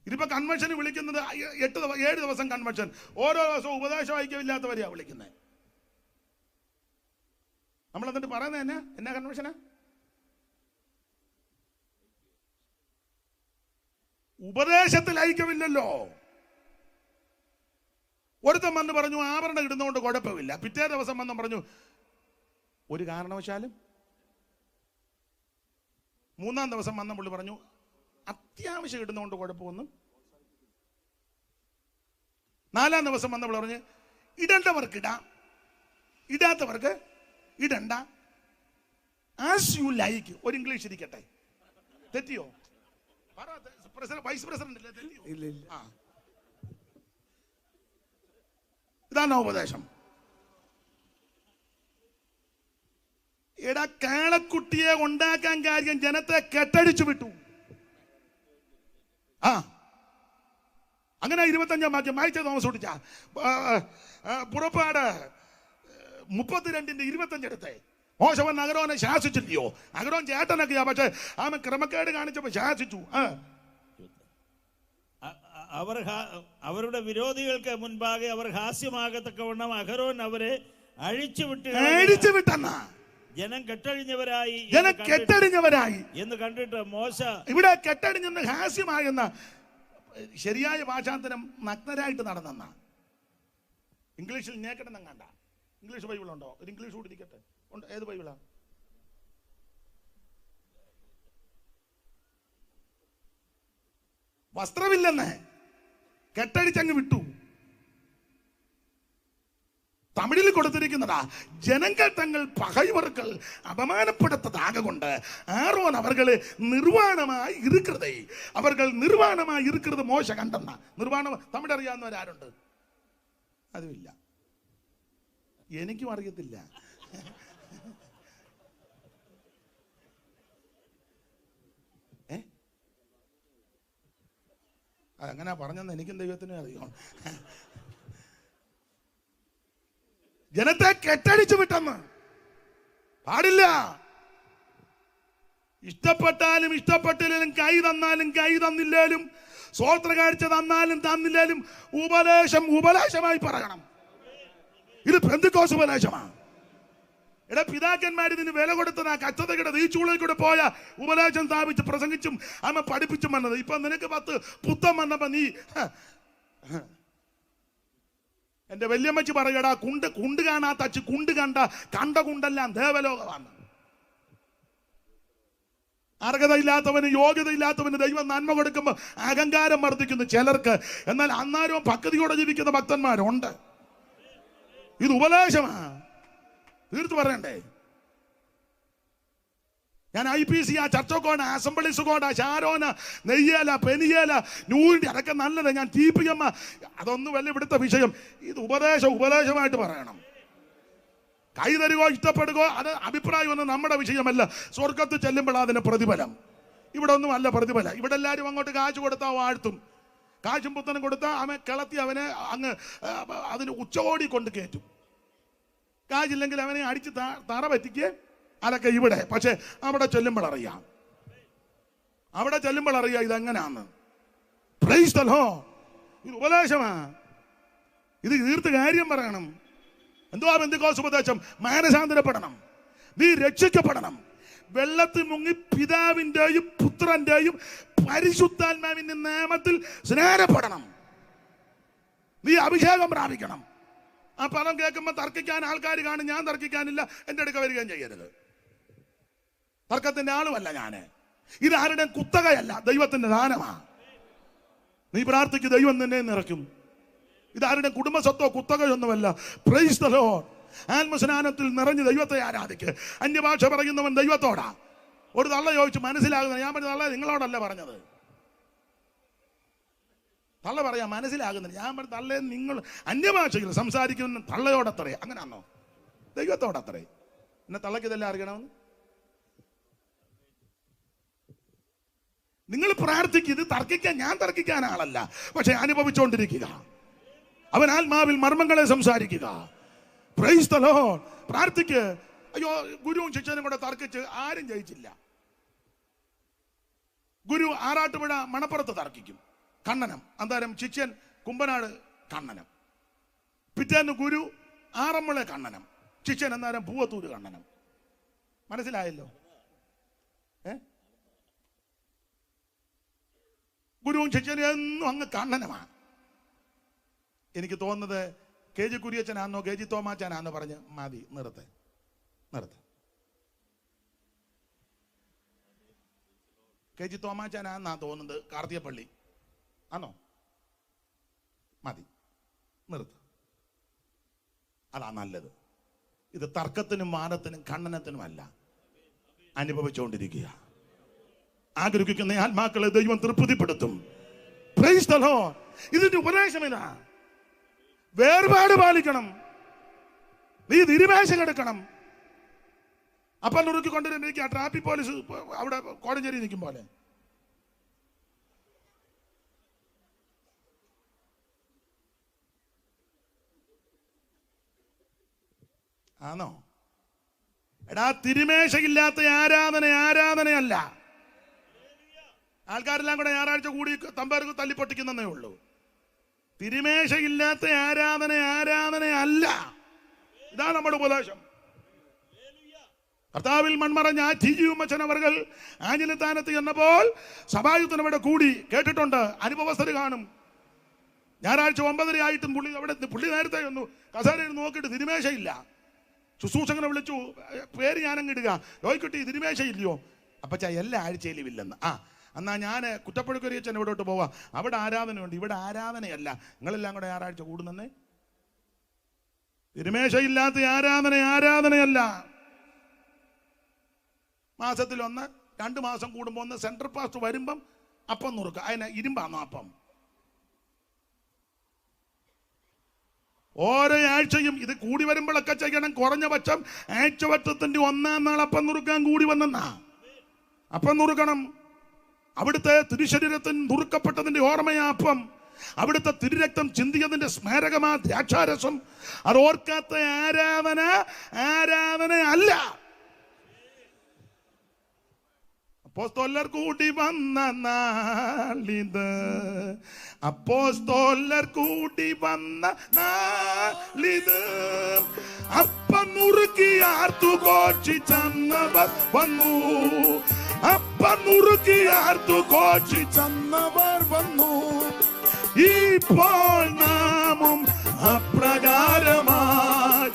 ഇതിപ്പോ കൺവെൻഷന് വിളിക്കുന്നത് 7 ദിവസം കൺവെൻഷൻ. ഓരോ ദിവസവും ഉപദേശം ഐക്യമില്ലാത്തവരെയാ വിളിക്കുന്നത്. നമ്മൾ എന്നിട്ട് പറയുന്നത് എന്നാ കൺവെൻഷനാ? ഉപദേശത്തിൽ ഐക്യമില്ലല്ലോ. ഒരുത്തൻ വന്ന് പറഞ്ഞു ആഭരണം ഇടുന്നതുകൊണ്ട് കുഴപ്പമില്ല. പിറ്റേ ദിവസം വന്ന് പറഞ്ഞു ഒരു കാരണവശാലും. 3-ാം ദിവസം വന്ന പുള്ളി പറഞ്ഞു അത്യാവശ്യം ഇടുന്നതുകൊണ്ട് കുഴപ്പമൊന്നും. 4-ാം ദിവസം വന്ന പുള്ളി പറഞ്ഞു ഇടേണ്ടവർക്ക് ഇടാം, ഇടാത്തവർക്ക് ഇടണ്ട. As you like. ഒരു ഇംഗ്ലീഷ് ഇരിക്കട്ടെ. തെറ്റിയോ? വൈസ് പ്രസിഡന്റ് അല്ലേ? തെറ്റിയോ? ഇതാണോ ഉപദേശം? കാളക്കുട്ടിയെ ഉണ്ടാക്കാൻ കാര്യം ജനത്തെ കെട്ടടിച്ചു വിട്ടു. അങ്ങനെ 25-ാം വാക്യം വായിച്ച തോമസ് കുട്ടിച്ച. പുറപ്പാട് 32-ന്റെ 25 എടുത്തേ. മോശവൻ അഹരോനെ ശാസിച്ചില്ലയോ? അഹരോൻ ചേട്ടനൊക്കെയാ, പക്ഷെ അവൻ ക്രമക്കേട് കാണിച്ചപ്പോ ശാസിച്ചു. അവരുടെ വിരോധികൾക്ക് മുൻപാകെ അവർ ഹാസ്യമാകത്തക്കവണ്ണം അഹരോൻ അവരെ അഴിച്ചുവിട്ടെന്ന. ജനം കെട്ടഴിഞ്ഞവരായി എന്ന് കണ്ടിട്ട് മോശ ഇവിടെ കെട്ടഴിഞ്ഞെന്ന് ഹാസ്യമായെന്ന ശരിയായ ഭാഷാന്തരം നഗ്നരായിട്ട് നടന്നെന്ന. ഇംഗ്ലീഷിൽ നേക്കട്ടെന്നും കണ്ട. ഇംഗ്ലീഷ് ബൈബിളുണ്ടോ? ഒരു ഇംഗ്ലീഷ് കൂടി ഇരിക്കട്ടെ. ഉണ്ട്. ഏത് ബൈബിളാ? വസ്ത്രമില്ലെന്ന് കെട്ടടിച്ചങ്ങ് വിട്ടു. തമിഴിൽ കൊടുത്തിരിക്കുന്നതാ ജനങ്ങൾ തങ്ങൾ പകൈവർക്കൾ അപമാനപ്പെടുത്തതാകൊണ്ട് ആരോൻ അവർകള് നിർവാണമായി ഇരിക്കുന്നത്. അവർകൾ നിർവാണമായി ഇരിക്കുന്നത് മോശ കണ്ടെന്ന. നിർവാണം തമിഴ് അറിയാവുന്നവരാരുണ്ട്? അതുമില്ല, എനിക്കും അറിയത്തില്ല. അതെങ്ങനാ പറഞ്ഞെന്ന് എനിക്കും ദൈവത്തിനും അറിയാം. ജനത്തെ കെട്ടടിച്ചു വിട്ടെന്ന് പാടില്ല. ഇഷ്ടപ്പെട്ടാലും ഇഷ്ടപ്പെട്ടില്ലേലും, കൈ തന്നാലും കൈ തന്നില്ലേലും, സ്വോത്ര കാഴ്ച തന്നാലും തന്നില്ലേലും ഉപദേശം ഉപദേശമായി പറയണം. ഇത് പെന്തിക്കോസ് ഉപദേശമാണ്. പിതാക്കന്മാർ ഇതിന് വില കൊടുത്തതാ. കച്ചതയുടെ ഈ ചൂളയിൽ കൂടെ പോയ ഉപദേശം സ്ഥാപിച്ച് പ്രസംഗിച്ചും അമ്മ പഠിപ്പിച്ചും വന്നത്. ഇപ്പൊ നിനക്ക് 10 പുത്തം വന്നപ്പോ നീ എന്റെ വല്യമ്മച്ചി പറയടാ, കുണ്ട് കാണാത്ത അച്ഛ കുണ്ട് കണ്ട കുണ്ടെല്ലാം ദേവലോകമാണ്. അർഹതയില്ലാത്തവന് യോഗ്യതയില്ലാത്തവന് ദൈവം നന്മ കൊടുക്കുമ്പോൾ അഹങ്കാരം വർദ്ധിക്കുന്നു ചിലർക്ക്. എന്നാൽ അന്നാരും ഭക്തിയോടെ ജീവിക്കുന്ന ഭക്തന്മാരുണ്ട്. ഇത് ഉപദേശമാണ്. തീർത്ത് പറയണ്ടേ? ഞാൻ IPC, ചർച്ചോക്കോണ, അസംബ്ലീസ് കോട, ഷാരോന, നെയ്യേല, പെനിയേല, നൂറിന്റെ അതൊക്കെ നല്ലത്. ഞാൻ TPM, അതൊന്നും വല്ല ഇവിടുത്തെ വിഷയം. ഇത് ഉപദേശമായിട്ട് പറയണം. കൈ തരുകയോ ഇഷ്ടപ്പെടുകയോ അത് അഭിപ്രായമൊന്നും നമ്മുടെ വിഷയമല്ല. സ്വർഗത്ത് ചെല്ലുമ്പോൾ അതിന് പ്രതിഫലം. ഇവിടെ ഒന്നും അല്ല പ്രതിഫലം. ഇവിടെ എല്ലാവരും അങ്ങോട്ട് കാശ് കൊടുത്താൽ വാഴ്ത്തും. കാശും പുത്തനും കൊടുത്താൽ അവൻ കിളത്തി അവനെ അങ്ങ് അതിന് ഉച്ചകോടി കൊണ്ട് കയറ്റും. കാശില്ലെങ്കിൽ അവനെ അടിച്ച് തറ പറ്റിക്ക്. അതൊക്കെ ഇവിടെ. പക്ഷെ അവിടെ ചെല്ലുമ്പോൾ അറിയാം. ഇതെങ്ങനെയാന്ന്. Praise the lord. ഇത് ഉപദേശമാ. ഇത് തീർത്ത് കാര്യം പറയണം. എന്തുവാ പെന്തിക്കോസ്ത് ഉപദേശം? മാനസാന്തരപ്പെടണം, നീ രക്ഷിക്കപ്പെടണം, വെള്ളത്തിൽ മുങ്ങി പിതാവിന്റെയും പുത്രന്റെയും പരിശുദ്ധാത്മാവിന്റെ നാമത്തിൽ സ്നാനപ്പെടണം, നീ അഭിഷേകം പ്രാപിക്കണം. ആ പദം കേൾക്കുമ്പോൾ തർക്കിക്കാൻ ആൾക്കാർ കാണും. ഞാൻ തർക്കിക്കാനില്ല, എൻ്റെ അടുക്ക വരികയും ചെയ്യരുത്. തർക്കത്തിന്റെ ആളുമല്ല ഞാന്. ഇത് ആരുടെ കുത്തകയല്ല, ദൈവത്തിന്റെ ദാനമാ. നീ പ്രാർത്ഥിക്ക്, ദൈവം നിന്നെ നിറയ്ക്കും. ഇതാരുടെ കുടുംബസ്വത്തോ കുത്തകയൊന്നുമല്ല. Praise the lord. ആത്മസ്നാനത്തിൽ നിറഞ്ഞ് ദൈവത്തെ ആരാധിക്ക്. അന്യഭാഷ പറയുന്നവൻ ദൈവത്തോടാ. ഒരു തള്ള ചോദിച്ചു മനസ്സിലാകുന്ന, ഞാൻ പറഞ്ഞു തള്ള നിങ്ങളോടല്ല പറഞ്ഞത്. തള്ള പറയാ മനസ്സിലാകുന്നില്ല. ഞാൻ പറഞ്ഞു തള്ളേ നിങ്ങൾ അന്യഭാഷയിൽ സംസാരിക്കുന്ന തള്ളയോടത്രേ. അങ്ങനെയാണോ? ദൈവത്തോടത്രേ. എന്നെ തള്ളക്ക് ഇതെല്ലാം അറിയണമെന്ന്. നിങ്ങൾ പ്രാർത്ഥിക്കുക. ഇത് തർക്കിക്കാൻ, ഞാൻ തർക്കിക്കാൻ ആളല്ല, പക്ഷെ അനുഭവിച്ചുകൊണ്ടിരിക്കുക. അവൻ ആത്മാവിൽ മർമ്മങ്ങളെ സംസാരിക്കുക. Praise the lord. പ്രാർത്ഥിക്ക്. അയ്യോ, ഗുരുവും ശിഷ്യനും കൂടെ തർക്കിച്ച് ആരും ജയിച്ചില്ല. ഗുരു ആറാട്ടുപുഴ മണപ്പുറത്ത് തർക്കിക്കും, കണ്ണനം. അന്നേരം ശിഷ്യൻ കുമ്പനാട് കണ്ണനം. പിറ്റേന്ന് ഗുരു ആറന്മുള കണ്ണനം, ശിഷ്യൻ അന്നേരം പൂവത്തൂര് കണ്ണനം. മനസ്സിലായല്ലോ? ഗുരുവും ശിഷ്യനും എന്നും അങ്ങ് കണ്ണനമാണ്. എനിക്ക് തോന്നുന്നത് കെ ജി കുര്യച്ചനാന്നോ കെ ജി തോമാച്ചാനാന്നോ പറഞ്ഞ് മതി, നിർത്ത്. കെ ജി തോമാച്ചാനാന്നാ തോന്നുന്നത്, കാർത്തികപ്പള്ളി ആണോ? മതി, നിർത്ത്. അതാ നല്ലത്. ഇത് തർക്കത്തിനും വാദത്തിനും ഖണ്ഡനത്തിനുമല്ല, അനുഭവിച്ചുകൊണ്ടിരിക്കുക. ആഗ്രഹിക്കുന്ന ആത്മാക്കളെ ദൈവം തൃപ്തിപ്പെടുത്തും. Price the Lord. ഇതിന്റെ ഉപദേശം ഇതാ. വേർപാട് പാലിക്കണം, നീ തിരുമേശ കിടക്കണം. അപ്പം നുറുക്കിക്കൊണ്ടിരിക്കുക ട്രാഫിക് പോലീസ് അവിടെ കോടഞ്ചേരി നിൽക്കും പോലെ. ആണോ? എടാ, തിരുമേശയില്ലാത്ത ആരാധനയല്ല. ആൾക്കാരെല്ലാം കൂടെ ഞായറാഴ്ച കൂടി തമ്പേർക്ക് തല്ലിപ്പൊട്ടിക്കുന്നേ ഉള്ളൂ. തിരുമേശയില്ലാത്ത ആരാധനയല്ല. ഇതാണ് നമ്മുടെ ഉപദേശം. കർത്താവിൽ മൺമറഞ്ഞ ടിജിയുമ്മച്ചൻ അവർ ആഞ്ഞിലിത്താനത്ത് ചെന്നപ്പോൾ സഭായുദ്ധനവിടെ കൂടി കേട്ടിട്ടുണ്ട്. അനുഭവസ്ഥര് കാണും. ഞായറാഴ്ച 9:30 ആയിട്ടും പുള്ളി നേരത്തെ ഒന്നു കസേരയിൽ നോക്കിയിട്ട് തിരുമേശയില്ല. ശുശ്രൂഷകനെ വിളിച്ചു, പേര് ഞാനങ്ങിടുക, ലോയ്ക്കുട്ടി തിരുമേശയില്ലയോ? അപ്പച്ച എല്ലാ ആഴ്ചയിലും ഇല്ലെന്ന്. എന്നാ ഞാൻ കുറ്റപ്പുഴക്കൊരിയച്ചൻ ഇവിടോട്ട് പോവാ, അവിടെ ആരാധനയുണ്ട്. ഇവിടെ ആരാധനയല്ല, നിങ്ങളെല്ലാം കൂടെ ഞായറാഴ്ച കൂടുന്നേ. തിരുമേശയില്ലാത്ത ആരാധനയല്ല. മാസത്തിൽ 1-2 മാസം കൂടുമ്പോൾ ഒന്ന് സെൻട്രൽ പാസ്റ്റ് വരുമ്പം അപ്പം നുറുക്കുക. അതിന് ഇരുമ്പാന്നോ അപ്പം? ഓരോ ആഴ്ചയും ഇത് കൂടി വരുമ്പോഴൊക്കെ ചെയ്യണം. കുറഞ്ഞ പക്ഷം ആഴ്ചവട്ടത്തിന്റെ 1-ാം നാൾ അപ്പം നുറുക്കാൻ കൂടി വന്നെന്നാ. അപ്പം നുറുക്കണം. അവിടുത്തെ തിരുശരീരത്തിൽ നുറുക്കപ്പെട്ടതിന്റെ ഓർമ്മയാ അപ്പം. അവിടുത്തെ തിരുരക്തം ചിന്തിയതിന്റെ സ്മാരകമാ ദ്രാക്ഷാരസം. അത് ഓർക്കാത്ത ആരാധന അല്ല. അപ്പോസ്തലർ കൂടി വന്ന നാളിത്, അപ്പോസ്തലർ കൂടി വന്ന നാളിത്, അപ്പം നുറുക്കി ആർത്തു ഘോഷിച്ചവർ വന്നു, അപ്പം നുറുക്കി ആർത്തു ഘോഷിച്ചവർ വന്നു. ഇപ്പോൾ നാമും അപ്രകാരമായി,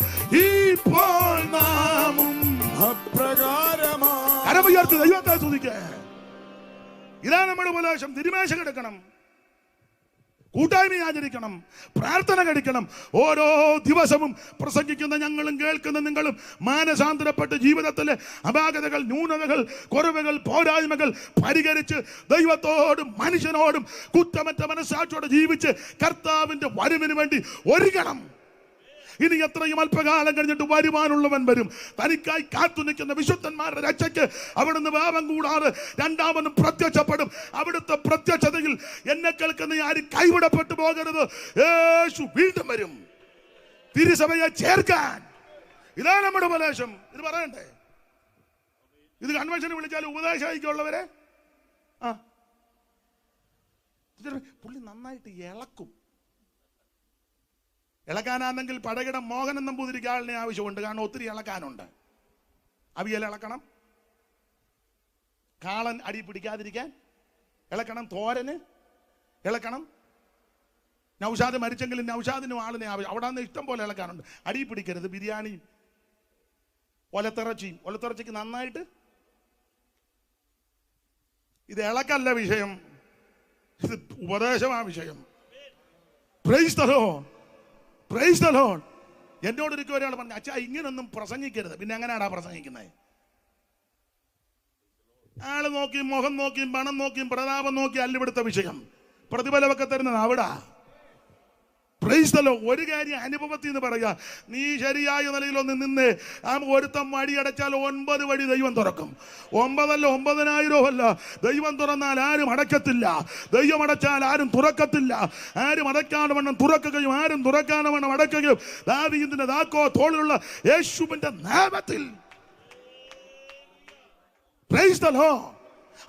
ഇപ്പോൾ നാമും അപ്രകാരമായി. കരമുയർത്തി ദൈവത്തെ സ്തുതിക്കുക. ഇതാണ് നമ്മുടെ ഉപദേശം. തിരുമേശ കിടക്കണം, കൂട്ടായ്മ ആചരിക്കണം, പ്രാർത്ഥന കഴിക്കണം. ഓരോ ദിവസവും പ്രസംഗിക്കുന്ന ഞങ്ങളും കേൾക്കുന്ന നിങ്ങളും മാനസാന്തരപ്പെട്ട് ജീവിതത്തിലെ അപാകതകൾ, ന്യൂനതകൾ, കുറവുകൾ, പോരായ്മകൾ പരിഹരിച്ച് ദൈവത്തോടും മനുഷ്യനോടും കുറ്റമറ്റ മനസ്സാക്ഷിയോടെ ജീവിച്ച് കർത്താവിന്റെ വരവിന് വേണ്ടി ഒരുങ്ങണം. ഇനി എത്രയും അല്പകാലം കഴിഞ്ഞിട്ട് വരുവാനുള്ളവൻ വരും. തനിക്കായി കാത്തു നിൽക്കുന്ന വിശുദ്ധന്മാരുടെ രക്ഷയ്ക്ക് അവിടുന്ന് പാപം കൂടാതെ രണ്ടാമതും പ്രത്യക്ഷപ്പെടും. അവിടുത്തെ പ്രത്യക്ഷതയിൽ എന്നെ കേൾക്കുന്ന ആരും കൈവിടപ്പെട്ടു പോകരുത്. യേശു വീണ്ടും വരും തിരുസഭയെ ചേർക്കാൻ. ഇതാണ് നമ്മുടെ ഉപദേശം. ഇത് പറയണ്ടേ? ഇത് കൺവെൻഷന് വിളിച്ചാൽ ഉപദേശിക്കുള്ളവരെ പുള്ളി നന്നായിട്ട് ഇളക്കും. ഇളക്കാനാണെങ്കിൽ പടകിടം മോഹനൻ നമ്പൂതിരിക്ക് ആളിനെ ആവശ്യമുണ്ട്. കാരണം ഒത്തിരി ഇളക്കാനുണ്ട്. അവിയൽ ഇളക്കണം, കാളൻ അടി പിടിക്കാതിരിക്കാൻ ഇളക്കണം, തോരന് ഇളക്കണം. നൗഷാദ് മരിച്ചെങ്കിലും നൗഷാദിനും ആളിനെ ആവശ്യം. അവിടെ നിന്ന് ഇഷ്ടം പോലെ ഇളക്കാനുണ്ട്. അടി പിടിക്കരുത്. ബിരിയാണിയും ഒലത്തിറച്ചിക്ക് നന്നായിട്ട്. ഇത് ഇളക്കല്ല വിഷയം, ഇത് ഉപദേശമാ വിഷയം. Praise the lord, praise the lord. എന്നോടൊരിക്കൽ ഒരാൾ പറഞ്ഞു, അച്ഛാ ഇങ്ങനൊന്നും പ്രസംഗിക്കരുത്. പിന്നെ എങ്ങനെയാടാ പ്രസംഗിക്കുന്നത്? ആള് നോക്കിയും മുഖം നോക്കിയും പണം നോക്കിയും പ്രതാപം നോക്കി അല്ല ഇവിടുത്തെ വിഷയം. പ്രതിഫലമൊക്കെ തരുന്നത് അവിടെ. Price the Lord. ഒരു കാര്യം അനുഭവത്തിൽ നിന്ന് പറയുക, നീ ശരിയായ നിലയിലൊന്ന് നിന്ന് ഒരുത്തം വഴി അടച്ചാൽ 9 വഴി ദൈവം തുറക്കും. 9 അല്ല 9,000 അല്ല. ദൈവം തുറന്നാൽ ആരും അടയ്ക്കത്തില്ല. ദൈവം അടച്ചാൽ ആരും തുറക്കത്തില്ല. ആരും അടയ്ക്കാതെ വണ്ണം തുറക്കുകയും ആരും തുറക്കാതെ വണ്ണം അടയ്ക്കുകയും ദാവീദിന്റെ താക്കോ തോളിലുള്ള യേശുവിന്റെ നാമത്തിൽ. Price the Lord.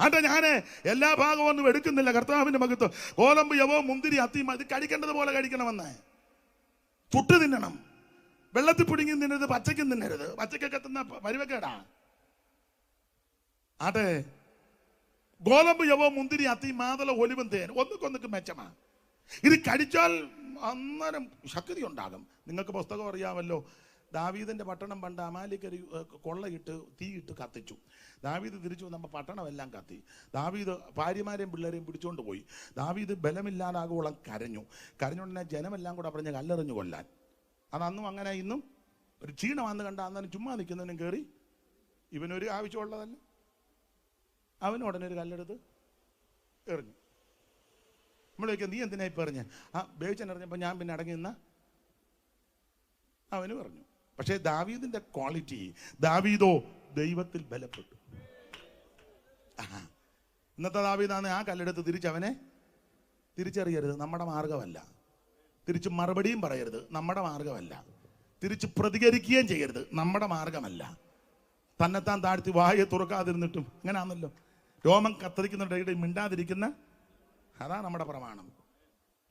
അതെ, ഞാൻ എല്ലാ ഭാഗവും ഒന്നും എടുക്കുന്നില്ല. കർത്താവിന്റെ മഹത്വം. ഗോതമ്പ്, യവോ, മുന്തിരി, അത്തിയും ഇത് കഴിക്കേണ്ടത് പോലെ കഴിക്കണമെന്ന്. ചുട്ട് തിന്നണം. വെള്ളത്തിൽ പിടുങ്ങി തിന്നരുത്, പച്ചയ്ക്കും തിന്നരുത്. പച്ചക്കൊക്കെ തിന്ന പരിവക്കേടാ. അതെ, ഗോതമ്പ്, യവോ, മുന്തിരി, അത്തി, മാതള, ഒലിവും, തേൻ ഒന്നുകൊന്നൊക്കെ മെച്ചമാണ്. ഇത് കഴിച്ചാൽ അന്നേരം ശക്തി ഉണ്ടാകും. നിങ്ങൾക്ക് പുസ്തകം അറിയാമല്ലോ. ദാവീദിന്റെ പട്ടണം പണ്ട് അമാലിക്കര് കൊള്ളയിട്ട് തീയിട്ട് കത്തിച്ചു. ദാവീദ് തിരിച്ചു വന്നപ്പോൾ പട്ടണമെല്ലാം കത്തി. ദാവീദ് ഭാര്യമാരെയും പിള്ളേരെയും പിടിച്ചുകൊണ്ട് പോയി. ദാവീദ് ബലമില്ലാതാകുവോളം കരഞ്ഞുകൊണ്ടേ ജനമെല്ലാം കൂടെ പറഞ്ഞ് കല്ലെറിഞ്ഞു കൊല്ലാൻ. അത് അന്നും അങ്ങനെ, ഇന്നും ഒരു ക്ഷീണമാണെന്ന് കണ്ട അന്നേരം ചുമ്മാ നിൽക്കുന്നതിനും കയറി. ഇവനൊരു ആവശ്യമുള്ളതല്ല, അവന് ഉടനെ ഒരു കല്ലെടുത്ത് എറിഞ്ഞു. നമ്മൾ ചോദിക്കുക, നീ എന്തിനാ ഇപ്പം എറിഞ്ഞ്? ബേച്ചൻ എറിഞ്ഞപ്പോൾ ഞാൻ പിന്നെ അടങ്ങി നിന്ന അവന് പറഞ്ഞു. പക്ഷേ ദാവീദിന്റെ ക്വാളിറ്റി, ദാവീദോ ദൈവത്തിൽ ബലപ്പെട്ടു. ഇന്നത്തെ ദാവീദാണ് ആ കല്ലെടുത്ത് തിരിച്ചവനെ തിരിച്ചറിയരുത്, നമ്മുടെ മാർഗമല്ല. തിരിച്ച് മറുപടിയും പറയരുത്, നമ്മുടെ മാർഗമല്ല. തിരിച്ച് പ്രതികരിക്കുകയും ചെയ്യരുത്, നമ്മുടെ മാർഗമല്ല. തന്നെത്താൻ താഴ്ത്തി വായെ തുറക്കാതിരുന്നിട്ടും അങ്ങനെയാണല്ലോ. രോമം കത്തിരിക്കുന്നുണ്ടെങ്കിൽ മിണ്ടാതിരിക്കുന്ന, അതാണ് നമ്മുടെ പ്രമാണം.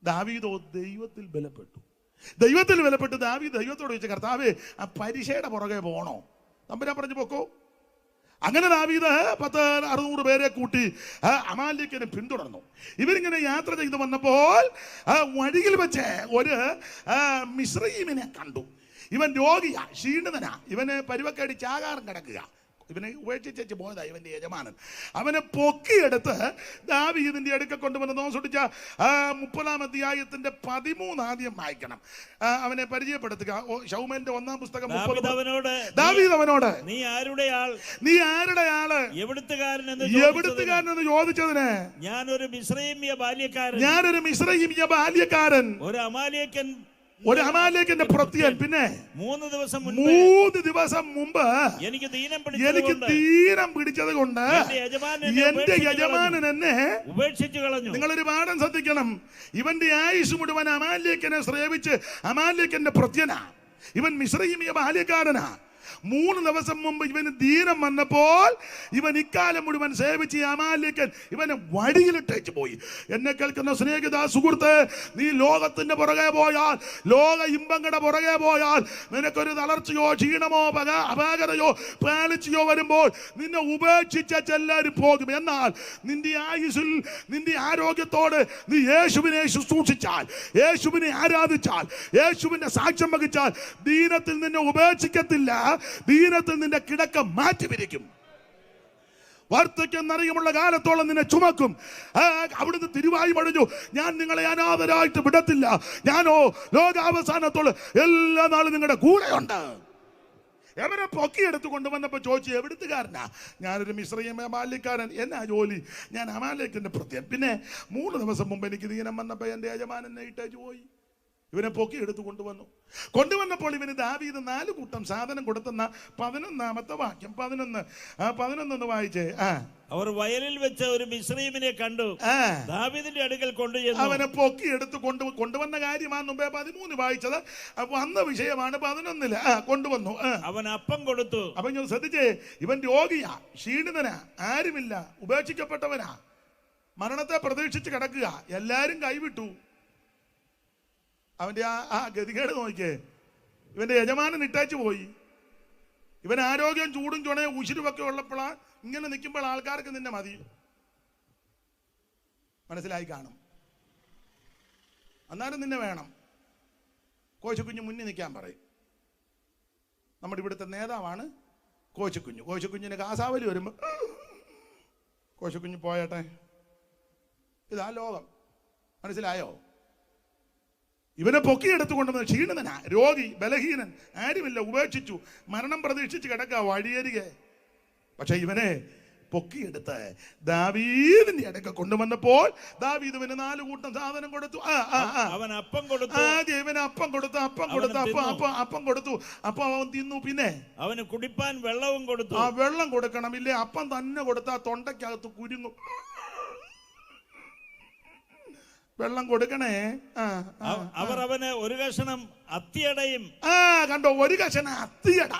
ദാവീദോ ദൈവത്തിൽ ബലപ്പെട്ടു. ദൈവത്തിൽ ബലപ്പെട്ട് ദാവീദ് ദൈവത്തോട് ചോദിച്ചു, കർത്താവേ, ആ പരീക്ഷയുടെ പുറകെ പോകണോ? തമ്പുരാൻ പറഞ്ഞു, പൊക്കോ. അങ്ങനെ ദാവീദ് 600 പേരെ കൂട്ടി അമാലേക്കിനെ പിന്തുടർന്നു. ഇവരിങ്ങനെ യാത്ര ചെയ്ത് വന്നപ്പോൾ വഴിയിൽ വെച്ച് ഒരു മിസ്രയീമിനെ കണ്ടു. ഇവൻ രോഗിയാ, ക്ഷീണിതനാ, ഇവന് പരിവക്കടിച്ച് ആകാരം കിടക്കുക. ഇവനെ ഉപേക്ഷിച്ചു പോയതാ ഇവന്റെ യജമാനൻ. അവനെ പൊക്കിയെടുത്ത് ദാവീദിന്റെ അടുക്കൽ കൊണ്ടുവന്ന് നോസൊടിച്ച 30-ാം അധ്യായത്തിന്റെ 13 ആദ്യം വായിക്കണം. അവനെ പരിചയപ്പെടുത്തുക. ശൗമേലിന്റെ 1-ാം പുസ്തകം. ദാവീദ് അവനോട്, നീ ആരുടെ ആള്, എവിടുത്തുകാരനെന്ന് ചോദിച്ചതിന്, ഞാനൊരു മിസ്രയീമ്യ ബാല്യക്കാരൻ, ഒരു അമാലേക്കിന്റെ പ്രത്യൻ. പിന്നെ 3 ദിവസം മുമ്പ് എനിക്ക് ദീനം പിടിച്ചത് കൊണ്ട് എന്റെ യജമാനൻ എന്നെ ഉപേക്ഷിച്ചു കളഞ്ഞു. നിങ്ങളൊരു പാഠം ശ്രദ്ധിക്കണം. ഇവന്റെ ആയുസ് മുഴുവൻ അമാലേക്കിനെ ശ്രേവിച്ച് അമാലേക്കിന്റെ പ്രത്യനാ. ഇവൻ മിസ്രയീമ്യ ബാല്യക്കാരനാ. 3 ദിവസം മുമ്പ് ഇവന് ദീനം വന്നപ്പോൾ ഇവൻ ഇക്കാലം മുഴുവൻ സേവിച്ച് അമാലേക്കൻ ഇവനെ വഴിയിലിട്ടേച്ച് പോയി. എന്നെ കേൾക്കുന്ന സ്നേഹിത സുഹൃത്ത്, നീ ലോകത്തിന്റെ പുറകെ പോയാൽ, ലോക ഇമ്പങ്ങളുടെ പുറകെ പോയാൽ, നിനക്കൊരു തളർച്ചയോ ക്ഷീണമോ അപാകതയോ പാലിച്ചയോ വരുമ്പോൾ നിന്നെ ഉപേക്ഷിച്ചെല്ലാവരും പോകും. എന്നാൽ നിന്റെ ആയുസ്സിൽ, നിന്റെ ആരോഗ്യത്തോട് നീ യേശുവിനെ ശുശ്രൂഷിച്ചാൽ, യേശുവിനെ ആരാധിച്ചാൽ, യേശുവിന്റെ സാക്ഷ്യം വഹിച്ചാൽ, ദീനത്തിൽ നിന്നെ ഉപേക്ഷിക്കത്തില്ല. ദീനത്തിൽ നിന്റെ കിടക്ക മാറ്റിപിരിക്കും. വാർദ്ധക്യം നിറയുമുള്ള കാലത്തോളം നിന്നെ ചുമക്കും. അവിടുന്ന് തിരുവായി മടഞ്ഞു, ഞാൻ നിങ്ങളെ അനാഥരായിട്ട് വിടത്തില്ല, ഞാനോ ലോകാവസാനത്തോളം എല്ലാ നാളും നിങ്ങളുടെ കൂടെയുണ്ട്. എവരെ പൊക്കിയെടുത്ത് കൊണ്ടുവന്നപ്പോൾ ചോദിച്ചു, എവിടുത്തുകാരനാ? ഞാനൊരു മിസ്രയീമ്യ ബാല്യക്കാരൻ, എന്നാ ജോലി? ഞാൻ അമാലേക്കിന്റെ പ്രത്യൻ. പിന്നെ 3 ദിവസം മുമ്പ് എനിക്ക് ദീനം വന്നപ്പോൾ എൻ്റെ യജമാനനെ ഇട്ടേച്ചു പോയി. ഇവനെ പൊക്കി എടുത്ത് കൊണ്ടുവന്നപ്പോൾ ഇവന് ദാവീദ് 4 കൂട്ടം സാധനം കൊടുത്തെന്ന 11-ാമത്തെ വാക്യം. 11 വായിച്ചേ. അവർ വയലിൽ വെച്ച ഒരു മിസ്രയീമിനെ കണ്ടു, ദാവീദിന്റെ അടുക്കൽ കൊണ്ടുചെന്നു. അവനെ പൊക്കി എടുത്ത് കൊണ്ടുവന്ന കാര്യമാണ് മുമ്പേ 13 വായിച്ചത്. വന്ന വിഷയമാണ് 11-ല്. കൊണ്ടുവന്നു. അവൻ അപ്പം കൊടുത്തു. അപ്പൊ ഞാൻ ശ്രദ്ധിച്ചേ, ഇവൻ രോഗിയാ, ക്ഷീണിതനാ, ആരുമില്ല, ഉപേക്ഷിക്കപ്പെട്ടവനാ, മരണത്തെ പ്രതീക്ഷിച്ച് കിടക്കുക. എല്ലാരും കൈവിട്ടു. അവന്റെ ആ ഗതികേട് നോക്കിയേ. ഇവന്റെ യജമാനൻ ഇട്ടേച്ചു പോയി. ഇവൻ ആരോഗ്യം, ചൂടും ചുണയും ഉശിരുമൊക്കെ ഉള്ളപ്പോഴാ ഇങ്ങനെ നിൽക്കുമ്പോൾ ആൾക്കാർക്ക് നിന്നെ മതി. മനസ്സിലായി കാണും. അന്നേരം നിന്നെ വേണം. കോശിക്കുഞ്ഞ് മുന്നിൽ നിൽക്കാൻ പറയും. നമ്മുടെ ഇവിടുത്തെ നേതാവാണ് കോശിക്കുഞ്ഞ്. കോശിക്കുഞ്ഞിന് കാസാവലി വരുമ്പോൾ കോശിക്കുഞ്ഞ് പോയട്ടെ. ഇതാ ലോകം. മനസ്സിലായോ? ഇവനെ പൊക്കിയെടുത്തുകൊണ്ടുവന്ന ക്ഷീണിതനാ, രോഗി, ബലഹീനൻ, ആരുമില്ല, ഉപേക്ഷിച്ചു, മരണം പ്രതീക്ഷിച്ച് കിടക്കുക വഴിയരികെ. പക്ഷെ ഇവനെ പൊക്കിയെടുത്ത് ദാവീദിന്റെ അടുക്ക കൊണ്ടുവന്നപ്പോൾ ദാവീദ് ഇവന് 4 കൂട്ടം സാധനം കൊടുത്തു. അവൻ അപ്പം കൊടുത്തു. ആദ്യം ഇവന് അപ്പം കൊടുത്തു. അപ്പം കൊടുത്തു. അപ്പം അവൻ തിന്നു. പിന്നെ അവന് കുടിപ്പാൻ വെള്ളവും കൊടുത്തു. ആ വെള്ളം കൊടുക്കണം. ഇല്ലേ, അപ്പം തന്നെ കൊടുത്താ തൊണ്ടയ്ക്കകത്ത് കുരുങ്ങും. വെള്ളം കൊടുക്കണേ. അവർ അവന് ഒരു കഷണം അത്തിയടയും. കണ്ടോ, ഒരു കഷണം അത്തിയട.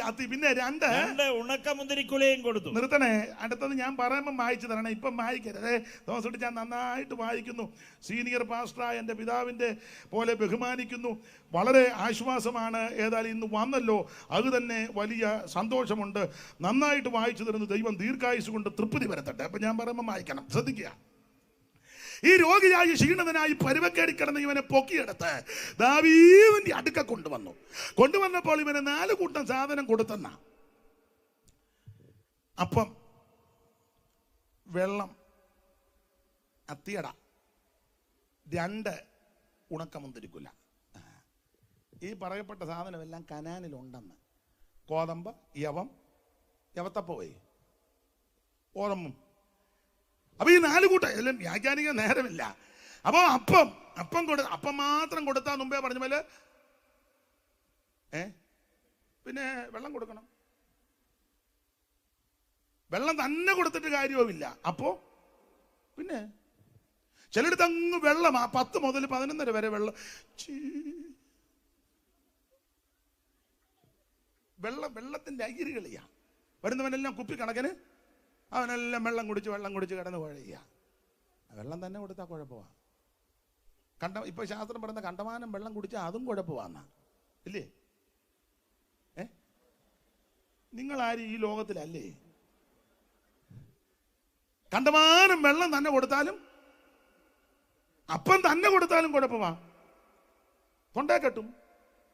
അത്തി. പിന്നെ 2 ഉണക്കമുന്തിരിക്കുലയും കൊടുത്തു. നിർത്തണേ. അടുത്തത് ഞാൻ പറയുമ്പോൾ വായിച്ചു തരണേ. ഇപ്പം വായിക്കരുത്. ദിവസം ഞാൻ നന്നായിട്ട് വായിക്കുന്നു. സീനിയർ പാസ്റ്ററായ എൻ്റെ പിതാവിൻ്റെ പോലെ ബഹുമാനിക്കുന്നു. വളരെ ആശ്വാസമാണ്. ഏതായാലും ഇന്ന് വന്നല്ലോ, അത് തന്നെ വലിയ സന്തോഷമുണ്ട്. നന്നായിട്ട് വായിച്ചു തരുന്നു. ദൈവം ദീർഘായുസ് കൊണ്ട് തൃപ്തി വരുത്തട്ടെ. അപ്പം ഞാൻ പറയുമ്പോൾ വായിക്കണം, ശ്രദ്ധിക്കുക. ഈ രോഗിയായി ക്ഷീണിതനായി പരുവക്കേടി കിടന്ന് ഇവനെ പൊക്കിയെടുത്ത് ദാവീദിന്റെ അടുക്ക കൊണ്ടുവന്നപ്പോൾ ഇവന് 4 കൂട്ടം സാധനം കൊടുത്തെന്ന. അപ്പം, വെള്ളം, അത്തിയട, 2 ഉണക്കമുന്തിരിക്കുല. ഈ പറയപ്പെട്ട സാധനമെല്ലാം കനാനിലുണ്ടെന്ന്. കോതമ്പ്, യവത്തപ്പോയി, ഓറമ്മും. അപ്പൊ ഈ 4 കൂട്ടം എല്ലാം വ്യാഖ്യാനിക്കാൻ നേരമില്ല. അപ്പൊ അപ്പം മാത്രം കൊടുത്താൽ മുമ്പേ പറഞ്ഞ പോലെ പിന്നെ വെള്ളം കൊടുക്കണം. വെള്ളം തന്നെ കൊടുത്തിട്ട് കാര്യവുമില്ല. അപ്പോ പിന്നെ ചിലടത്ത് അങ്ങ് വെള്ളം 10 മുതൽ 11 വരെ വെള്ളം. വെള്ളത്തിന്റെ അകിരികളിയാ. വരുന്നവനെല്ലാം കുപ്പി കണക്കിന് അവനെല്ലാം വെള്ളം കുടിച്ച് കിടന്ന് കുഴയുക. വെള്ളം തന്നെ കൊടുത്താൽ കുഴപ്പമാണ്. ഇപ്പൊ ശാസ്ത്രം പറയുന്ന കണ്ടമാനം വെള്ളം കുടിച്ചാൽ അതും കുഴപ്പമാണെന്നാ, ഇല്ലേ? നിങ്ങളാരും ഈ ലോകത്തിലല്ലേ? കണ്ടമാനം വെള്ളം തന്നെ കൊടുത്താലും അപ്പം തന്നെ കൊടുത്താലും കുഴപ്പമാ. തൊണ്ടേ കെട്ടും,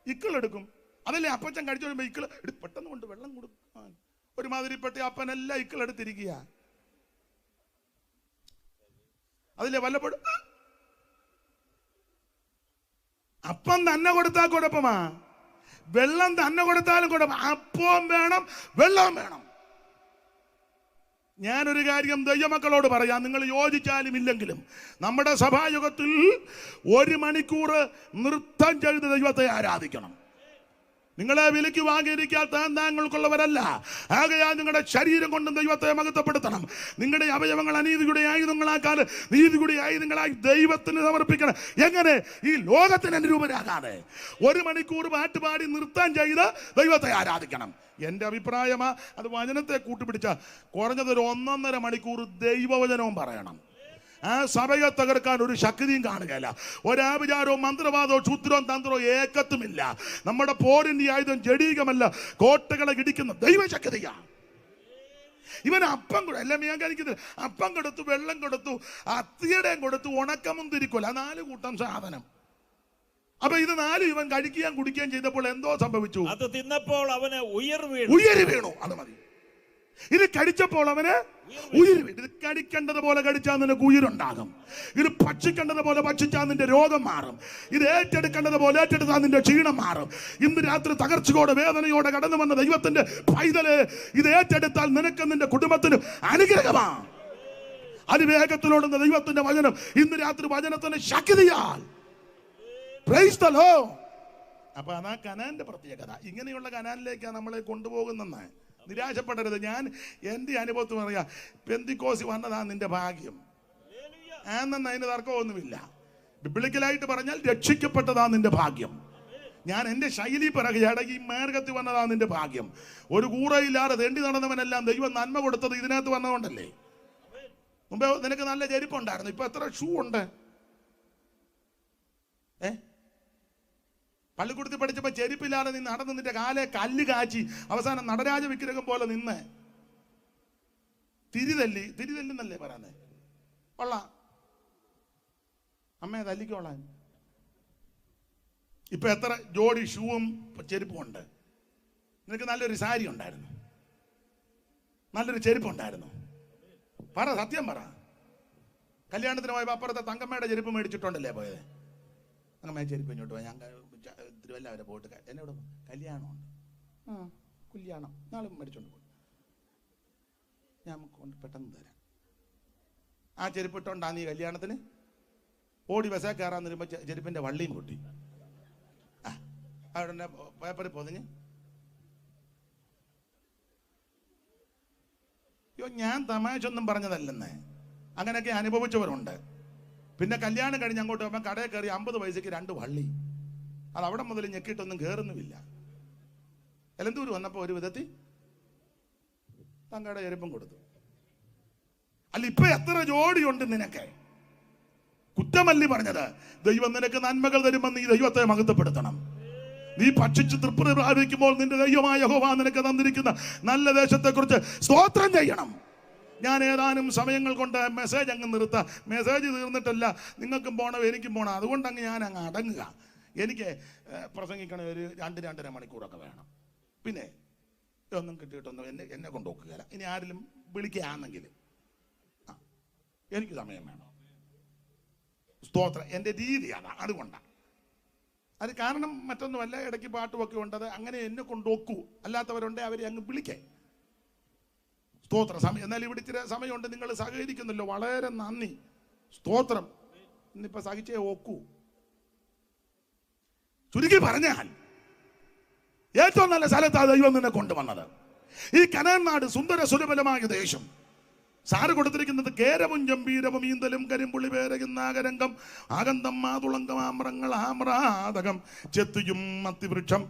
ഇക്കളെടുക്കും. അതല്ലേ അപ്പച്ചൻ കഴിച്ചു വരുമ്പോ ഇക്കള് പെട്ടെന്ന് കൊണ്ട് വെള്ളം കൊടുക്കാൻ ഒരുമാതിരിപ്പെട്ട അപ്പനെല്ലാം ഇക്കളെടുത്തിരിക്കുക. അതിലെ വല്ലപ്പോഴും അപ്പം തന്നെ കൊടുത്താൽ കുഴപ്പമാ. വെള്ളം തന്നെ കൊടുത്താലും കുഴപ്പം. അപ്പം വേണം, വെള്ളം വേണം. ഞാനൊരു കാര്യം ദൈവമക്കളോട് പറയാം, നിങ്ങൾ യോജിച്ചാലും ഇല്ലെങ്കിലും നമ്മുടെ സഭായുഗത്തിൽ 1 മണിക്കൂർ നൃത്തം ചെയ്ത് ദൈവത്തെ ആരാധിക്കണം. നിങ്ങളെ വിലയ്ക്ക് വാങ്ങിയിരിക്കാൻ താങ്കൾക്കുള്ളവരല്ല. ആകയാൽ നിങ്ങളുടെ ശരീരം കൊണ്ടും ദൈവത്തെ മഹത്വപ്പെടുത്തണം. നിങ്ങളുടെ അവയവങ്ങൾ അനീതിയുടെ ആയുധങ്ങളാക്കാൻ നീതിയുടെ ആയുധങ്ങളായി ദൈവത്തിന് സമർപ്പിക്കണം. എങ്ങനെ? ഈ ലോകത്തിന് അനുരൂപരാകാതെ 1 മണിക്കൂർ പാട്ടുപാടി നൃത്തം ചെയ്ത് ദൈവത്തെ ആരാധിക്കണം. എൻ്റെ അഭിപ്രായമാ. അത് വചനത്തെ കൂട്ടുപിടിച്ച കുറഞ്ഞത് 1.5 മണിക്കൂർ ദൈവവചനവും പറയണം. ആ സഭയെ തകർക്കാൻ ഒരു ശക്തിയും കാണുകയില്ല. ഒരാഭിചാരവും മന്ത്രവാദവും ക്ഷുദ്രവും തന്ത്രവും ഏക്കത്തുമില്ല. നമ്മുടെ പോരിന്റെ ആയുധം ജഡീകമല്ല, കോട്ടകളെ ഇടിക്കുന്ന ദൈവശക്തിയാണ്. ഇവൻ അപ്പം എല്ലാം ഞാൻ കഴിക്കുന്നത്. അപ്പം കൊടുത്തു, വെള്ളം കൊടുത്തു, അത്തിയടയും കൊടുത്തു, ഉണക്കമുന്തിരിക്കുല, 4 കൂട്ടം സാധനം. അപ്പൊ ഇത് 4 ഇവൻ കഴിക്കുകയും കുടിക്കുകയും ചെയ്തപ്പോൾ എന്തോ സംഭവിച്ചു. അത് തിന്നപ്പോൾ അവന് ഉയരി വീണു. അത് മതി. ഇത് കടിച്ചപ്പോൾ അവന് ഉയരി വീണു. ഇത് കടിക്കേണ്ടതുപോലെ കടിച്ചാൽ നിനക്ക് ഉയരുണ്ടാകും. ഇത് ഭക്ഷിക്കേണ്ടതുപോലെ ഭക്ഷിച്ചാൽ നിന്റെ രോഗം മാറും. ഇത് ഏറ്റെടുക്കേണ്ടതുപോലെ ഏറ്റെടുത്താൽ നിന്റെ ക്ഷീണം മാറും. ഇന്ന് രാത്രി തകർച്ചയോടെ വേദനയോടെ കടന്നു വന്ന ദൈവത്തിന്റെ പൈതല്, ഇത് ഏറ്റെടുത്താൽ നിനക്ക് നിന്റെ കുടുംബത്തിന് അനുഗ്രഹമാണ്. അതിവേഗത്തിലോടുന്ന ദൈവത്തിന്റെ വചനം ഇന്ന് രാത്രി വചനത്തിന്റെ ശക്തിയാൽ. Price the Lord. അപ്പൊ അതാ കനാന്റെ പ്രത്യേകത. ഇങ്ങനെയുള്ള കനാനിലേക്കാണ് നമ്മളെ കൊണ്ടുപോകുന്നെന്ന് നിരാശപ്പെടരുത്. ഞാൻ എൻ്റെ അനുഭവത്തിൽ പറയാം, പെന്തിക്കോസി വന്നതാ നിന്റെ ഭാഗ്യം. ആണെന്ന് അതിന് തർക്കമൊന്നുമില്ല. ബിബ്ലിക്കലായിട്ട് പറഞ്ഞാൽ രക്ഷിക്കപ്പെട്ടതാ നിന്റെ ഭാഗ്യം. ഞാൻ എൻ്റെ ശൈലി പറയുകയാണ്, ഈ മാർഗത്തിൽ വന്നതാ നിന്റെ ഭാഗ്യം. ഒരു കൂറയില്ലാതെ തെണ്ടി നടന്നവനെല്ലാം ദൈവം നന്മ കൊടുത്തത് ഇതിനകത്ത് വന്നതുകൊണ്ടല്ലേ. മുമ്പേ നിനക്ക് നല്ല ചെരുപ്പുണ്ടായിരുന്നു, ഇപ്പൊ എത്ര ഷൂ ഉണ്ട്? പള്ളിക്കൂടത്തിൽ പഠിച്ചപ്പോൾ ചെരുപ്പില്ലാതെ നിന്ന് നടന്ന് നിന്റെ കാലെ കല്ല് കാച്ചി അവസാനം നടരാജ വിഗ്രഹം പോലെ നിന്ന് തിരിതല്ലെന്നല്ലേ പറയുന്നത്. കൊള്ളാം, അമ്മയെ തല്ലിക്കോളാൻ. ഇപ്പൊ എത്ര ജോഡി ഷൂവും ചെരുപ്പും ഉണ്ട്. നിനക്ക് നല്ലൊരു സാരി ഉണ്ടായിരുന്നു, നല്ലൊരു ചെരുപ്പുണ്ടായിരുന്നു. പറ, സത്യം പറ. കല്യാണത്തിന് പോയപ്പോൾ അപ്പുറത്തെ തങ്കമ്മയുടെ ചെരുപ്പ് മേടിച്ചിട്ടുണ്ടല്ലേ പോയത്? തങ്കമ്മ ചെരുപ്പ് ഇങ്ങോട്ട് പോയി. ഞാൻ തിരുവല്ല വരെ പോയിട്ട് എന്നോട് കല്യാണമുണ്ട്. കല്യാണം നാളെ മേടിച്ചോണ്ട് പോയി. ഞാൻ കൊണ്ട് പെട്ടെന്ന് തരാം. ആ ചെരുപ്പിട്ടോണ്ടാ നീ കല്യാണത്തിന് ഓടി ബസ്സേ കയറാൻ വരുമ്പോൾ ചെരുപ്പിന്റെ വള്ളിയും പൊട്ടി. അവിടെ പേപ്പറിൽ പൊതിഞ്ഞ് ഞാൻ തമാശ ഒന്നും പറഞ്ഞതല്ലെന്നേ, അങ്ങനെയൊക്കെ അനുഭവിച്ചവരുണ്ട്. പിന്നെ കല്യാണം കഴിഞ്ഞ് അങ്ങോട്ട് പോകുമ്പോൾ കടയിൽ കയറി 50 പൈസയ്ക്ക് 2 വള്ളി. അത് അവിടെ മുതൽ ഞെക്കിയിട്ടൊന്നും കയറുന്നുമില്ല. എലന്തൂർ വന്നപ്പോൾ ഒരു വിധത്തിൽ തങ്ങളുടെ ചെരുപ്പം കൊടുത്തു. അല്ല, ഇപ്പൊ എത്ര ജോഡിയുണ്ട് നിനക്ക്? കുറ്റമല്ലി പറഞ്ഞത്. ദൈവം നിനക്ക് നന്മകൾ തരുമെന്ന് നീ ദൈവത്തെ മഹത്വപ്പെടുത്തണം. നീ ഭക്ഷിച്ച് തൃപ്തി പ്രാപിക്കുമ്പോൾ നിന്റെ ദൈവമായ യഹോവ നിനക്ക് തന്നിരിക്കുന്ന നല്ല ദേശത്തെക്കുറിച്ച് സ്തോത്രം ചെയ്യണം. ഞാൻ ഏതാനും സമയങ്ങൾ കൊണ്ട് മെസ്സേജ് അങ്ങ് നിർത്താം. മെസ്സേജ് തീർന്നിട്ടല്ല, നിങ്ങൾക്കും പോകണം എനിക്കും പോകണം. അതുകൊണ്ട് ഞാൻ അങ്ങ് അടങ്ങുക. എനിക്ക് പ്രസംഗിക്കണ ഒരു 2-2.5 മണിക്കൂറൊക്കെ വേണം. പിന്നെ ഒന്നും കിട്ടിയിട്ടൊന്നും എന്നെ കൊണ്ട് നോക്കുകയില്ല. ഇനി ആരെങ്കിലും വിളിക്കുകയാണെങ്കിൽ എനിക്ക് സമയം വേണം. സ്തോത്രം എൻ്റെ രീതിയാണ്. അതുകൊണ്ടാണ്. അത് കാരണം മറ്റൊന്നുമല്ല. ഇടയ്ക്ക് പാട്ടുമൊക്കെ ഉണ്ടത്. അങ്ങനെ എന്നെ കൊണ്ട് നോക്കൂ. അല്ലാത്തവരുണ്ട് അവരെ അങ്ങ് വിളിക്കേ. സ്തോത്ര സമയം. എന്നാൽ ഇവിടെ ഇച്ചിരി സമയമുണ്ട്. നിങ്ങൾ സഹകരിക്കുന്നല്ലോ, വളരെ നന്ദി. സ്തോത്രം. ഇന്നിപ്പോൾ സഹിച്ചേ ഒക്കൂ. ചുരുക്കി പറഞ്ഞാൽ ഏറ്റവും നല്ല സ്ഥലത്താണ് ദൈവം നിന്നെ കൊണ്ടുവന്നത്. ഈ കനാൻ നാട് സുന്ദര സുലഭലമായ ദേശം. സാറ് കൊടുത്തിരിക്കുന്നത് കേരവും ജംബീരവും ഈന്തലും കരിമ്പുള്ളി പേരകുന്നാകരംഗം ആകന്തം മാതുളങ്കം ആമ്രങ്ങൾ ആമ്രാതകം ചെത്തിയും മത്തിവൃക്ഷം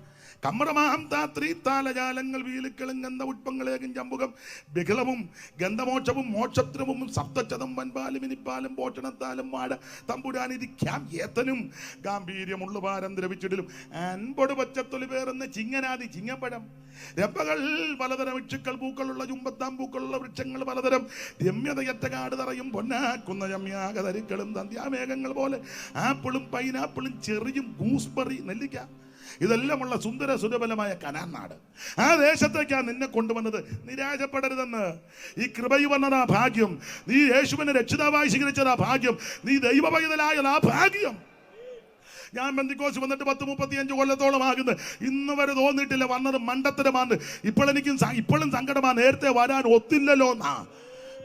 കമ്രമാം താത്രി താലജാലങ്ങൾ വീലുക്കളും ഗന്ധ ഉഷ്പങ്ങളേകും ചമ്പുകം ബിഹളവും ഗന്ധമോക്ഷവും മോക്ഷത്രവും സപ്തച്ചതം വൻപാലും ഇനിപ്പാലും പോഷണത്താലും വാട തമ്പുരാനിരിക്കാം ഏത്തനും ഗാംഭീര്യമുള്ള ഭാരം ദ്രവിച്ചിടലും അൻപൊട് പച്ചത്തൊലി പേർന്ന് ചിങ്ങനാദി ചിങ്ങപ്പഴം രപ്പകൾ പലതരം വൃക്ഷങ്ങൾ പൂക്കളുള്ള ചുമ്പത്താം പൂക്കളുള്ള വൃക്ഷങ്ങൾ പലതരം രമ്യതയറ്റ കാട് തറയും പൊന്നാക്കുന്ന രമ്യാകതരുക്കളും സന്ധ്യാമേഘങ്ങൾ പോലെ ആപ്പിളും പൈനാപ്പിളും ചെറിയും ഗൂസ്ബെറി നെല്ലിക്ക ഇതെല്ലാമുള്ള സുന്ദര സുരബലമായ കനാൻ നാട്. ആ ദേശത്തേക്കാണ് നിന്നെ കൊണ്ടുവന്നത്. നിരാശപ്പെടരുതെന്ന്. ഈ കൃപയിൽ വന്നതാ ഭാഗ്യം. നീ യേശുവിനെ രക്ഷിതാവായി സ്വീകരിച്ചതാ ഭാഗ്യം. നീ ദൈവപൈതലായതാ ഭാഗ്യം. ഞാൻ പെന്തിക്കോസ് വന്നിട്ട് 10-35 കൊല്ലത്തോളം ആകുന്നു. ഇന്ന് വരെ തോന്നിയിട്ടില്ല വന്നത് മണ്ടത്തരമാണ്. ഇപ്പോഴും സങ്കടമാണ്. നേരത്തെ വരാൻ ഒത്തില്ലല്ലോ എന്നാ.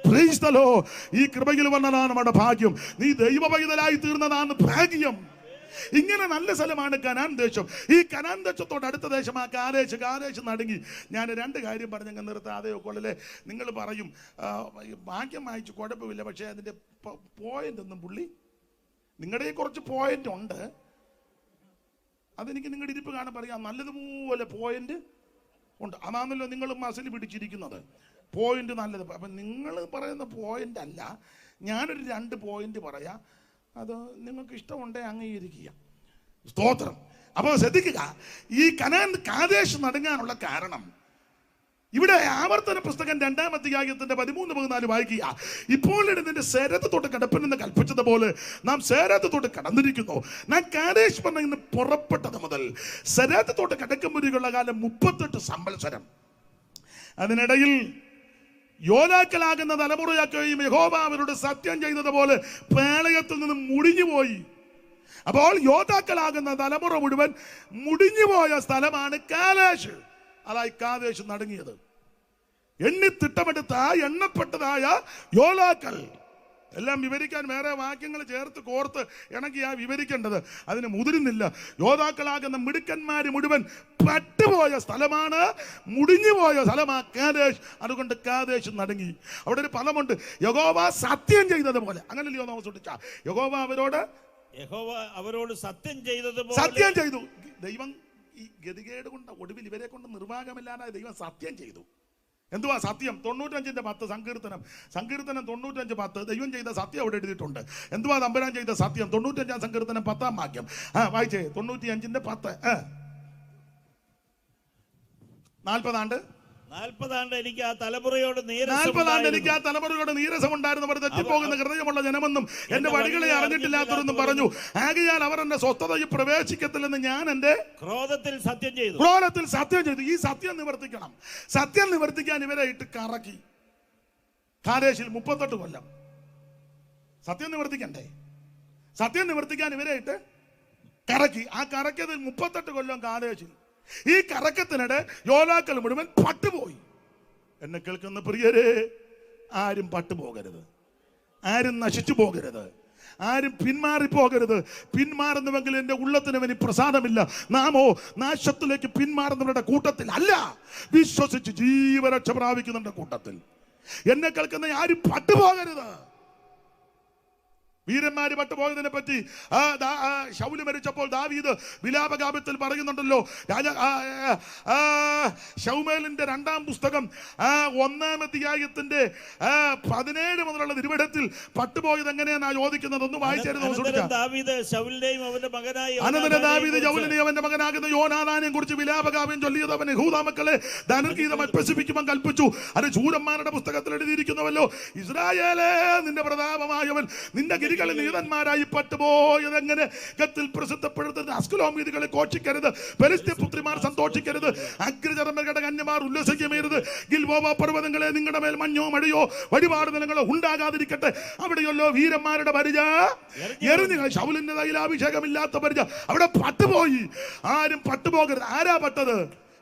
Price the Lord. ഈ കൃപയിൽ വന്നതാണ് നമ്മുടെ ഭാഗ്യം. നീ ദൈവപൈതലായി തീർന്നതാണ് ഭാഗ്യം. ഇങ്ങനെ നല്ല സ്ഥലമാണ് കനാൻ ദേശം. ഈ കനാൻ ദേശത്തോട് അടുത്ത ദേശം ആ കാദേശ് നടുങ്ങി. ഞാൻ 2 കാര്യം പറഞ്ഞങ്ങ് നിർത്താതെ കൊള്ളല്ലേ. നിങ്ങൾ പറയും വാക്യം വായിച്ചു കുഴപ്പമില്ല, പക്ഷേ അതിൻ്റെ പോയിന്റ് ഒന്നും പുള്ളി നിങ്ങളുടെ കുറച്ച് പോയിന്റ് ഉണ്ട്. അതെനിക്ക് നിങ്ങളുടെ ഇരിപ്പ് കാണാൻ പറയാം. നല്ലതുപോലെ പോയിന്റ് ഉണ്ട്. അതാണല്ലോ നിങ്ങൾ മസിൽ പിടിച്ചിരിക്കുന്നത്. പോയിന്റ് നല്ലത്. അപ്പം നിങ്ങൾ പറയുന്ന പോയിന്റ് അല്ല, ഞാനൊരു 2 പോയിന്റ് പറയാം. അത് നിങ്ങൾക്ക് ഇഷ്ടമുണ്ടെങ്കിൽ അംഗീകരിക്കുക. സ്തോത്രം. അപ്പോൾ ശ്രദ്ധിക്കുക, ഈ കാദേശ് നടുങ്ങാനുള്ള കാരണം ഇവിടെ ആവർത്തന പുസ്തകം 2-ാം അധ്യായത്തിന്റെ 13-14 വായിക്കുക. ഇപ്പോൾ നിന്റെ സേരത്ത് തൊട്ട് കിടപ്പിനെന്ന് കൽപ്പിച്ചതുപോലെ നാം സേരത്ത് തൊട്ട് കടന്നിരിക്കുന്നു. നാം കാദേശ് ഇന്ന് പുറപ്പെട്ടത് മുതൽ സേരത്ത് തൊട്ട് കിടക്കുമ്പോഴുള്ള കാലം 38 സംവത്സരം. അതിനിടയിൽ യോദ്ധാക്കളാകുന്ന തലമുറയാക്കുകയും യഹോവ അവരോട് സത്യം ചെയ്തതുപോലെ പ്രളയത്തിൽ നിന്ന് മുടിഞ്ഞുപോയി. അപ്പോൾ യോദ്ധാക്കളാകുന്ന തലമുറ മുഴുവൻ മുടിഞ്ഞുപോയ സ്ഥലമാണ് കാദേശ്. അതായി കാദേശ് നടുങ്ങിയത്. എണ്ണപ്പെട്ടതായ യോദ്ധാക്കൾ എല്ലാം വിവരിക്കാൻ വേറെ വാക്യങ്ങൾ ചേർത്ത് കോർത്ത് ഇണക്കിയാ വിവരിക്കേണ്ടത്. അതിന് മുതിരുന്നില്ല. യോദ്ധാക്കളാകുന്ന മിടുക്കന്മാര് മുഴുവൻ പട്ടുപോയ സ്ഥലമാണ്, മുടിഞ്ഞുപോയ സ്ഥലമാണ് കാദേശ്. അതുകൊണ്ട് കാദേശ് നടുങ്ങി. അവിടെ ഒരു പദമുണ്ട്, യഹോവ സത്യം ചെയ്തതുപോലെ. അങ്ങനല്ലയോ നാം സൂക്ഷിച്ച യഹോവ അവരോട് സത്യം ചെയ്തു. ദൈവം ഈ ഗതികേട് കൊണ്ട് ഒടുവിൽ ഇവരെ കൊണ്ട് നിർവാഹമില്ലാതെ ദൈവം സത്യം ചെയ്തു. എന്തുവാ സത്യം? 95:10 സങ്കീർത്തനം 95:10 ദൈവം ചെയ്ത സത്യം അവിടെ എഴുതിയിട്ടുണ്ട്. എന്തുവാ തമ്പുരാൻ ചെയ്ത സത്യം? 95 സങ്കീർത്തനം 10 വാക്യം. വായിച്ചേ. 95:10. 40 ആണ്ട് 40 ആണ്ട് എനിക്ക് ആ തലമുറയോട് 40 ആണ്ട് എനിക്ക് ആ തലമുറയോട് നീരസമുണ്ടായിരുന്നവർ തെറ്റിപ്പോകുന്ന ഹൃദയമുള്ള ജനമെന്നും എന്റെ വഴികളെ അറിഞ്ഞിട്ടില്ലാത്തവരെന്നും പറഞ്ഞു. ആകയാൽ അവർ എന്റെ സ്വസ്ഥതയിൽ പ്രവേശിക്കത്തില്ലെന്ന് ഞാൻ എന്റെ ക്രോധത്തിൽ സത്യം ചെയ്തു. ഈ സത്യം നിവർത്തിക്കണം. സത്യം നിവർത്തിക്കാൻ ഇവരെ ഇട്ട് കറക്കി. കാദേശിൽ 38 കൊല്ലം സത്യം നിവർത്തിക്കണ്ടേ? സത്യം നിവർത്തിക്കാൻ ഇവരെ ഇട്ട് കറക്കി. ആ കറക്കിയതിൽ 38 കൊല്ലം കാദേശിൽ. ഈ കറക്കത്തിനിടെ യോദ്ധാക്കൾ മുഴുവൻ പട്ടുപോയി. എന്നെ കേൾക്കുന്ന പ്രിയരെ, ആരും പട്ടുപോകരുത്, ആരും നശിച്ചു പോകരുത്, ആരും പിന്മാറിപ്പോകരുത്. പിന്മാറുന്നുവെങ്കിൽ എന്റെ ഉള്ളത്തിന് വേണ്ടി പ്രസാദമില്ല. നാമോ നാശത്തിലേക്ക് പിന്മാറുന്നവരുടെ കൂട്ടത്തിൽ അല്ല, വിശ്വസിച്ച് ജീവരക്ഷ പ്രാപിക്കുന്നവരുടെ കൂട്ടത്തിൽ. എന്നെ കേൾക്കുന്ന ആരും പട്ടുപോകരുത്. വീരന്മാര് പട്ടുപോയതിനെ പറ്റി ശൗല് മരിച്ചപ്പോൾ ദാവീദ് വിലാപഗാനത്തിൽ പറയുന്നുണ്ടല്ലോ. ശൗമേലിന്റെ 2-ാം പുസ്തകം 1-ാം അധ്യായത്തിന്റെ 17 മുതലുള്ള തിരുവെടുത്തിൽ പട്ടുപോയത് എങ്ങനെയാണ് ചോദിക്കുന്നത്. ഒന്ന് വായിച്ചായിരുന്നു. അനന്തരം ദാവീദ് ശൗലിനെയും അവന്റെ മകനാകുന്ന യോനാഥാനെയും കുറിച്ച് വിലാപഗാനം ചൊല്ലിയത് അവൻ യഹൂദാ മക്കളെ ധനുർഗീതം അഭ്യസിപ്പിക്കുവാൻ കൽപ്പിച്ചു. അത് ശൂരന്മാരുടെ പുസ്തകത്തിൽ എഴുതിയിരിക്കുന്നുവല്ലോ. ഇസ്രായേലേ, നിന്റെ പ്രതാപമായവൻ നിന്റെ നീതന്മാരായി പട്ടുപോയതെങ്ങനെ ഗത്തിൽ പ്രസിദ്ധപ്പെടുത്തുന്ന അസ്കലോം വീഥികളെ ഘോഷിക്കരുത്. ഫെലിസ്ത്യ പുത്രിമാർ സന്തോഷിക്കരുത്. അഗ്രചർമ്മകളുടെ കന്യമാർ ഉല്ലസിക്കരുത്. ഗിൽബോവ പർവ്വതങ്ങളെ നിങ്ങളുടെ മേൽ മഞ്ഞോ മഴയോ വഴിപാട് നിലങ്ങളോ ഉണ്ടാകാതിരിക്കട്ടെ. അവിടെയല്ലോ വീരന്മാരുടെ പരിച എറിഞ്ഞു. ശൗലിന്റെ തൈലാഭിഷേകമില്ലാത്ത പരിച അവിടെ പട്ടുപോയി. ആരും പട്ടുപോകരുത്. ആരാ പട്ടത്?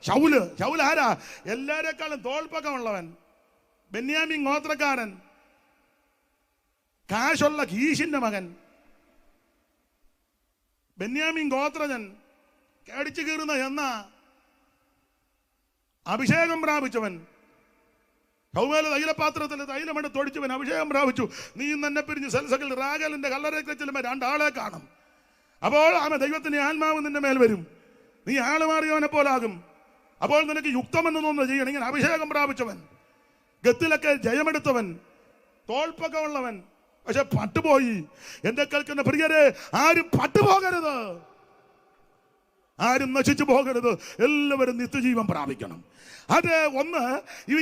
ശൗല് ആരാ? എല്ലാരെക്കാളും തോൾപ്പക്കമുള്ളവൻ, ബെന്യാമീൻ ഗോത്രക്കാരൻ, കാശുള്ള കീശിന്റെ മകൻ, ബെന്യാമീൻ ഗോത്രജൻ, കടിച്ചു കീറുന്ന എന്ന അഭിഷേകം പ്രാപിച്ചവൻ, ശൗമേൽ തൈലപാത്രത്തിൽ തൈലമെടുത്ത് ഒഴിച്ചവൻ അഭിഷേകം പ്രാപിച്ചു. നീ തന്നെ പിരിഞ്ഞ് സെൽസകിൽ റാഗലിന്റെ കല്ലറയ്ക്ക് ചെല്ലുമ്പോൾ 2 ആളെ കാണും. അപ്പോൾ ആമ ദൈവത്തിന്റെ ആത്മാവ് നിന്റെ മേൽ വരും. നീ ആള് മാറിയവനെ പോലാകും. അപ്പോൾ നിനക്ക് യുക്തമെന്ന് തോന്നുന്നത് ചെയ്യണം. ഇങ്ങനെ അഭിഷേകം പ്രാപിച്ചവൻ, ഗത്തിലൊക്കെ ജയമെടുത്തവൻ, തോൾപ്പക്കമുള്ളവൻ, പക്ഷെ പട്ടുപോയി. എന്റെ കേൾക്കുന്ന പ്രിയരെ, ആരും പട്ടുപോകരുത്, ആരും നശിച്ചു പോകരുത്. എല്ലാവരും നിത്യജീവൻ പ്രാപിക്കണം. അത് ഒന്ന്.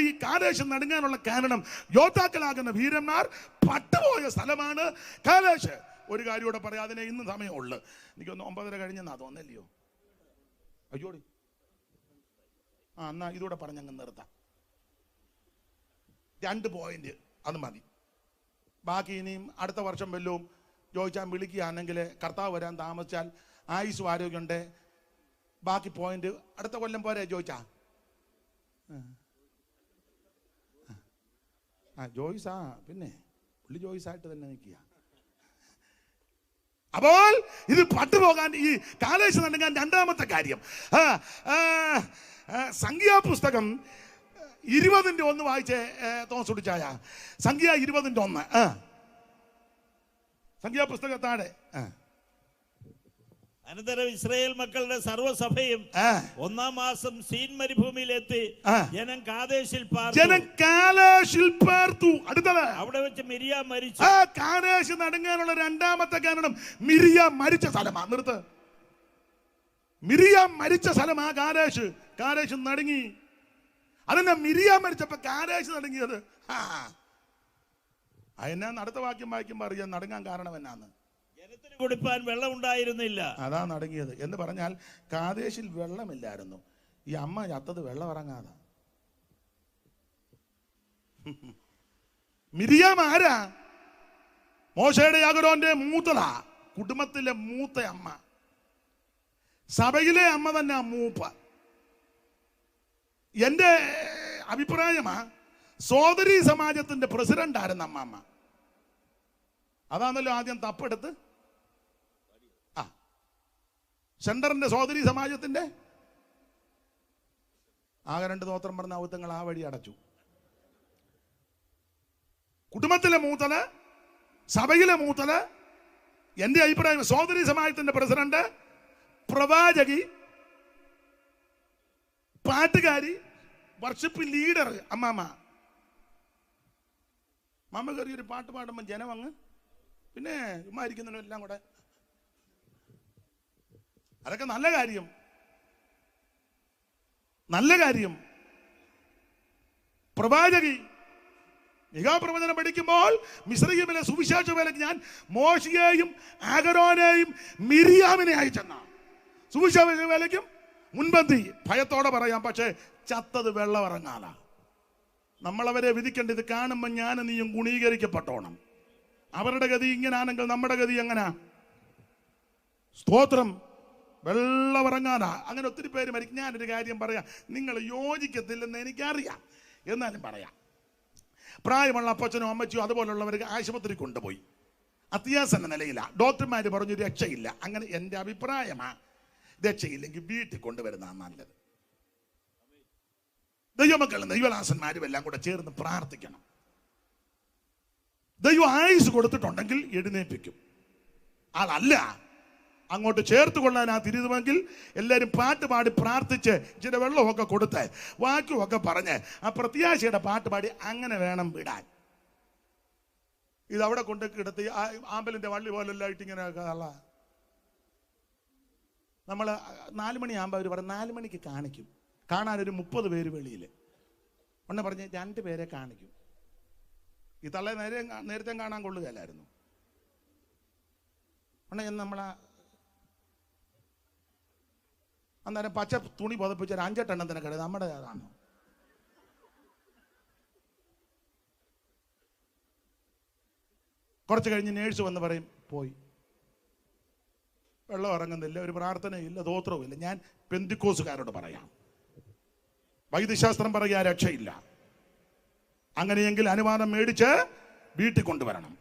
ഈ കാദേശ് നടുങ്ങാനുള്ള കാരണം യോദ്ധാക്കളാകുന്ന വീരന്മാർ പട്ടുപോയ സ്ഥലമാണ് കാദേശ്. ഒരു കാര്യം കൂടെ പറയാം, അതിനെ ഇന്ന് സമയമുള്ളു. എനിക്കൊന്ന് 9:30 കഴിഞ്ഞെന്നാ തോന്നല്ലയോ? അയ്യോടി, എന്നാ ഇതൂടെ പറഞ്ഞങ്ങ് നിർത്താം. 2 പോയിന്റ് അത് മതി. ബാക്കി ഇനിയും അടുത്ത വർഷം വല്ലതും ചോദിച്ചാൽ വിളിക്കുകയാണെങ്കിൽ, കർത്താവ് വരാൻ താമസിച്ചാൽ, ആയുസ്സും ആരോഗ്യമുണ്ട്, ബാക്കി പോയിന്റ് അടുത്ത കൊല്ലം പോരെ ചോദിച്ചാ. ജോയിസാ, പിന്നെ പുള്ളി ജോയിസായിട്ട് തന്നെ നിൽക്കുക. അപ്പോൾ ഇത് പട്ടുപോകാൻ ഈ കാലേശ് നടക്കാൻ 2-ാമത്തെ കാര്യം. സംഖ്യാപുസ്തകം 20:1 വായിച്ചേ തോന്നിച്ചായ. സംഖ്യ 20:1. സംഖ്യാപുസ്തക താഴെ. അനന്തരം ഇസ്രായേൽ മക്കളുടെ സർവ്വസഭയും 1-ാം മാസം സീൻ മരുഭൂമിയിലെത്തി ജനം കാദേശിൽ പാർത്തു. അടുത്തത് അവിടെ വെച്ച് മിരിയാം മരിച്ചു. കാദേശ് നടുങ്ങാനുള്ള 2-ാമത്തെ കാരണം മിരിയാം മരിച്ച സ്ഥലമാ. നിർത്ത്. മിരിയാം മരിച്ച സ്ഥലമാ കാദേശ്. കാദേശ് നടുങ്ങി. അതെന്നാ മിരിയാം മരിച്ചപ്പോ കാദേശ് നടുങ്ങിയത്? അതിനാന്ന് അടുത്ത വാക്യം വായിക്കുമ്പോ അറിയാം നടുങ്ങാൻ കാരണം എന്നാന്ന്. ജനത്തിന് കുടിപ്പാൻ വെള്ളം ഉണ്ടായിരുന്നില്ല, അതാ നടുങ്ങിയത്. എന്ന് പറഞ്ഞാൽ കാദേശിൽ വെള്ളമില്ലായിരുന്നു. ഈ അമ്മ ചത്തത് വെള്ളം ഇറങ്ങാതെ. മിരിയാം ആരാ? മോശയുടെ അഹരോന്റെ മൂത്തതാ. കുടുംബത്തിലെ മൂത്ത അമ്മ, സഭയിലെ അമ്മ തന്നെ മൂപ്പ. എന്റെ അഭിപ്രായമാ, സോദരി സമാജത്തിന്റെ പ്രസിഡന്റ് ആയിരുന്നു അമ്മ. അതാണല്ലോ ആദ്യം തപ്പെടുത്ത് സെന്ററിന്റെ സോദരി സമാജത്തിന്റെ ആകെ 2 തോത്രം പറഞ്ഞ ഔത്തങ്ങൾ ആ വഴി അടച്ചു. കുടുംബത്തിലെ മൂത്തല്, സഭയിലെ മൂത്തല്, എന്റെ അഭിപ്രായം സോദരി സമാജത്തിന്റെ പ്രസിഡന്റ്, പ്രവാചകി, പാട്ടുകാരി, വർഷിപ്പ് ലീഡർ അമ്മാമ്മ കയറി ഒരു പാട്ട് പാടുമ്പോൾ ജനം അങ്ങ് പിന്നെ ചുമ്മാ ഇരിക്കുന്നതിനെല്ലാം കൂടെ. അതൊക്കെ നല്ല കാര്യം, നല്ല കാര്യം. പ്രവാചകി നിഗാപ്രവചനം പഠിക്കുമ്പോൾ മിസ്രയീമിലെ സുവിശേഷ വേലയ്ക്ക് ഞാൻ മോശയെയും അഹരോനെയും മിരിയാമിനെ അയച്ചെന്ന സുവിശേഷ വേലയ്ക്കും മുൻപന്തി. ഭയത്തോടെ പറയാം, പക്ഷേ ചത്തത് വെള്ളമിറങ്ങാല. നമ്മളവരെ വിധിക്കേണ്ടത് കാണുമ്പോൾ ഞാൻ നീയും ഗുണീകരിക്കപ്പെട്ടോണം. അവരുടെ ഗതി ഇങ്ങനാണെങ്കിൽ നമ്മുടെ ഗതി എങ്ങനാ? സ്തോത്രം. വെള്ളമിറങ്ങാനാ. അങ്ങനെ ഒത്തിരി പേര് മരിക്കും. ഞാനൊരു കാര്യം പറയാം, നിങ്ങൾ യോജിക്കത്തില്ലെന്ന് എനിക്കറിയാം, എന്നാലും പറയാം. പ്രായമുള്ള അപ്പച്ചനോ അമ്മച്ചിയോ അതുപോലുള്ളവർക്ക് ആശുപത്രി കൊണ്ടുപോയി, അത്യാസന്ന നിലയിലാണ്. ഡോക്ടർമാർ പറഞ്ഞു രക്ഷയില്ല. അങ്ങനെ എൻ്റെ അഭിപ്രായമാ, രക്ഷയില്ലെങ്കിൽ വീട്ടിൽ കൊണ്ടുവരുന്നതാണ് നല്ലത്. ദൈവമക്കളും ദൈവദാസന്മാരും എല്ലാം കൂടെ ചേർന്ന് പ്രാർത്ഥിക്കണം. ദൈവം ആയുസ് കൊടുത്തിട്ടുണ്ടെങ്കിൽ എഴുന്നേൽപ്പിക്കും. അതല്ല അങ്ങോട്ട് ചേർത്ത് കൊള്ളാനാ തിരുതുമെങ്കിൽ എല്ലാവരും പാട്ട് പാടി പ്രാർത്ഥിച്ച് ഇച്ചിരി വെള്ളമൊക്കെ കൊടുത്ത് വാക്കുമൊക്കെ പറഞ്ഞ് ആ പ്രത്യാശയുടെ പാട്ട് പാടി അങ്ങനെ വേണം വിടാൻ. ഇതവിടെ കൊണ്ട് കിടത്തി ആമ്പലിന്റെ വള്ളി പോലെല്ലാം ഇട്ടിങ്ങനെ അല്ല. നമ്മൾ 4 മണിയാകുമ്പോൾ അവർ പറയും 4 മണിക്ക് കാണിക്കും. കാണാനൊരു 30 പേര് വെളിയിൽ ഒന്ന് പറഞ്ഞ് 2 പേരെ കാണിക്കും. ഈ തള്ളെ നേരത്തെ കാണാൻ കൊള്ളുകയല്ലായിരുന്നു. നമ്മളാ അന്നേരം പച്ച തുണി പുതപ്പിച്ച 5-8 എണ്ണത്തിന് കിട നമ്മുടെ അതാണ്. കുറച്ച് കഴിഞ്ഞ് നേഴ്സ് വന്ന് പറയും പോയി, വെള്ളം ഇറങ്ങുന്നില്ല, ഒരു പ്രാർത്ഥനയില്ല, സ്തോത്രവും ഇല്ല. ഞാൻ പെന്തിക്കോസുകാരോട് പറയാം, വൈദ്യശാസ്ത്രം പറയുക രക്ഷയില്ല. അങ്ങനെയെങ്കിൽ അനുവാദം മേടിച്ച് വീട്ടിൽ കൊണ്ടുവരണം.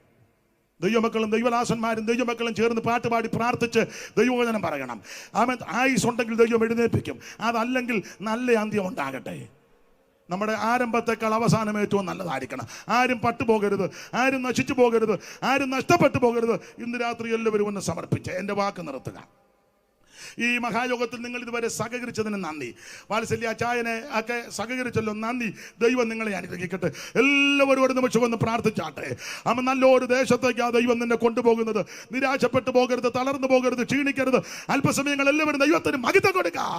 ദൈവമക്കളും ദൈവദാസന്മാരും ദൈവമക്കളും ചേർന്ന് പാട്ടുപാടി പ്രാർത്ഥിച്ച് ദൈവവചനം പറയണം. ആയുസ് ഉണ്ടെങ്കിൽ ദൈവം എഴുന്നേൽപ്പിക്കും. അതല്ലെങ്കിൽ നല്ല അന്ത്യം ഉണ്ടാകട്ടെ. നമ്മുടെ ആരംഭത്തെക്കാൾ അവസാനം ഏറ്റവും നല്ലതായിരിക്കണം. ആരും പട്ടുപോകരുത്, ആരും നശിച്ചു പോകരുത്, ആരും നഷ്ടപ്പെട്ടു പോകരുത്. ഇന്ന് രാത്രി എല്ലാവരും ഒന്ന് സമർപ്പിച്ച് എൻ്റെ വാക്ക് നിർത്തുക. ഈ മഹായോഗത്തിൽ നിങ്ങൾ ഇതുവരെ സഹകരിച്ചതിന് നന്ദി. വാത്സല്യ ചായനെ ഒക്കെ സഹകരിച്ചല്ലോ, നന്ദി. ദൈവം നിങ്ങളെ അനുഗ്രഹിക്കട്ടെ. എല്ലാവരും ഒരു നിമിഷം ഒന്ന് പ്രാർത്ഥിച്ചാട്ടെ. അമ്മ നല്ലൊരു ദേശത്തേക്ക് ആ ദൈവം നിന്നെ കൊണ്ടുപോകുന്നത്. നിരാശപ്പെട്ടു പോകരുത്, തളർന്നു പോകരുത്, ക്ഷീണിക്കരുത്. അല്പസമയങ്ങൾ എല്ലാവരും ദൈവത്തിന് മഹിമ കൊടുക്കുക.